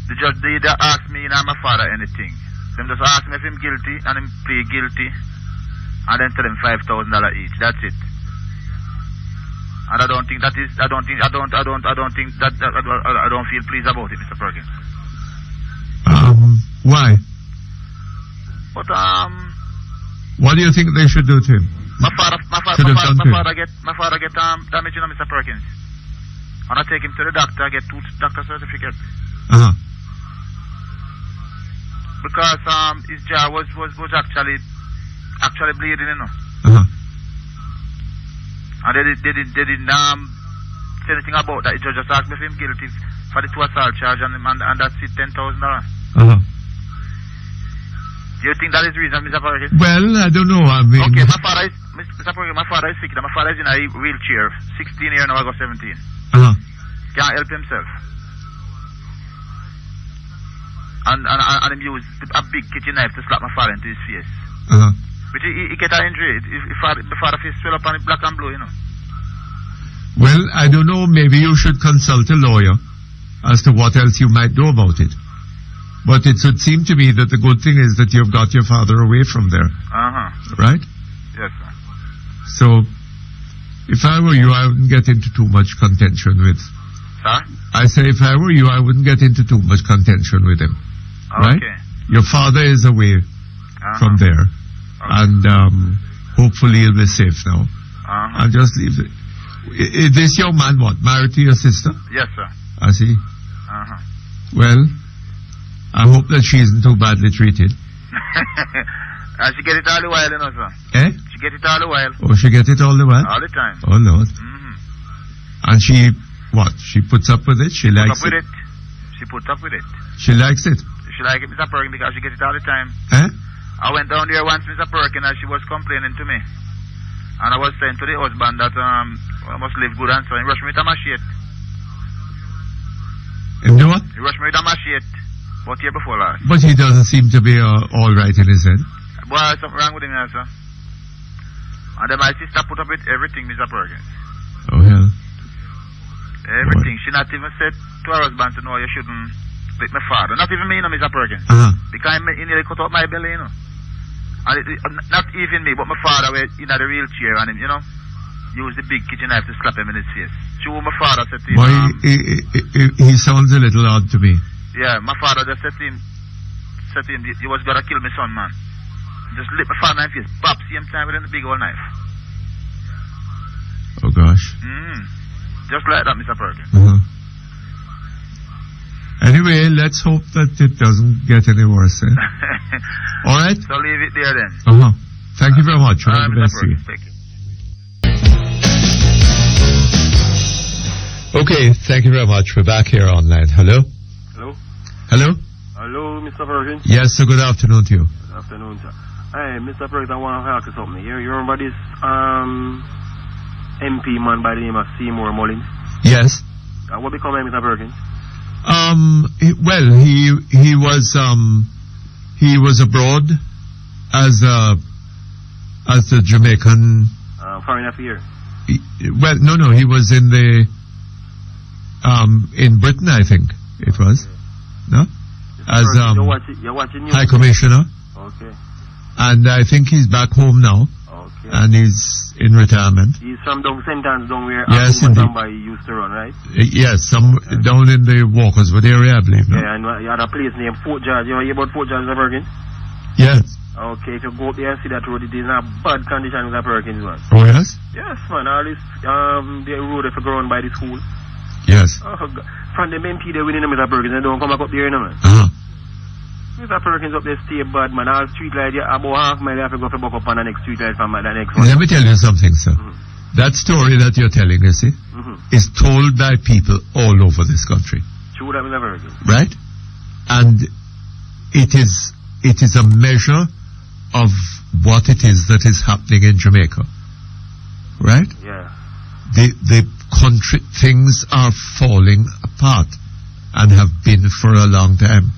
the judge did ask me and my father anything. Them just ask me if him guilty and him plead guilty. And then tell him $5,000 each. That's it. And I don't think that is, I don't feel pleased about it, Mr. Perkins. Why? But, what do you think they should do to him? My father get damage, you know, Mr. Perkins. And I take him to the doctor, I get 2 doctor certificates. Uh-huh. Because, his jaw was actually bleeding, you know. Uh-huh. And they didn't say anything about that. The judge just asked me if him guilty for the 2 assault charge and that's it, $10,000. Uh-huh. Do you think that is reason, Mr. Perkins? Well, I don't know. I mean... Okay, Mr. Perkins, my father is sick. My father is in a wheelchair. 16 years now, I go 17. Uh-huh. Can't help himself. And him use a big kitchen knife to slap my father into his face. Uh-huh. But he get an injury. My father face swell up on it black and blue, you know. Well, I don't know. Maybe you should consult a lawyer as to what else you might do about it. But it would seem to me that the good thing is that you've got your father away from there. Uh-huh. Right? Yes, sir. So, if I were you, I wouldn't get into too much contention with... Sir? I say if I were you, I wouldn't get into too much contention with him. Right? Okay. Your father is away from there. Okay. And hopefully he'll be safe now. Uh-huh. I'll just leave it. Is this young man what? Married to your sister? Yes, sir. I see. Uh-huh. Well... I hope that she isn't too badly treated. And she get it all the while, you know, sir. Eh? She get it all the while. Oh, she get it all the while? All the time. Oh, Lord. Mm-hmm. And she, what? She puts up with it? She likes it? She puts up with it. She likes it? She like it, Mr. Perkins, because she get it all the time. Eh? I went down there once, Mr. Perkins, and she was complaining to me. And I was saying to the husband that I must live good and so he rushed me with a machete. And you know what? He rushed me with a machete. What year before last? But he doesn't seem to be all right in his head. Well, something wrong with him now, sir. And then my sister put up with everything, Mr. Perkins. Oh, hell. Everything. Boy. She not even said to her husband to know you shouldn't lick my father. Not even me, you know, Mr. Perkins. Uh-huh. Because he nearly cut out my belly, you know. And not even me, but my father was in the wheelchair and him, you know, used the big kitchen knife to slap him in his face. See what my father said to him. Boy, he sounds a little odd to me. Yeah, my father just said to him, you was gonna kill my son, man. Just lit my father in the face, bop, same time with a big old knife. Oh, gosh. Just like that, Mr. Perkins. Uh-huh. Anyway, let's hope that it doesn't get any worse, eh? All right? So leave it there then. Uh-huh. Thank you very much. All the best to you. Thank you. Okay, thank you very much. We're back here online. Hello? Hello? Hello? Hello, Mr. Perkins? Yes, sir. Good afternoon to you. Good afternoon, sir. Hey, Mr. Perkins, I want to ask you something. You remember this MP man by the name of Seymour Mullins? Yes. What become of Mr. Perkins? Well, he was abroad as the Jamaican Foreign Affairs. Well, no, he was in the in Britain, I think it was. No? as you're watching news? High Commissioner. Okay. And I think he's back home now. Okay. And he's in retirement. He's from down Sentence down where yes, somebody used to run, right? Yes, down in the Walkerswood area, I believe. No? Yeah, and you had a place named Fort George. You hear about Fort George, Mr. Perkins? Yes. Okay, if you go up there and see that road, it is in a bad condition, Mr. Perkins, man. Oh, yes? Yes, man. All this, the road if you go around by the school. Yes. Oh, from the MP, they're winning them, Mr. Perkins, and don't come back up there, you know, man. Mr. Perkins up there stay bad, man. All street light, about half mile, you have to go for back up on the next street light from the next one. Let me tell you something, sir. That story that you're telling, you see, is told by people all over this country. True that, Mr. Perkins. Right? And it is a measure of what it is that is happening in Jamaica. Right? Yeah. The country, things are falling apart and have been for a long time.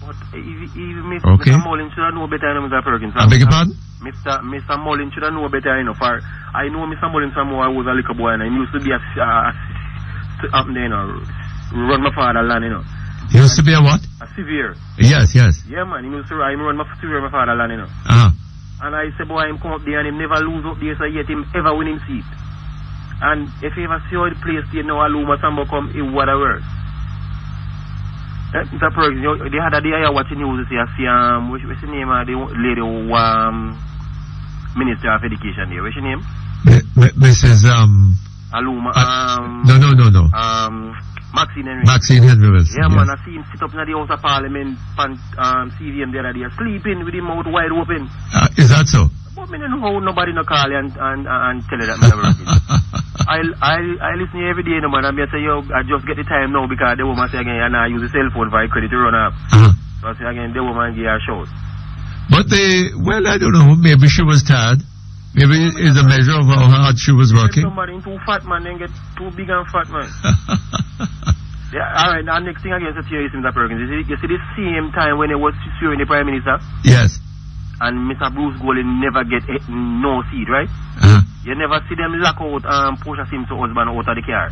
But even Okay. Mr. Mullin should have known better than Mr. Perkins. I beg your pardon? Mr. Mullin should have known better, you know. For I know Mr. Mullin from when I was a little boy, and I used to be up there, you know, run my father land, you know. He used to be a what? A severe. Yes, yes. Yeah, man. He used to run my father land, you know. And I said, boy, him come up there and him never lose up there, so yet him ever win him seat. And if you ever see how the place there now, Aluma Sambo come, it would have worse. Mr. Perkins, the other day I watching news, I see, what's the name of the lady who, Minister of Education there, what's her name? Mrs. Aluma, No. Maxine Henry. Maxine Henry Wilson. Yeah, man, I see him sit up in the House of Parliament, CVM the other day, sleeping with him mouth wide open. Is that so? But I don't know how nobody no call and tell you that, Mr. Perkins. I listen every day, no man, and I say, I just get the time now because the woman say again, and I use the cell phone for credit to run up. So I say again, the woman give her a shout. But I don't know, maybe she was tired. Maybe it's a measure of how hard she was working. Somebody too fat, man, then get too big and fat, man. Yeah, alright, now next thing again, Mr. Perkins, you see the same time when he was securing the Prime Minister? Yes. And Mr. Bruce Golding never get no seat, right? You never see them lock out Portia Simpson's husband out of the car.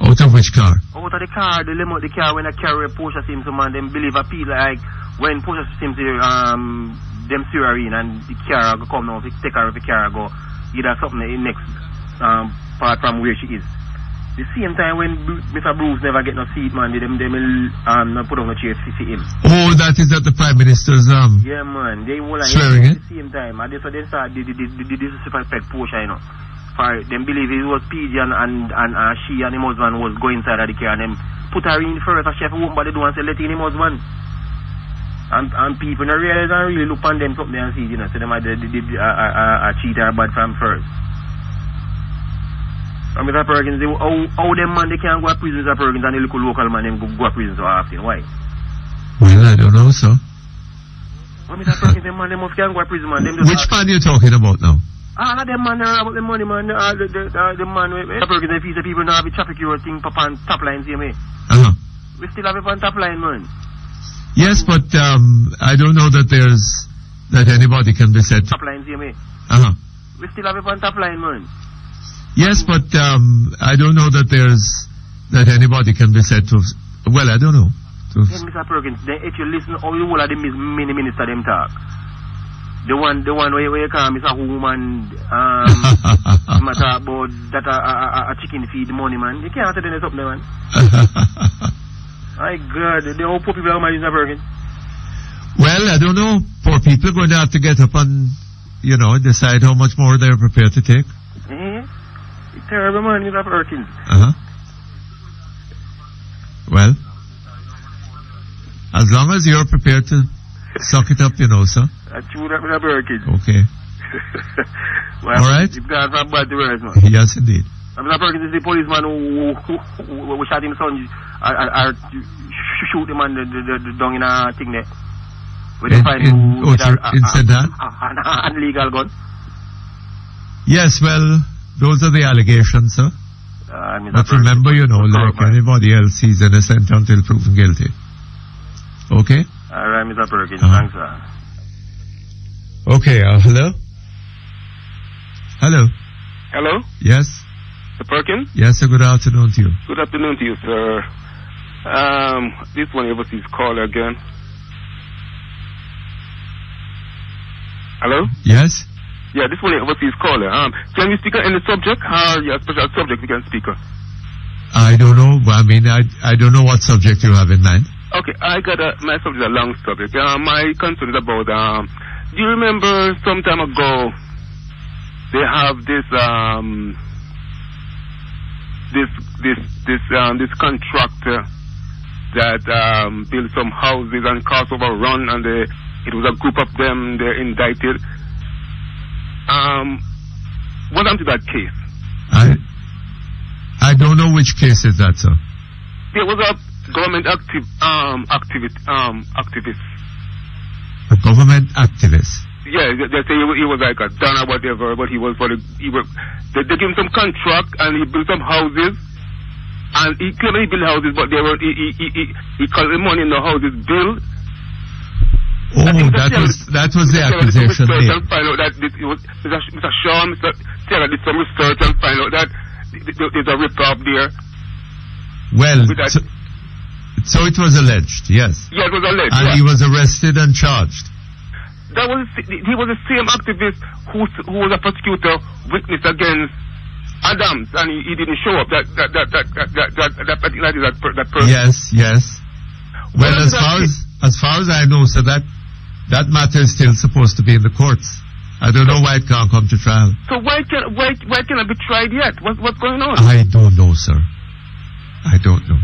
Out of which car? Out of the car, the limo, the car when I carry Portia Simpson, man, them believe a people like when Portia Simpson them see her in and the car go come now, take her if the car go either something in next part from where she is. The same time when Mr. Bruce never get no seat, man, them not put on a chair to see him. Oh, that is at the Prime Minister's yeah, man, they will like swearing it? At the same time, and so they start the disrespect Portia, you know. For them believe it was PG and she and him husband was going inside of the car and them put her in first as chef won't but they don't say let in him husband. And people don't realize and really look on them something and see, you know, so them are cheat or bad from first. And Mr. Perkins, how them man they can't go to prison, Mr. Perkins, and the local man them go to prison so often? Why? Well, I don't know, sir. Well, Mr. Perkins, them man they must can't go to prison, man. Which man are you talking about now? Them man about the money, man. The man, Mr. Perkins, if he's the people now have a traffic hero thing on top line, see me? We still have it on top line, man. Yes, but I don't know that anybody can be said to. Top line, see me? We still have it on top line, man. Yes, but I don't know that anybody can be said to. Well, I don't know. Hey, Mr. Perkins, then if you listen, all you all of them many minister them talk. The one where you call Mr. Woman, matter about that a chicken feed money, man. You can't tell them something, man. My God, the old poor people are Mr. Perkins. Well, I don't know. Poor people are going to have to get up and, decide how much more they're prepared to take. It's terrible, man, Mr. Perkins. Well, as long as you're prepared to suck it up, sir. That's true, Mr. Perkins. Okay. Well, all right. You've gone from bad to worse, man. Yes, indeed. Mr. Perkins is the policeman who shot his son, shoot him on the down in a thing there. Where they find him with an illegal gun. Yes, well, those are the allegations, sir. But remember, like anybody else, he's innocent until proven guilty. Okay? All right, Mr. Perkins. Thanks, sir. Okay, hello? Hello? Hello? Yes? Mr. Perkins? Yes, sir, good afternoon to you. Good afternoon to you, sir. This one overseas caller again. Hello? Yes? Yeah, this one overseas caller. Can we speak on any subject? Yeah, special subject we can speak on. I don't know. I mean, I don't know what subject you have in mind. Okay, I got my subject is a long subject. My concern is about, do you remember some time ago, they have this contractor that built some houses and cost overrun, and it was a group of them, they're indicted. What happened to that case? I don't know which case is that, sir. There was a government activist. A government activist? Yeah, they say he was like a don or whatever, but they gave him some contract and he built some houses. And he claimed he built houses, but they were he collected money in the houses built. Oh, that was the accusation there. And find out that Mr. Shaw, Mr. Taylor did some research and find out that there's a rip-off there. Well, so it was alleged, yes. Yeah, it was alleged. And he was arrested and charged. He was the same activist who was a prosecutor witness against Adams, and he didn't show up. That person. Yes. Well, as far as I know, so that matter is still supposed to be in the courts. I don't know why it can't come to trial. So why can it be tried yet? What's going on? I don't know, sir. I don't know.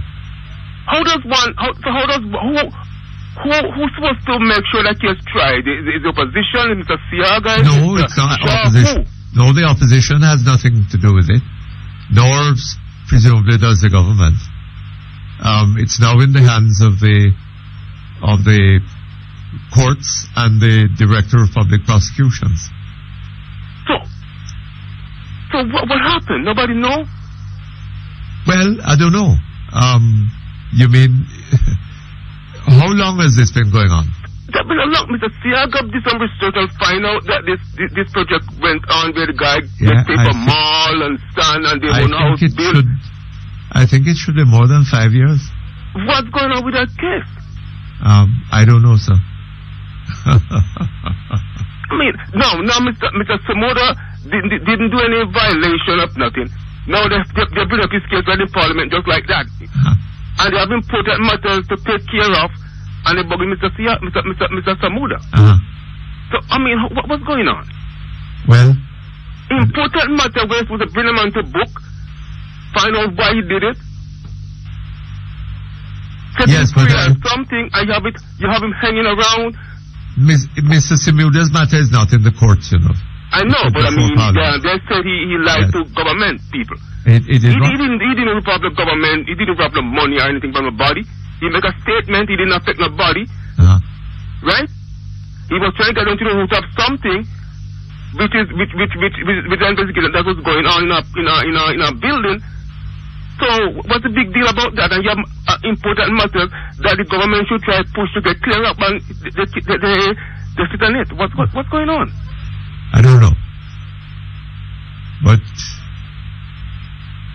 Who's supposed to make sure that case tried? Is the opposition, Mr. Siaga? No, it's not opposition. No, the opposition has nothing to do with it. Nor presumably does the government. It's now in the hands of the courts and the Director of Public Prosecutions. So what happened? Nobody know? Well, I don't know. You mean, how long has this been going on? That been a long. Mr. Siaga did some research and find out that this project went on where the guy paid for mall and stand and they won house built. I think it should be more than 5 years. What's going on with that case? I don't know, sir. I mean, no, Mr. Samoda didn't do any violation of nothing. Now they bring up his case by the parliament just like that. And they have important matters to take care of, and they bugging Mr. Samoda. So, I mean, what's going on? Well, important matter where supposed to bring him on to book, find out why he did it. Yes, but something, you have him hanging around. Mr. Samuda's matter is not in the courts, you know. I know, but I mean, they said he lied to government people. He didn't rob the government. He didn't rob the money or anything from nobody. He make a statement. He didn't affect nobody. Right? He was trying to get into the root of something, which investigated that was going on in a building. So what's the big deal about that? And you have important matters that the government should try to push to get clear up, and they sit on it. What's going on? I don't know. But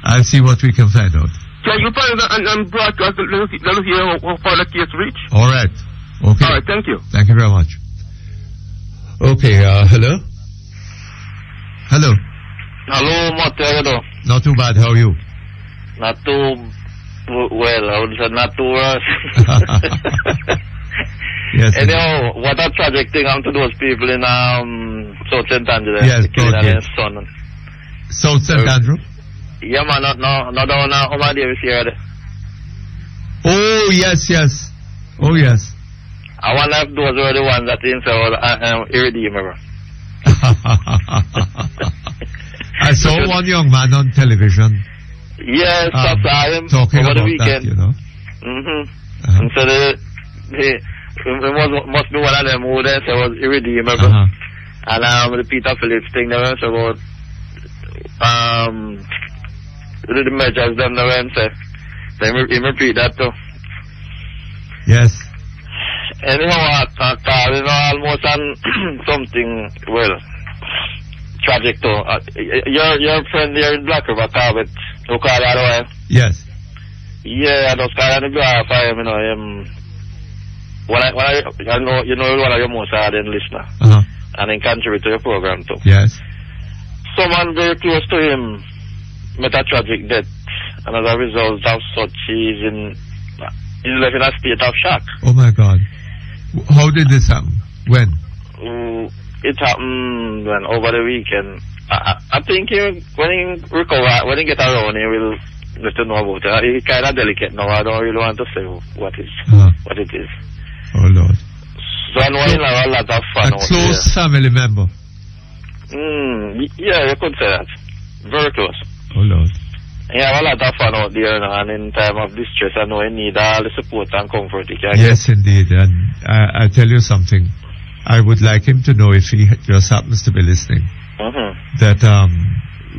I'll see what we can find out. Can you find it and broadcast? Let us hear how far the case reach. All right. Okay. All right, thank you. Thank you very much. Okay, hello? Hello? Hello, Mateo. Not too bad, how are you? Not too well, I would say not too worse. Yes. Anyhow, what a tragic thing happened to those people in South St. Andrew. Yes, son. South St. Andrew? Yeah, man, not down over there, here. Oh, yes. Oh, yes. I wonder if those were the ones that didn't say irredeemable. I saw one young man on television. Yes, I saw him talking over about the weekend. That, you know. And so it must be one of them who they say was irredeemable. And the Peter Phillips thing they went about the measures them they went say. Let me repeat that too. Yes. Anyhow, almost on something tragic too. Your friend there in Black River, Carvet, who called that away. Yes. Yeah, I just kind of go for him, you know. When I know, you know, one of your most ardent listener, and then contribute to your program too. Yes. Someone very close to him met a tragic death, and as a result of such, he's left in a state of shock. Oh my God! How did this happen? When? It happened over the weekend. I think when he recover, when he get around, he will let you know about it. He's kind of delicate now. I don't really want to say what it is. Oh Lord. So I know he'll have a lot of fun. A close family member. Yeah, you could say that. Very close. Oh Lord. He have a lot of fun out there now, and in time of distress, I know he need all the support and comfort he can Yes, indeed. And I tell you something. I would like him to know, if he just happens to be listening, that,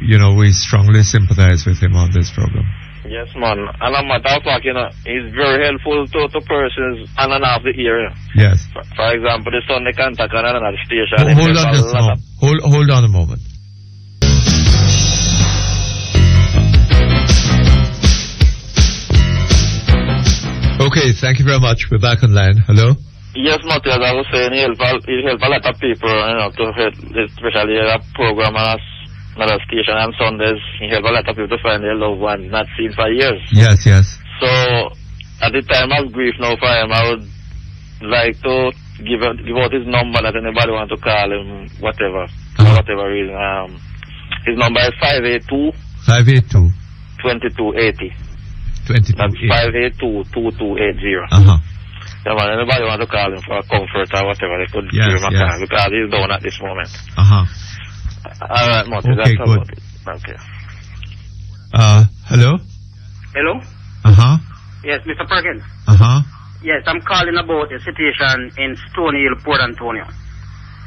you know, we strongly sympathize with him on this program. Yes, man. And a matter of fact, you know, he's very helpful to persons on and off the area. Yes. For example, the Sunday contact on another station. Hold on just a moment. Hold on a moment. Okay, thank you very much. We're back online. Hello? Yes, Mutty, as I was saying, he help a lot of people, you know, to help, especially a program on another station on Sundays. He help a lot of people to find their loved ones not seen for years. Yes, yes. So, at the time of grief now for him, I would like to give out his number that anybody want to call him, whatever, for whatever reason. His number is 582 2280. 2280. That's 582-2280. Yeah, man, anybody want to call him for a comfort or whatever, they could give him a call, because he's down at this moment. Alright, Mutty, okay, that's good. about it. Okay. Hello? Hello? Yes, Mr. Perkins. Yes, I'm calling about the situation in Stony Hill, Port Antonio.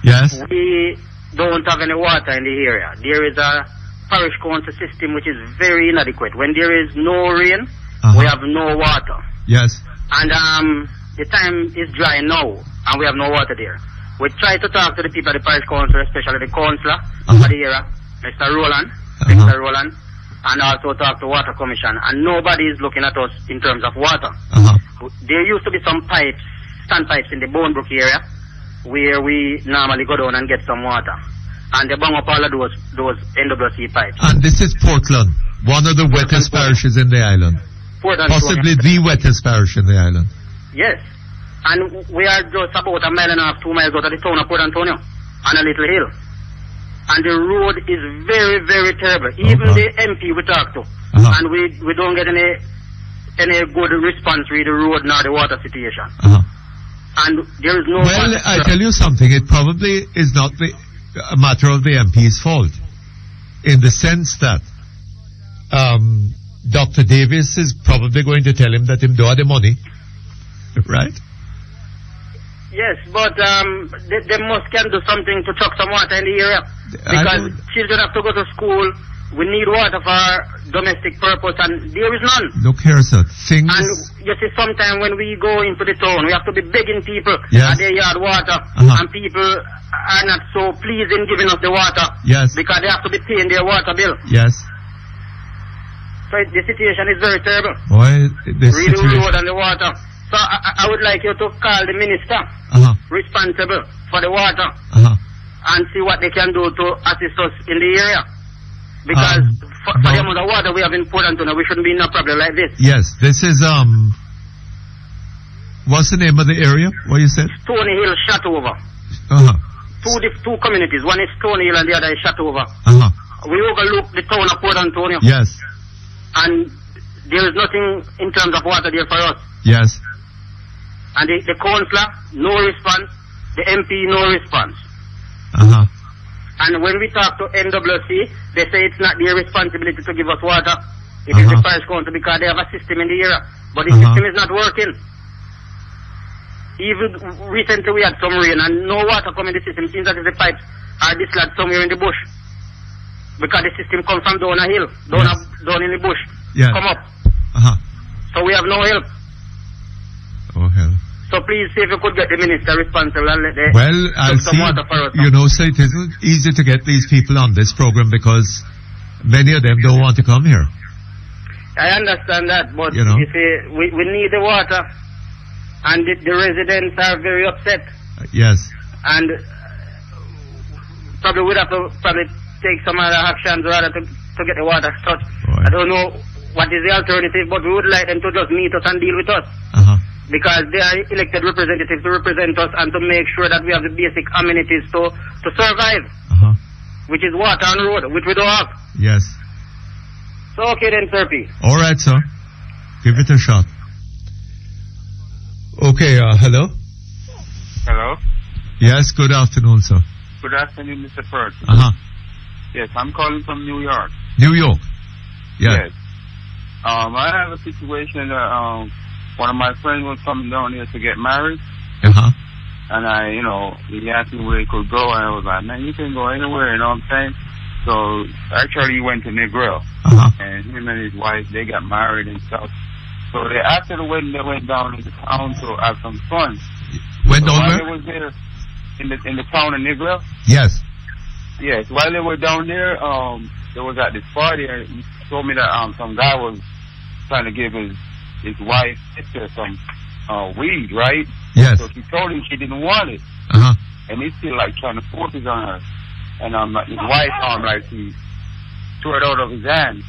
Yes? We don't have any water in the area. There is a parish council system which is very inadequate. When there is no rain, we have no water. Yes. And the time is dry now, and we have no water there. We try to talk to the people at the parish council, especially the councillor of the area, Mr. Roland, and also talk to Water Commission, and nobody is looking at us in terms of water. There used to be some pipes, stand pipes in the Bonebrook area, where we normally go down and get some water. And they bung up all of those NWC pipes. And this is Portland, one of the wettest parishes in the island. Possibly the wettest parish in the island. Yes. And we are just about 1.5 miles, 2 miles out of the town of Port Antonio, on a little hill. And the road is very, very terrible. Even the MP we talk to, and we don't get any good response with the road nor the water situation. And there is no... Well, I tell you something, it probably is not a matter of the MP's fault, in the sense that Dr. Davis is probably going to tell him that him do have the money, right? Yes, but they must can do something to chuck some water in the area, because children have to go to school. We need water for domestic purpose, and there is none. Look here, sir. Things... And you see, sometimes when we go into the town, we have to be begging people at their yard water, and people are not so pleased in giving us the water, because they have to be paying their water bill. Yes. So the situation is very terrible. Why? The road and the water. So I would like you to call the minister responsible for the water and see what they can do to assist us in the area. Because for the amount of water we have in Port Antonio, we shouldn't be in a problem like this. Yes, this is, what's the name of the area? What you said? Stony Hill, Shatover. Two communities. One is Stony Hill and the other is Shatover. We overlook the town of Port Antonio. Yes. And there is nothing in terms of water there for us. Yes. And the councillor, no response. The MP, no response. And when we talk to NWC, they say it's not their responsibility to give us water. It is the parish council, because they have a system in the area. But the system is not working. Even recently we had some rain and no water coming in the system. It seems that the pipes are dislodged somewhere in the bush. Because the system comes from down a hill, down in the bush. Come up. So we have no help. Oh, hell. So please see if you could get the minister responsible and let I'll see. Water for us. You know, so it isn't easy to get these people on this program, because many of them don't want to come here. I understand that, but you know, you see, we need the water, and the residents are very upset. Yes. And probably would have to take some other actions rather to get the water shut. Right. I don't know what is the alternative, but we would like them to just meet us and deal with us. Because they are elected representatives to represent us and to make sure that we have the basic amenities to survive, which is water and road, which we don't have. Yes. So, okay then, Sir P. All right, sir. Give it a shot. Okay, hello? Hello? Yes, good afternoon, sir. Good afternoon, Mr. Perkins. Yes, I'm calling from New York. New York? Yes. I have a situation that one of my friends was coming down here to get married. And he asked me where he could go, and I was like, man, you can go anywhere, you know what I'm saying? So, actually, he went to Negril. And him and his wife, they got married and stuff. So, after the wedding, they went down into town to have some fun. Went down where? While they was there in the town of Negril. Yes. Yes, while they were down there, they was at this party, and he told me that some guy was trying to give his wife's sister some weed, right? Yes. So she told him she didn't want it. And he's still like trying to force it on her. And his wife he threw it out of his hand.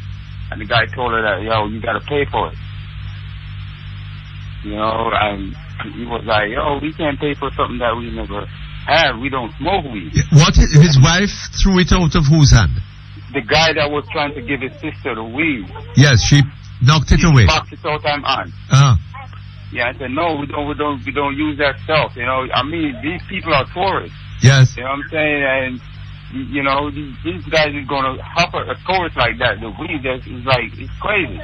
And the guy told her that, yo, you gotta pay for it. You know, and he was like, yo, we can't pay for something that we never had. We don't smoke weed. What? His wife threw it out of whose hand? The guy that was trying to give his sister the weed. Yes, she knocked it away. Boxed it out of hand. Yeah, I said, no, we don't use that stuff. You know, I mean, these people are tourists. Yes. You know what I'm saying? And, you know, these guys are going to hop a tourist like that. The weed is like, it's crazy.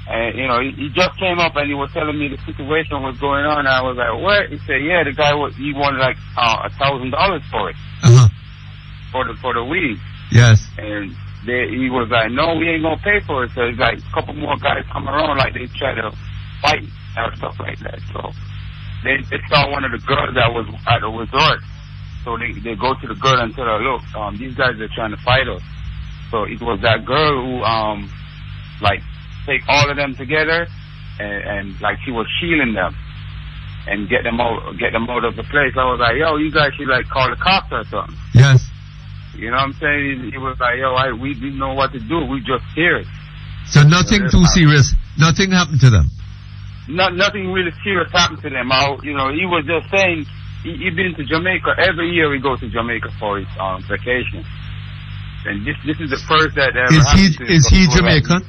And, you know, he just came up and he was telling me the situation was going on. And I was like, what? He said, yeah, the guy he wanted like $1,000 for it. For the weed. Yes. And he was like, no, we ain't going to pay for it. So it's like a couple more guys come around like they try to fight or stuff like that. So they saw one of the girls that was at the resort. So they go to the girl and tell her, look, these guys are trying to fight us. So it was that girl who like take all of them together and like she was shielding them and get them out of the place. I was like, yo, you guys should like call the cops or something. Yes. You know what I'm saying? He was like, yo, we didn't know what to do. We just scared. So nothing too serious. Nothing happened to them. Nothing really serious happened to them. You know, he was just saying he been to Jamaica. Every year he goes to Jamaica for his vacation. And this is the first that ever happened to him. Is he Jamaican?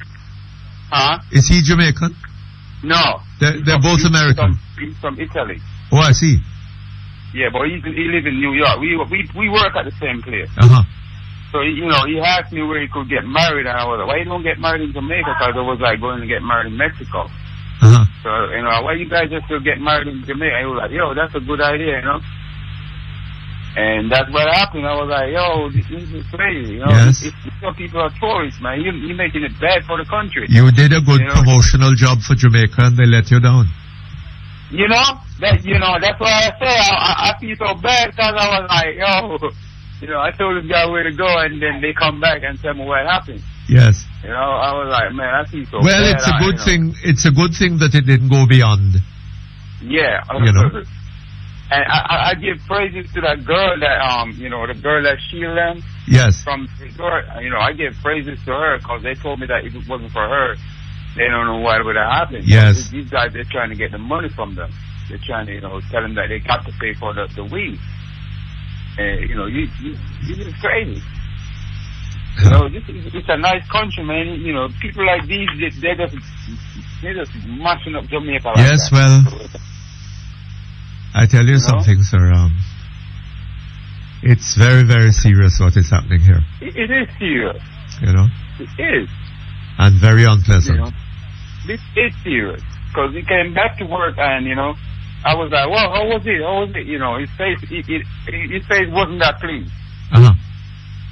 Is he Jamaican? No. They're both American. He's from Italy. Oh, I see. Yeah, but he lives in New York. We work at the same place. So, you know, he asked me where he could get married, and I was like, why you don't get married in Jamaica? Because I was like going to get married in Mexico. So, you know, why you guys just still get married in Jamaica? He was like, yo, that's a good idea, you know? And that's what happened. I was like, yo, this is crazy, you know? Yes. If some people are tourists, man, you're making it bad for the country. You did a good promotional job for Jamaica, and they let you down. You know, that's why I say I feel so bad, because I was like, yo, you know, I told this guy where to go, and then they come back and tell me what happened. Yes. You know, I was like, man, I feel so bad. Well, it's a good thing. It's a good thing that it didn't go beyond. Yeah. You know. And I give praises to that girl that, you know, the girl that shielded them. Yes. From the resort. You know, I give praises to her, because they told me that if it wasn't for her, they don't know what would have happened. Yes. These guys, they're trying to get the money from them. They're trying to, you know, tell them that they got to pay for the weed. And, you know, this is crazy. You know, it's a nice country, man. You know, people like these, they're just mashing up Jamaica like yes, that. Well, I tell you something, sir. It's very, very serious what is happening here. It is serious. You know? It is. And very unpleasant. You know, this is serious. Because he came back to work and, you know, I was like, well, how was it? You know, his face wasn't that clean.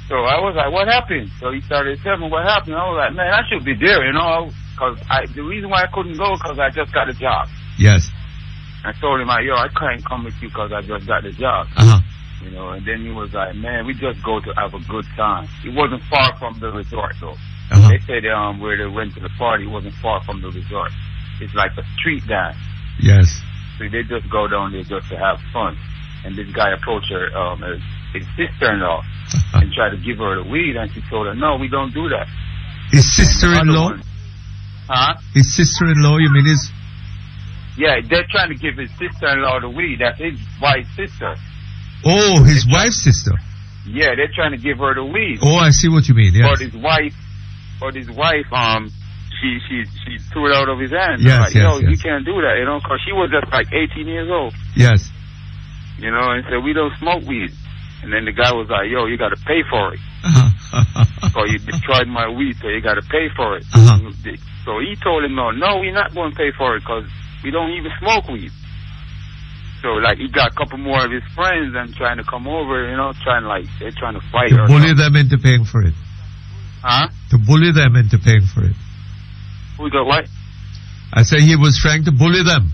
So I was like, what happened? So he started telling me what happened. I was like, man, I should be there, you know, because the reason why I couldn't go because I just got a job. Yes. I told him, yo, I can't come with you because I just got the job. You know, and then he was like, man, we just go to have a good time. It wasn't far from the resort, though. They said where they went to the party wasn't far from the resort. It's like a street dance. Yes. So they just go down there just to have fun. And this guy approached her, his sister-in-law, and tried to give her the weed, and she told her, no, we don't do that. His sister-in-law? Huh? His sister-in-law, you mean his... Yeah, they're trying to give his sister-in-law the weed. That's his wife's sister. Oh, his wife's sister. Yeah, they're trying to give her the weed. Oh, I see what you mean, yes. But his wife, she threw it out of his hand. Yes, like, yes, yo, yes. you can't do that, because she was just like 18 years old. Yes. And said, we don't smoke weed. And then the guy was like, yo, you got to pay for it. So you destroyed my weed, so you got to pay for it. So he told him, no, we're not going to pay for it because we don't even smoke weed. So, he got a couple more of his friends and trying to come over, they're trying to fight. To bully them into paying for it. Huh? To bully them into paying for it. Who got what? I say he was trying to bully them.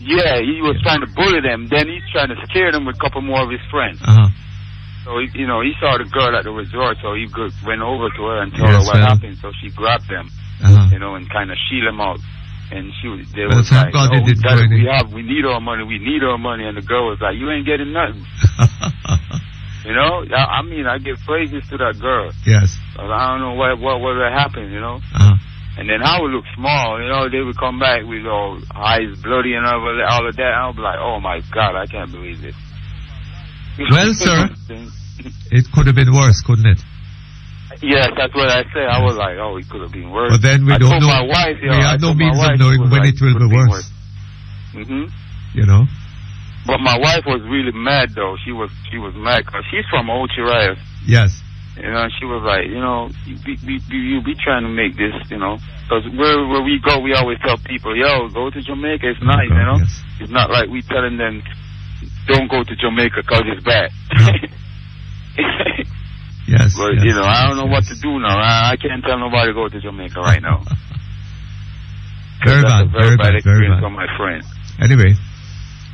Yeah, he was trying to bully them. Then he's trying to scare them with a couple more of his friends. So, he saw the girl at the resort, so he went over to her and told her what happened. So she grabbed them, and kind of shield them out. And they was like, God they didn't we need our money. And the girl was like, you ain't getting nothing. I give praises to that girl. Yes. I don't know what would happen, And then Howard looked small, they would come back with all eyes bloody and all of that. I'll be like, oh my God, I can't believe this. Well, sir, it could have been worse, couldn't it? Yes, that's what I said. I was like, oh, it could have been worse. But then we don't know. My wife, we have no means of knowing when it will be worse. But my wife was really mad, though. She was mad because she's from Ochirais. Yes. She was like, you be trying to make this, because where we go, we always tell people, yo, go to Jamaica, it's nice, Yes. It's not like we telling them, don't go to Jamaica because it's bad. Yes. But, I don't know what to do now. I can't tell nobody to go to Jamaica right now. Very bad, very bad experience very bad. for my friend. Anyway.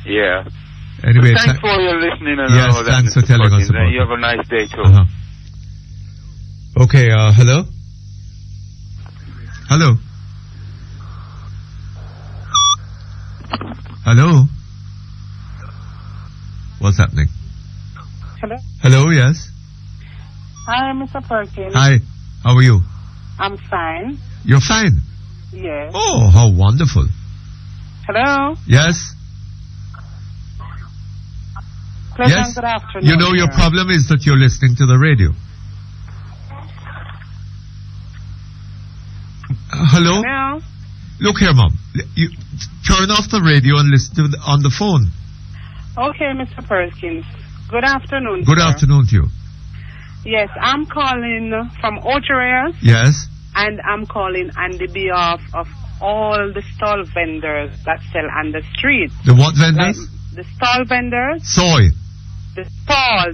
Yeah. Anyway, but thanks for your listening and yes, all that. Thanks for telling us about it. You have a nice day, too. Okay, hello? Hello? Hello? What's happening? Hello? Hello, yes? Hi, Mr. Perkins. Hi, how are you? I'm fine. You're fine? Yes. Oh, how wonderful. Hello? Yes? Pleasant good afternoon. Your problem is that you're listening to the radio. Hello? Hello? Look here, Mom. You turn off the radio and listen to on the phone. Okay, Mr. Perkins. Good afternoon. Good afternoon to you. Yes, I'm calling from Ochirais. Yes. And I'm calling on the behalf of all the stall vendors that sell on the street. The what vendors? The stall vendors. Soy. The stall.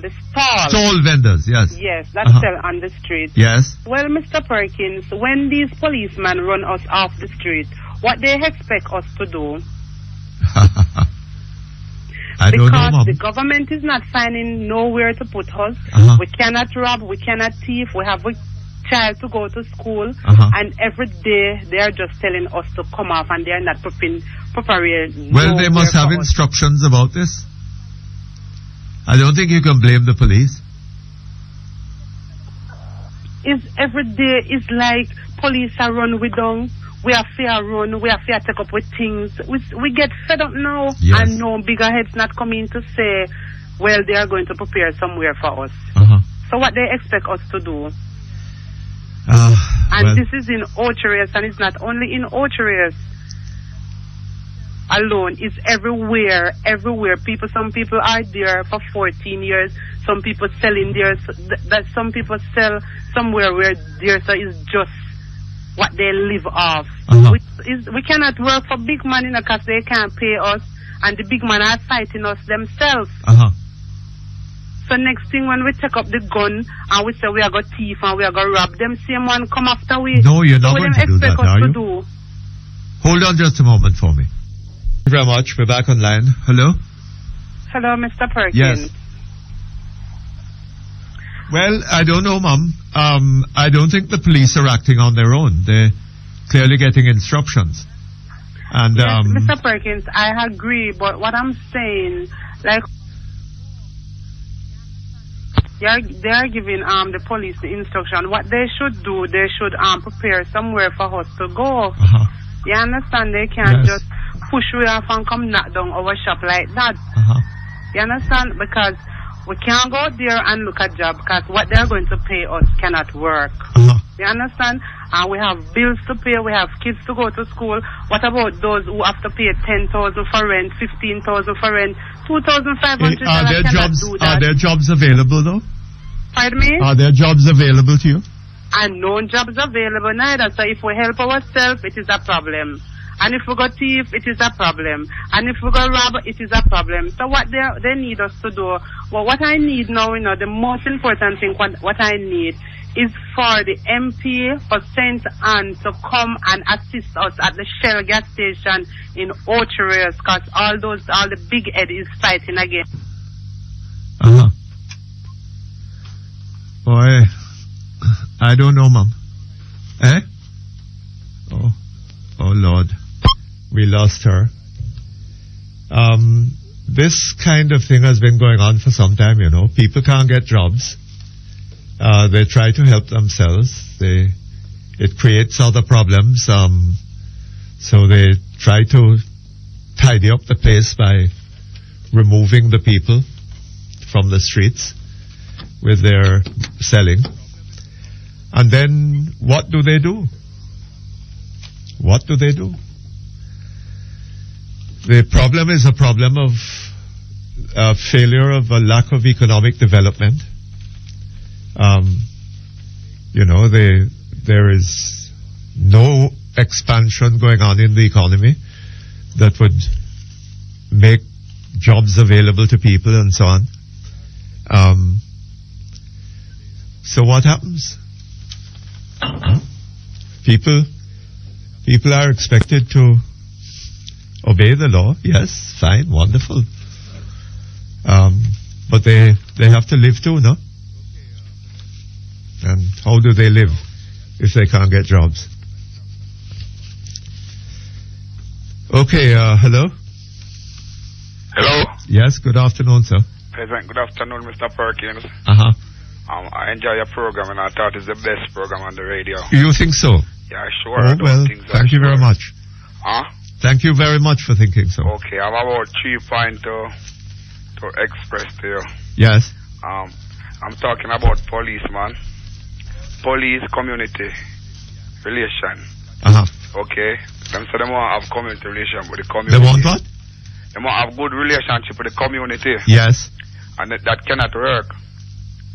Stall vendors, yes. Yes, that sell on the street. Yes. Well, Mr. Perkins, when these policemen run us off the street, what they expect us to do? I don't know, Mom. Because the government is not finding nowhere to put us. We cannot rob, we cannot thief, we have a child to go to school, and every day they are just telling us to come off and they are not preparing. Well, they must have instructions about this. I don't think you can blame the police. Every day is like police are run with down. We are fair run. We are fair take up with things. We get fed up now, and no bigger heads not coming to say, well, they are going to prepare somewhere for us. So what they expect us to do? And this is in Ochirais, and it's not only in Ochirais alone. It's everywhere. Some people are there for 14 years. Some people selling there. That some people sell somewhere where there is just what they live off. We cannot work for big money because they can't pay us, and the big men are fighting us themselves. So next thing when we take up the gun and we say we are going to thief and we are going to rob, them same one come after we. No, you're not going to do that, are you? Hold on just a moment for me. Thank you very much. We're back online. Hello? Hello, Mr. Perkins. Yes. Well, I don't know, Mum. I don't think the police are acting on their own. They're clearly getting instructions. And yes, Mr. Perkins, I agree, but what I'm saying, like, they are giving the police the instruction. What they should do, they should prepare somewhere for us to go. You understand? They can't just push we off and come knock down our shop like that. You understand? Because we can't go there and look at job because what they're going to pay us cannot work. You understand? And we have bills to pay, we have kids to go to school. What about those who have to pay 10,000 for rent, 15,000 for rent, 2,500? Are there jobs available though? Pardon me? Are there jobs available to you? And no jobs available neither. So if we help ourselves, it is a problem. And if we go thief, it is a problem. And if we go rob, it is a problem. So what they need us to do, well, what I need now, the most important thing, what I need is for the MP for St. Anne to come and assist us at the Shell gas station in Ocherous, because all the big head is fighting again. Boy, I don't know, Mum. Eh? Oh Lord. We lost her. This kind of thing has been going on for some time, People can't get jobs. They try to help themselves. It creates other problems. So they try to tidy up the place by removing the people from the streets with their selling. And then what do they do? What do they do? The problem is a problem of failure of a lack of economic development. There is no expansion going on in the economy that would make jobs available to people and so on. So what happens? People are expected to obey the law. Yes, fine, wonderful. But they have to live too, no? And how do they live if they can't get jobs? Okay, hello? Hello? Yes, good afternoon, sir. President, good afternoon, Mr. Perkins. I enjoy your program and I thought it's the best program on the radio. You think so? Yeah, sure. Oh, well, thank you very much. Huh? Thank you very much for thinking so. Okay, I have about 3 points to express to you. Yes. I'm talking about policeman. Police community relation. Okay. Them say they want to have community relation with the community. They want what? They want to have good relationship with the community. Yes. And that cannot work.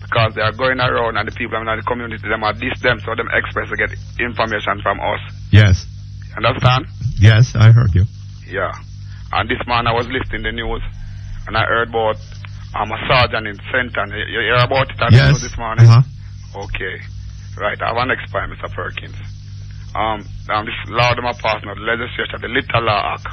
Because they are going around and the people in the community, them are diss them, so them express to get information from us. Yes. Understand? Yes, I heard you. Yeah. And this man, I was listening to the news, and I heard about a sergeant in Centon. You hear about it on the news this morning? Okay. Right, I have an next point, Mr. Perkins. This law them are passing, the legislation, the Little Law Act.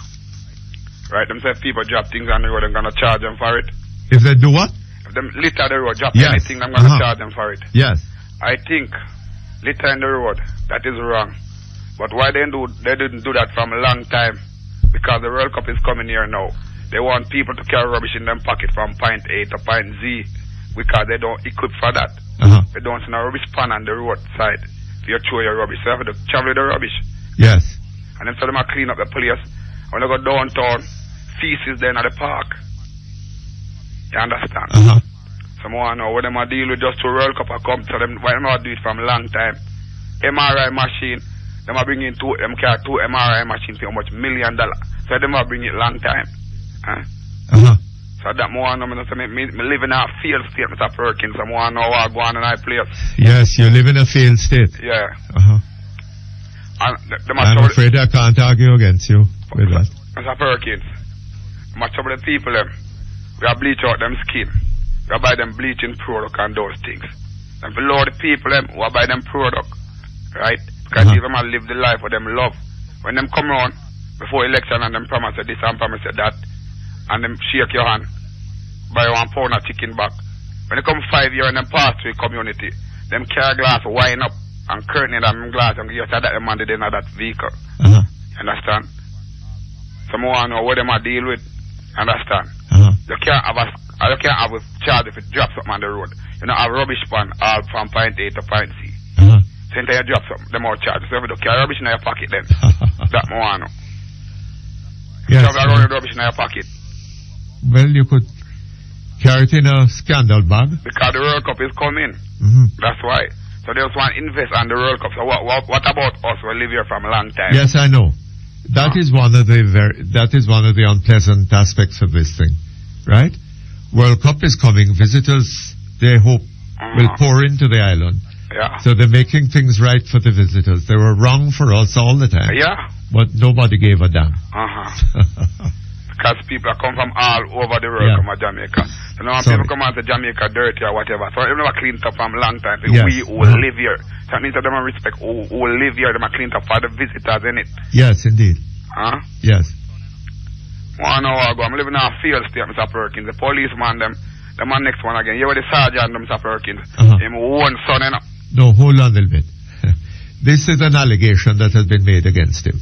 Right, them say people drop things on the road, I'm going to charge them for it. If they do what? If them litter the road, drop anything, I'm going to charge them for it. Yes. I think litter in the road, that is wrong. But why they didn't do that from a long time? Because the World Cup is coming here now. They want people to carry rubbish in them pocket from point A to point Z because they don't equip for that. They don't see no rubbish pan on the roadside. You throw your rubbish, so you have to travel with the rubbish. Yes. And then so they might clean up the place. When they go downtown, feces then at the park. You understand? Someone know what they might deal with just to World Cup come to them. Why they might do it from a long time? MRI machine, they might bring in two MRI machines for how much $1 million. So they might bring it long time. So that more know me live in a failed state, Mr. Perkins. I want to know what going on in our place. Yes, you live in a failed state. Yeah. And I'm afraid I can't argue against you with that. Mr. Perkins, much of the people, we are bleach out them skin. We are buy them bleaching product and those things. And below the people, we are buy them product. Right? Because give them and live the life of them love. When them come around before election and them promise this and promise that, and them shake your hand, buy 1 pound of chicken back, When they come 5 years and them pass through the community, them carry glass, wind up, and curtain in them glass, and you say that the man did in that vehicle. Understand? Some want to know what them are deal with. Understand? You can't have a charge if it drops something on the road. You know, have rubbish pan all from point A to point C. So until you drop something, them all charge. So if you don't carry rubbish in your pocket then, that more want to know. Yes, So if you don't rubbish in your pocket. Well, you could carry it in a scandal bag. Because the World Cup is coming. That's why. So they just want to invest on the World Cup. So what about us? We live here from a long time. Yes, I know. That is one of the unpleasant aspects of this thing, right? World Cup is coming. Visitors, they hope, will pour into the island. Yeah. So they're making things right for the visitors. They were wrong for us all the time. Yeah. But nobody gave a damn. Because people come from all over the world, come to Jamaica. You know, when people come out to Jamaica dirty or whatever, so they never cleaned up from a long time. We who live here. So that means that they don't respect who live here, they must clean up for the visitors, innit? Yes, indeed. Yes. One hour ago, I'm living in a field state, Mr. Perkins. The policeman, the man next one again. You were the sergeant, Mr. Perkins. Him one son, you know. No, hold on a little bit. This is an allegation that has been made against him,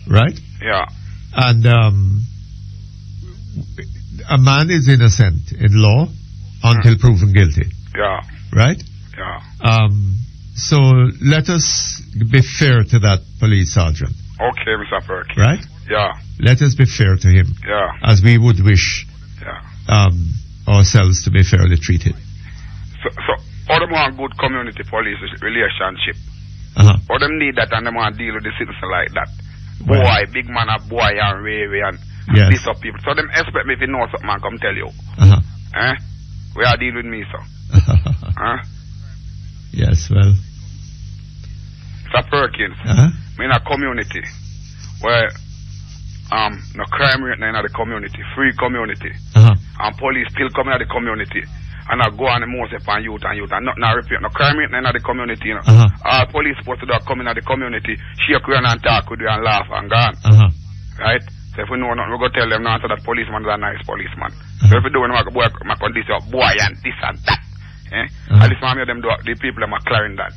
right? Yeah. And a man is innocent in law until proven guilty. Yeah. Right? Yeah. So let us be fair to that police sergeant. Okay, Mr. Perkins. Right? Yeah. Let us be fair to him. Yeah. As we would wish ourselves to be fairly treated. So all them want good community police relationship. All them need that and them want to deal with the citizen like that. Boy, big man a boy and Ray and this up people. So them expect me if you know something man come tell you. We are deal with me, so. Yes, well. Mr. Perkins, me in a community where no crime rate in the community, free community. And police still coming out the community. And I go on the most upon youth and nothing I repeat. No crime rate in the community, you know. All police supposed to do come in the community, shake you and talk with you and laugh and gone. Right? So if we know nothing, we go tell them now so that policeman is a nice policeman. So if we do, we go on this boy and this and that. At least them do, the people are clearing that.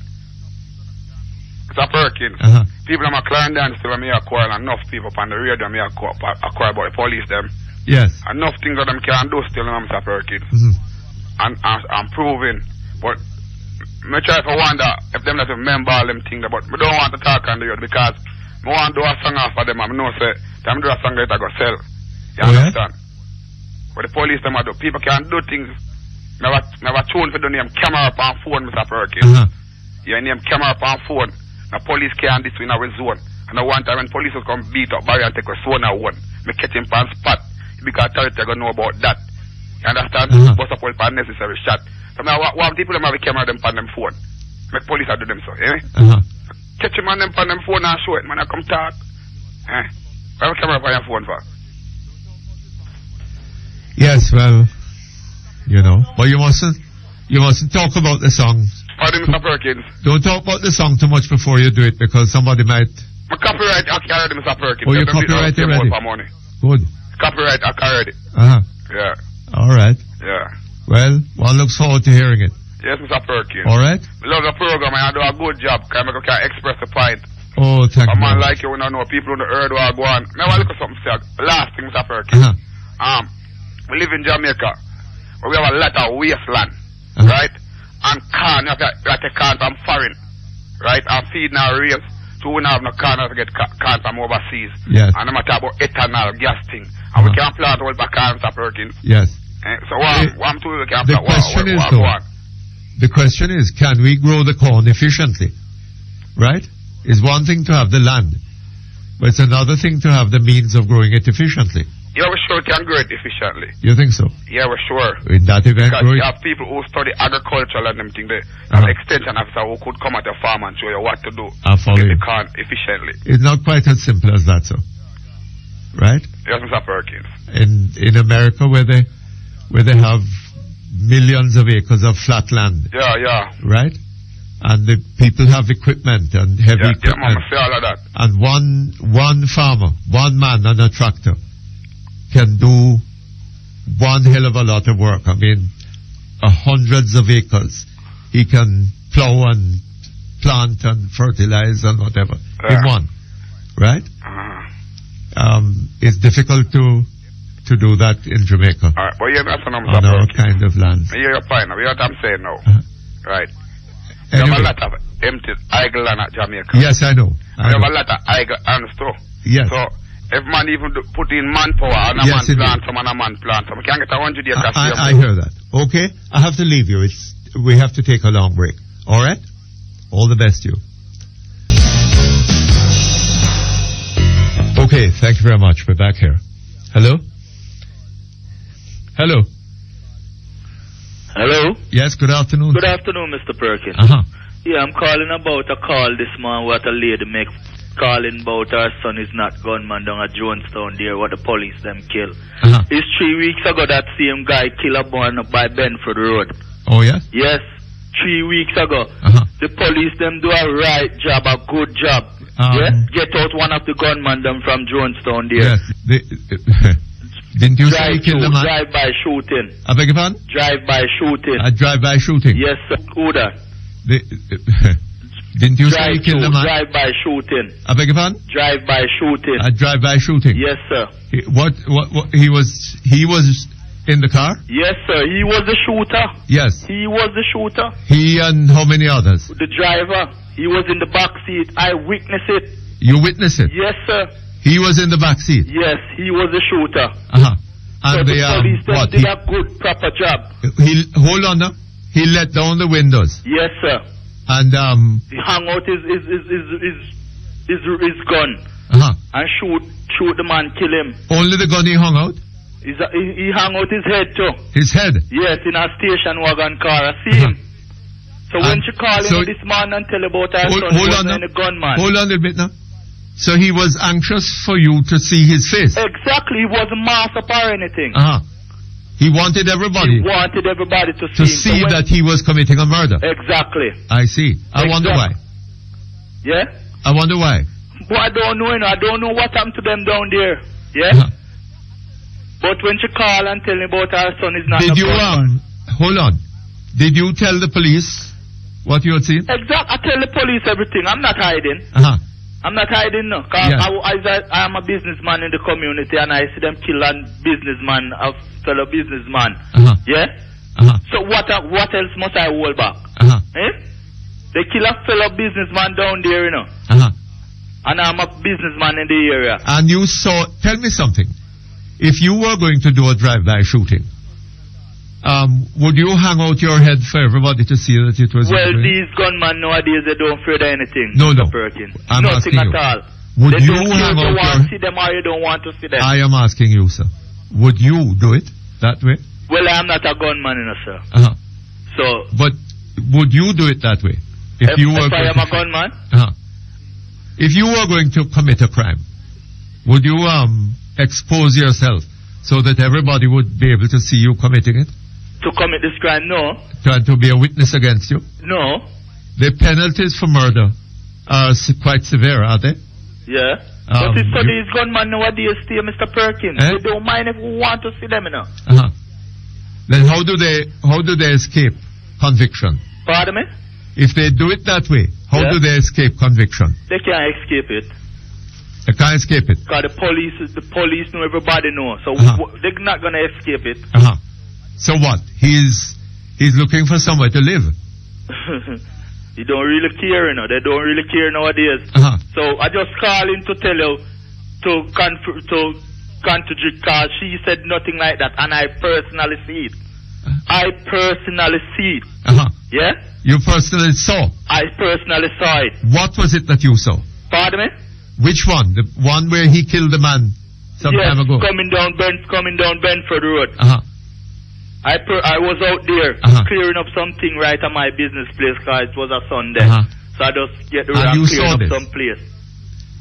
Mr. Perkins, people are clearing that still me a quarrel, enough people on the radio me a quarrel about the police them. Yes. Enough things that them can do still, Mr. Perkins. And proving. But me try to wonder if them not remember all them things, but we don't want to talk on the road because I want to do a song off for them and I know say them do a song that I go sell. You understand? But the police them do. People can do things. Never tune for the name camera up on phone, Mr. Perkins. Your name camera up on phone. The police can't this in our zone. And I want time when police will come beat up Barry and take a zone at one. Me catch him on spot. Because authority gonna know about that. You understand? Bust up all unnecessary shot. So now what people them have a camera them on them phone. Make police do them so, Catch him on them phone and show it, man, I come talk. Why have a camera on your phone for? Yes, well, you know. But you mustn't talk about the song. Pardon, Mr. Perkins. Don't talk about the song too much before you do it because somebody might. My copyright, I carried Mr. Perkins. Oh, you copyright already? Good. Copyright, I carried it. Yeah. All right. Yeah. Well, one looks forward to hearing it. Yes, Mr. Perkins. All right. We love the program and I do a good job. Can express the point. Oh, thank you. A man like you, we don't know people on the earth will go on. Now, look at something, sir. Last thing, Mr. Perkins. We live in Jamaica where we have a lot of wasteland, right? And corn, you have to take corn from foreign, right? And feeding our rails. So we don't have no corn to get corn from overseas. Yes. And I'm talking about ethanol, gas thing. And we can't plant all the corn, Mr. Perkins. Yes. So what I'm doing, we can't plant. The question is, can we grow the corn efficiently? Right? It's one thing to have the land, but it's another thing to have the means of growing it efficiently. Yeah, we're sure we can grow it efficiently. You think so? Yeah, we're sure. In that event, because you have people who study agriculture and them thing there. An extension officer who could come at your farm and show you what to do to get the corn efficiently. It's not quite as simple as that, sir. Right? Yes, Mr. Perkins. In America, where they have millions of acres of flat land. Yeah, yeah. Right? And the people have equipment and heavy equipment. Yeah, Mama, say all of that. And one farmer, one man on a tractor can do one hell of a lot of work. I mean, hundreds of acres. He can plow and plant and fertilize and whatever in one, right? It's difficult to do that in Jamaica. Alright, but yeah, that's what I'm on our kind of land. I hear your point. I hear what I'm saying now. Right. Anyway. You have a lot of empty idle land at Jamaica. Yes, I know. You have a lot of idle hands too. Yes. So, if man even put in manpower and a man plant some and a man plant some, we can get 100 acres. I hear that. Okay, I have to leave you. We have to take a long break. All right? All the best to you. Okay, thank you very much. We're back here. Hello? Hello? Hello? Yes, good afternoon. Good afternoon, Mr. Perkins. Yeah, I'm calling about a call this morning what a lady make calling about her son is not gunman down at Jonestown there what the police them kill. It's 3 weeks ago that same guy kill a boy up by Benford Road. Oh, yes? Yes, 3 weeks ago. The police them do a right job, a good job. Get out one of the gunmen them from Jonestown there. Yes, didn't you say you killed the man? Drive-by shooting. I beg your pardon? Drive-by shooting. A drive-by shooting? Yes, sir. Who that? Didn't you say you killed the man? Drive-by shooting. I beg your pardon? Drive-by shooting. A drive-by shooting? Yes, sir. What, he was in the car? Yes, sir. He was the shooter. Yes. He was the shooter. He and how many others? The driver. He was in the back seat. I witnessed it. You witnessed it? Yes, sir. He was in the back seat? Yes, he was the shooter. And so the police did a good, proper job. Hold on now. He let down the windows? Yes, sir. And he hung out his gun. And shoot the man, kill him. Only the gun he hung out? He hung out his head too. His head? Yes, in a station wagon car. I see him. So when she called him this man and tell about her son, he wasn't a gunman. Hold on a bit now. So he was anxious for you to see his face? Exactly. He wasn't masked up or anything. He wanted everybody. He wanted everybody to see that he was committing a murder. Exactly. I see. I wonder why. Yeah? I wonder why. But I don't know, I don't know what happened to them down there. Yeah? But when she called and tell me about her son is not hold on. Did you tell the police what you had seen? Exactly. I tell the police everything. I'm not hiding. I'm not hiding, no. Because I am a businessman in the community and I see them kill a businessman, a fellow businessman. Yeah? So what else must I hold back? They kill a fellow businessman down there, you know. And I'm a businessman in the area. And you saw, tell me something. If you were going to do a drive-by shooting, would you hang out your head for everybody to see that it was? Well, these gunmen nowadays, they don't fear anything. No. Perkins. I'm nothing asking at all. Would they you don't hang out you want to see them or you don't want to see them. I am asking you, sir. Would you do it that way? Well, I'm not a gunman, you know, sir. So. But would you do it that way? If I am a gunman? If you were going to commit a crime, would you expose yourself so that everybody would be able to see you committing it? To commit this crime, no. To be a witness against you? No. The penalties for murder are quite severe, are they? Yeah. But it's for these gunmen nowadays, still, Mr. Perkins. They don't mind if we want to see them, you know. Then how do they escape conviction? Pardon me? If they do it that way, how do they escape conviction? They can't escape it. They can't escape it? Because the police know, everybody know. So they're not going to escape it. So what? He's looking for somewhere to live. He don't really care, you know. They don't really care nowadays. So I just call him to tell you to contradict, because she said nothing like that, and I personally see it. I personally see it. Yeah? You personally saw? I personally saw it. What was it that you saw? Pardon me? Which one? The one where he killed the man some time ago? coming down Benford Road. I was out there clearing up something right at my business place because it was a Sunday. So I just get around clearing up some place.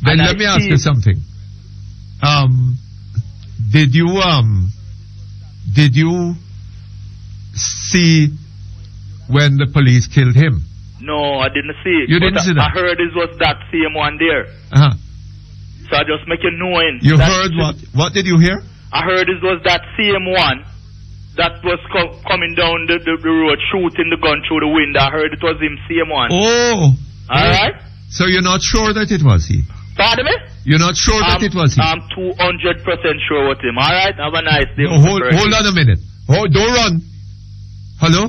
Then let me ask you something. Did you see when the police killed him? No, I didn't see it. You didn't see that? I heard it was that same one there. So I just make it knowing. You heard what? What did you hear? I heard it was that same one that was coming down the road, shooting the gun through the window. I heard it was him, same one. Oh. Alright? So you're not sure that it was he? Pardon me? You're not sure that it was he? I'm 200% sure with him. Alright? Have a nice day. No, hold on a minute. Oh, don't run. Hello?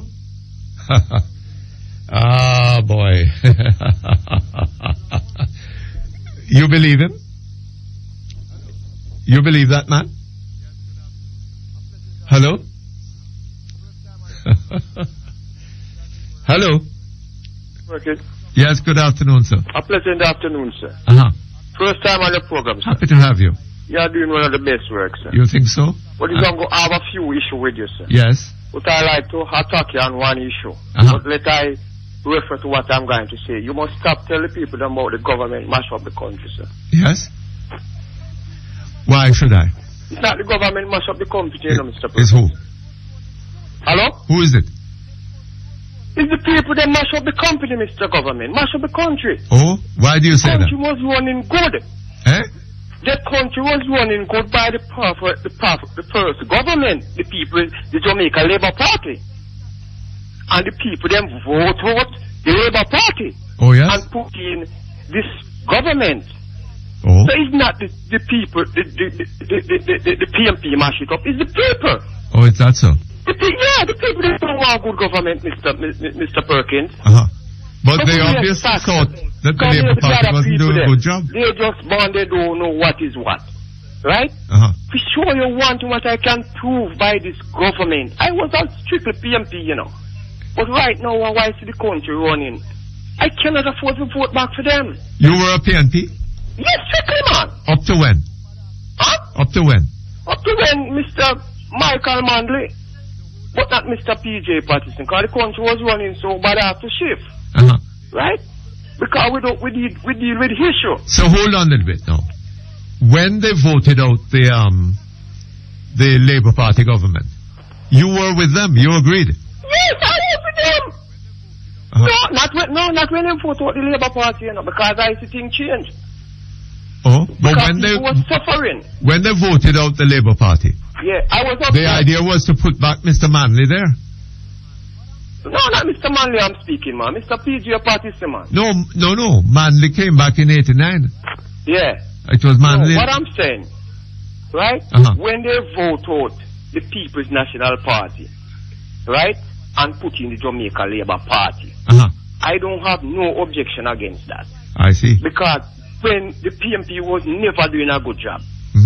Ah, boy. You believe him? You believe that man? Hello? Hello? Perkins. Yes, good afternoon, sir. A pleasant afternoon, sir. First time on the program, sir. Happy to have you. You are doing one of the best work, sir. You think so? But I'm going to have a few issues with you, sir. Yes. But I like to attack you on one issue. But let I refer to what I'm going to say. You must stop telling people about the government mash up the country, sir. Yes? Why should I? It's not the government mash up the country, you know, Mr. President. It's who? Hello? Who is it? It's the people that mash up the company, Mr. Government. Mash up the country. Oh? Why do you say that? The country was running good. Eh? The country was running good by the first government, the people, the Jamaica Labour Party. And the people then vote the Labour Party. Oh, yes? And put in this government. Oh. So it's not the people, the PMP mash it up, it's the people. Oh, is that so? The people that don't want good government, Mr. Perkins. But they obviously thought that the Labour Party wasn't doing a good job. They just born, they don't know what is what. Right? For sure you want what I can prove by this government. I was on strictly PMP, you know. But right now, why is the country running? I cannot afford to vote back for them. You were a PNP? Yes, strictly, man. Up to when? Up to when? Up to when, Mr. Michael Mandley. But not Mr. PJ Patterson, because the country was running so bad after shift. Right? Because we deal with issue. So hold on a little bit now. When they voted out the Labour Party government, you were with them, you agreed? Yes, I was with them. Not when they voted out the Labour Party, you know, because I see things change. Oh, but because when they was suffering. When they voted out the Labour Party, yeah, I was up the idea was to put back Mr. Manley there. No, not Mr. Manley I'm speaking, man. Mr. PJ Patterson, man. No. Manley came back in 89. Yeah. It was Manley. No, what I'm saying, right? When they vote out the People's National Party, right? And put in the Jamaica Labour Party, I don't have no objection against that. I see. Because when the PMP was never doing a good job,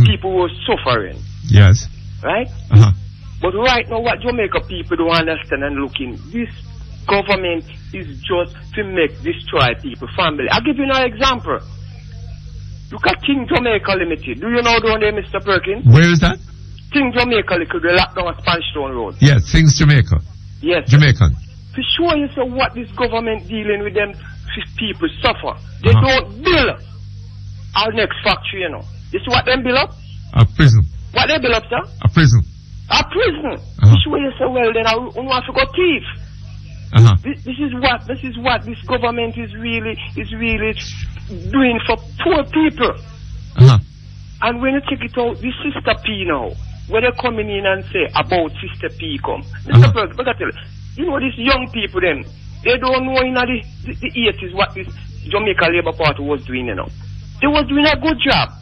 people were suffering. Yes. Right? But right now, what Jamaica people don't understand and looking, this government is just to destroy people, family. I'll give you an example. Look at King Jamaica Limited. Do you know down there, Mr. Perkins? Where is that? King Jamaica Limited, they locked down Spanish Town Road. Yes, Things Jamaica. Yes. Jamaican. To show you what this government dealing with them people suffer. They don't build our next factory, you know. You see what them build up? A prison. What they build up, sir? A prison. A prison. To show you well, then I want to go thief. This is what this government is really doing for poor people. And when you take it out, this Sister P now, when they're coming in and say about Sister P come, Mr. Perkins, but I tell you know these young people them, they don't know in the 80s what this Jamaica Labour Party was doing, you know. They was doing a good job.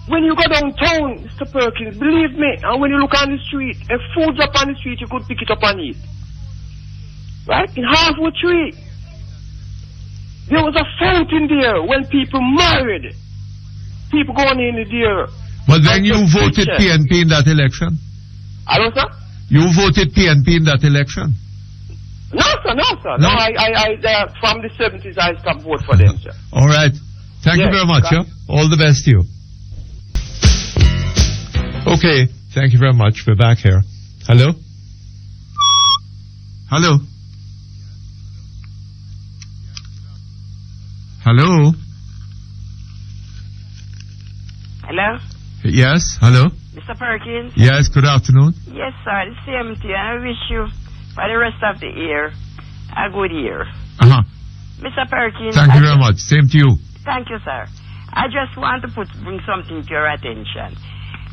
When you go downtown, Mr. Perkins, believe me, and when you look on the street, if food's up on the street, you could pick it up and eat. Right? In halfway tree. There was a fountain there when people married. People going in there. But then you voted PNP in that election? Hello, sir? You voted PNP in that election? No, sir. No, I from the 70s, I stopped vote for them, sir. All right. Thank you very much, All the best to you. Okay, thank you very much. We're back here. Hello? Hello? Hello? Hello? Yes, hello? Mr. Perkins? Yes, good afternoon. Yes, sir, the same to you. I wish you, for the rest of the year, a good year. Mr. Perkins... Thank you very much. Same to you. Thank you, sir. I just want to bring something to your attention.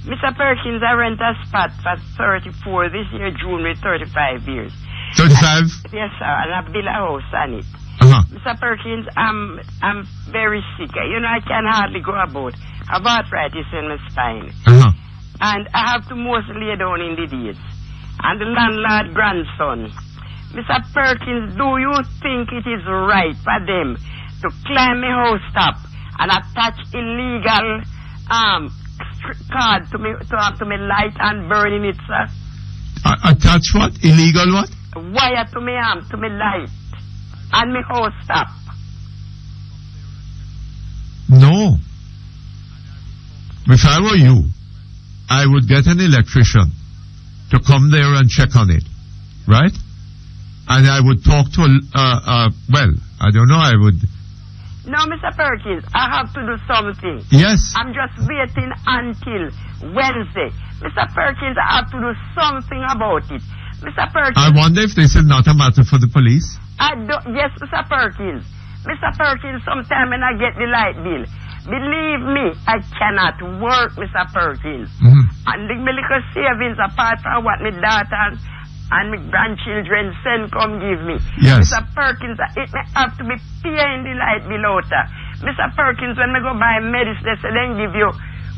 Mr. Perkins, I rent a spot for 34 this year, June, with 35 years. 35? Yes, sir, and I built a house on it. Mr. Perkins, I'm very sick. You know, I can hardly go about. I have arthritis in my spine. And I have to mostly lay down in the days. And the landlord grandson. Mr. Perkins, do you think it is right for them to climb my house top and attach illegal card to me light and burning it, sir? Attach what? Illegal what? Wire to me arm, to me light and me house top. No. If I were you, I would get an electrician to come there and check on it, right? And I would talk to well, I don't know, I would... No, Mr. Perkins, I have to do something. Yes. I'm just waiting until Wednesday. Mr. Perkins, I have to do something about it. Mr. Perkins... I wonder if this is not a matter for the police? Yes, Mr. Perkins. Mr. Perkins, sometime when I get the light bill, believe me, I cannot work, Mr. Perkins. And the little savings, apart from what my daughters and my grandchildren send come give me. Yes. Mr. Perkins, it may have to be paying the light bill out. Mr. Perkins, when I go buy medicine, they say then give you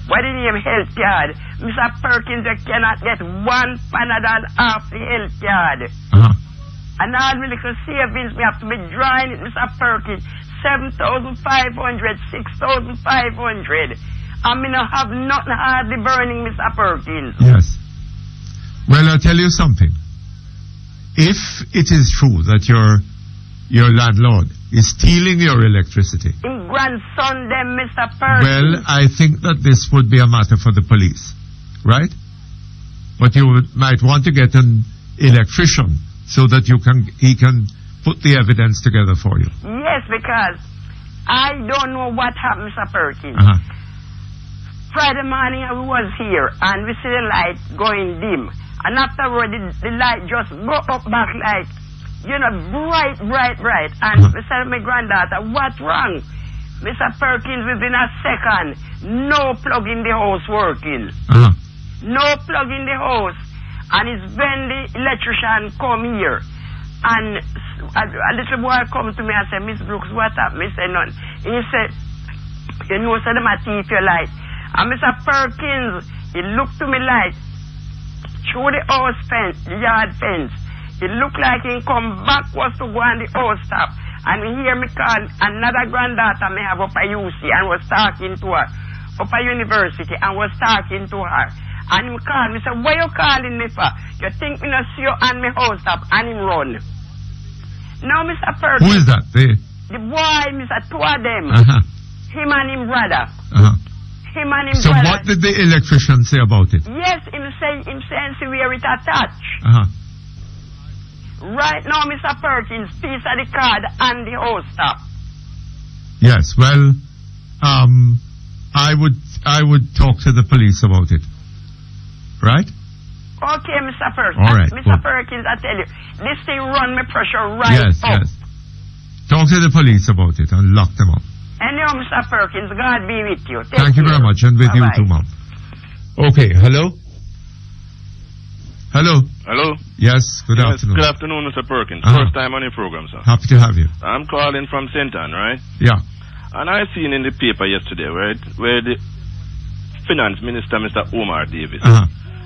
what the name health card. Mr. Perkins, you cannot get one Panadol off the health card. And all my little savings, we have to be drawing it, Mr. Perkins. 7,500, 6,500. I mean, I have nothing hardly burning, Mr. Perkins. Yes. Well, I'll tell you something. If it is true that your landlord is stealing your electricity, In grandson, them, Mr. Perkins. well, I think that this would be a matter for the police, right? But you might want to get an electrician so that he can put the evidence together for you. Yes, because I don't know what happened, Mr. Perkins. Friday morning I was here and we see the light going dim. And afterward the light just go up back like, you know, bright. And we said to my granddaughter, what's wrong? Mr. Perkins, within a second, no plug in the house working. No plug in the house. And it's when the electrician come here. And a little boy come to me and say, Miss Brooks, what happened? I said, none. He said, you know, so them a thief your light. And Mr. Perkins, he looked to me like, through the house fence, the yard fence. It looked like he come backwards to go on the house top. And he hear me call another granddaughter me have up at UC and was talking to her, up at university, and was talking to her. And he called me, said, why you calling me for? You think me not see you on my house top, and him run. Now, Mr. Perkins. Who is that? The boy, Mr. Two of them. Him and him brother. Him and him So brother. what did the electrician say about it? Yes, him saying see where it attached. Right now, Mr. Perkins, piece of the card and the house top. Yes, well, I would talk to the police about it. Right? Okay, Mr. Perkins. All right, Mr. good. Perkins, I tell you, this thing run my pressure right up. Yes. Talk to the police about it and lock them up. Anyhow, Mr. Perkins, God be with you. Thank you very much, and with you too, Mom. Okay, hello? Hello? Hello? Yes, good afternoon. Good afternoon, Mr. Perkins. First time on your program, sir. Happy to have you. I'm calling from St. Ann, right? Yeah. And I seen in the paper yesterday, right, where the finance minister, Mr. Omar Davis,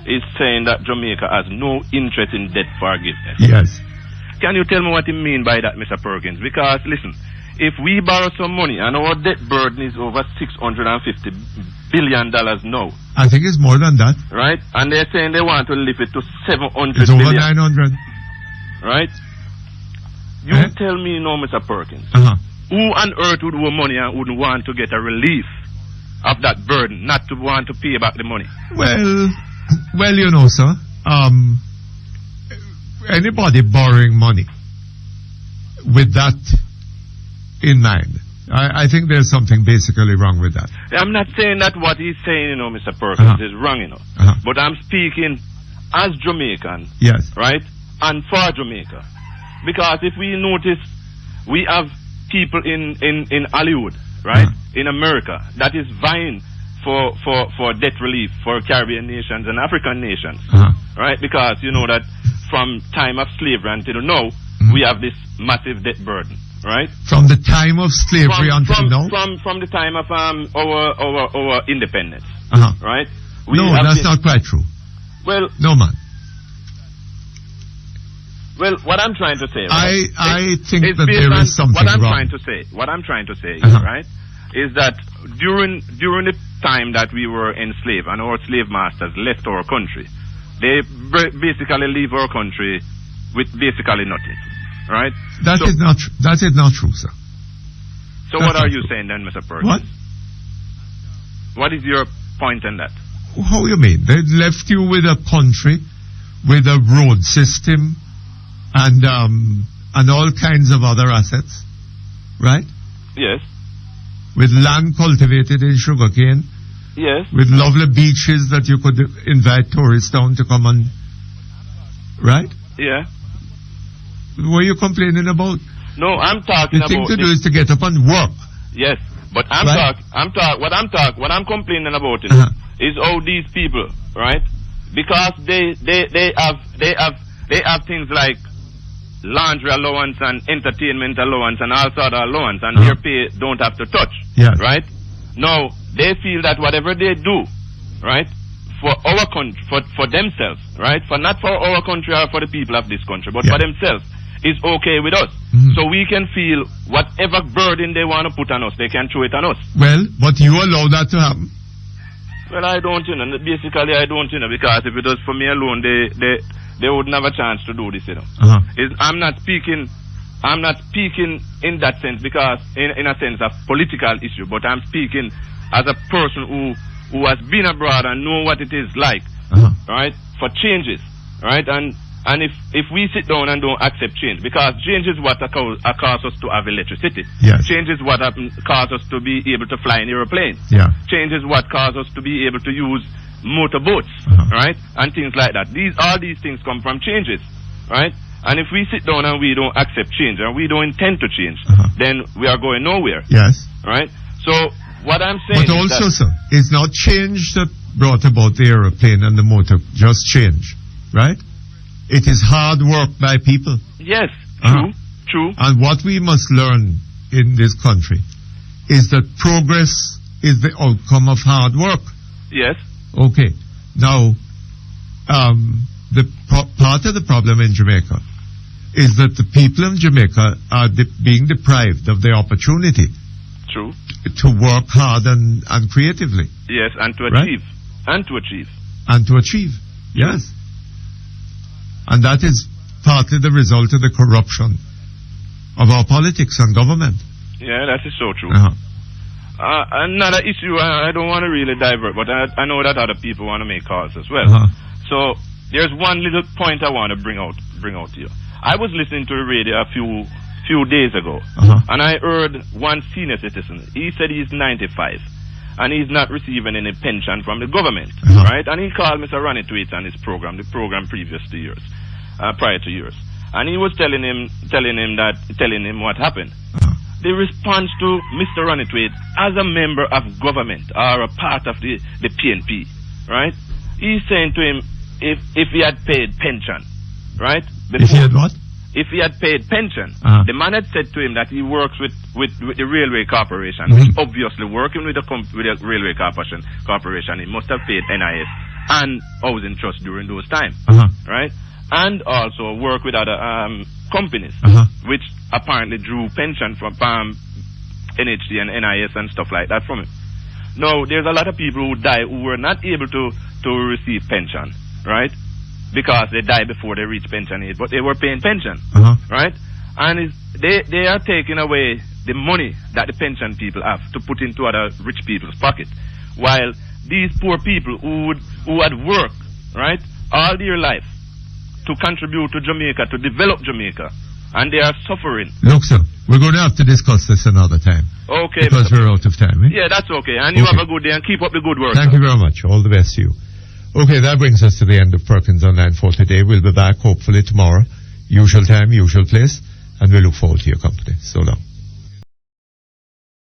is saying that Jamaica has no interest in debt forgiveness. Yes. Can you tell me what you mean by that, Mr. Perkins? Because, listen, if we borrow some money and our debt burden is over $650 billion now. I think it's more than that. Right? And they're saying they want to lift it to $700 It's over billion. 900. Right? You tell me now, Mr. Perkins, who on earth would owe money and wouldn't want to get a relief of that burden, not to want to pay back the money? Well, you know, sir, anybody borrowing money with that in mind, I think there's something basically wrong with that. I'm not saying that what he's saying, Mr. Perkins, is wrong, But I'm speaking as Jamaican. Yes. Right? And for Jamaica. Because if we notice, we have people in Hollywood, right? In America, that is vying for debt relief for Caribbean nations and African nations, right? Because you know that from time of slavery until now, we have this massive debt burden, right? From the time of slavery until now? From the time of our independence, right? No, that's not quite true. Well, no, man. Well, what I'm trying to say, right, I think that there is something what I'm wrong. What I'm trying to say, right, is that during the time that we were enslaved and our slave masters left our country, they basically leave our country with basically nothing, right? That is not true, sir. So what are you saying then, Mr. Perkins? What? What is your point on that? How you mean? They left you with a country, with a road system, and all kinds of other assets, right? Yes. With land cultivated in sugarcane. Yes. With lovely beaches that you could invite tourists down to come on, right? Yeah. What are you complaining about? No, I'm talking about... The thing to do is to get up and work. Yes, but what I'm complaining about is how these people, right? Because they have things like laundry allowance and entertainment allowance and all sort of allowance, and their pay don't have to touch, right? Now, they feel that whatever they do, right, for our country, for themselves, right, not for our country or for the people of this country, but for themselves, is okay with us. So we can feel whatever burden they want to put on us, they can throw it on us. Well, but you allow that to happen? Well, I don't, basically I don't, because if it was for me alone, they wouldn't have a chance to do this, I'm not speaking in that sense, because in a sense of political issue, but I'm speaking as a person who has been abroad and know what it is like, right, for changes, right, and if we sit down and don't accept change, because change is what causes us to have electricity. Yes. Change is what causes us to be able to fly in aeroplanes. Yeah. Change is what causes us to be able to use motorboats, right, and things like that. All these things come from changes, right? And if we sit down and we don't accept change and we don't intend to change, then we are going nowhere. Yes. Right? So what I'm saying but is also, sir, it's not change that brought about the aeroplane and the motor, just change, right? It is hard work by people. Yes, true. And what we must learn in this country is that progress is the outcome of hard work. Yes. Okay. Now, the part of the problem in Jamaica is that the people in Jamaica are being deprived of the opportunity. True. To work hard and creatively. Yes, and to Right? achieve. And to achieve. And to achieve. Yes. And that is partly the result of the corruption of our politics and government. Yeah, that is so true. Another issue, I don't want to really divert, but I know that other people want to make calls as well. So there's one little point I want to bring out to you. I was listening to the radio a few days ago, and I heard one senior citizen. He said he's 95, and he's not receiving any pension from the government, right? And he called Mr. Ronnie Tweets on his program, the program prior to yours, and he was telling him what happened. The response to Mr. Ronnie Tweet as a member of government or a part of the PNP, right? He's saying to him, if he had paid pension, right? If he had what? If he had paid pension, the man had said to him that he works with the Railway Corporation. He's obviously working with the Railway Corporation. He must have paid NIS and Housing Trust during those times, right? And also work with other companies, which apparently drew pension from NHT and NIS and stuff like that from him. Now, there's a lot of people who die who were not able to receive pension, right? Because they died before they reached pension age, but they were paying pension, right? And they are taking away the money that the pension people have to put into other rich people's pocket, while these poor people who had worked, right, all their life to contribute to Jamaica, to develop Jamaica, and they are suffering. Look, sir, we're going to have to discuss this another time. Okay. Because we're out of time, eh? Yeah, that's okay. And you have a good day and keep up the good work. Thank you very much. All the best to you. Okay, that brings us to the end of Perkins Online for today. We'll be back hopefully tomorrow. Usual time, usual place. And we look forward to your company. So long.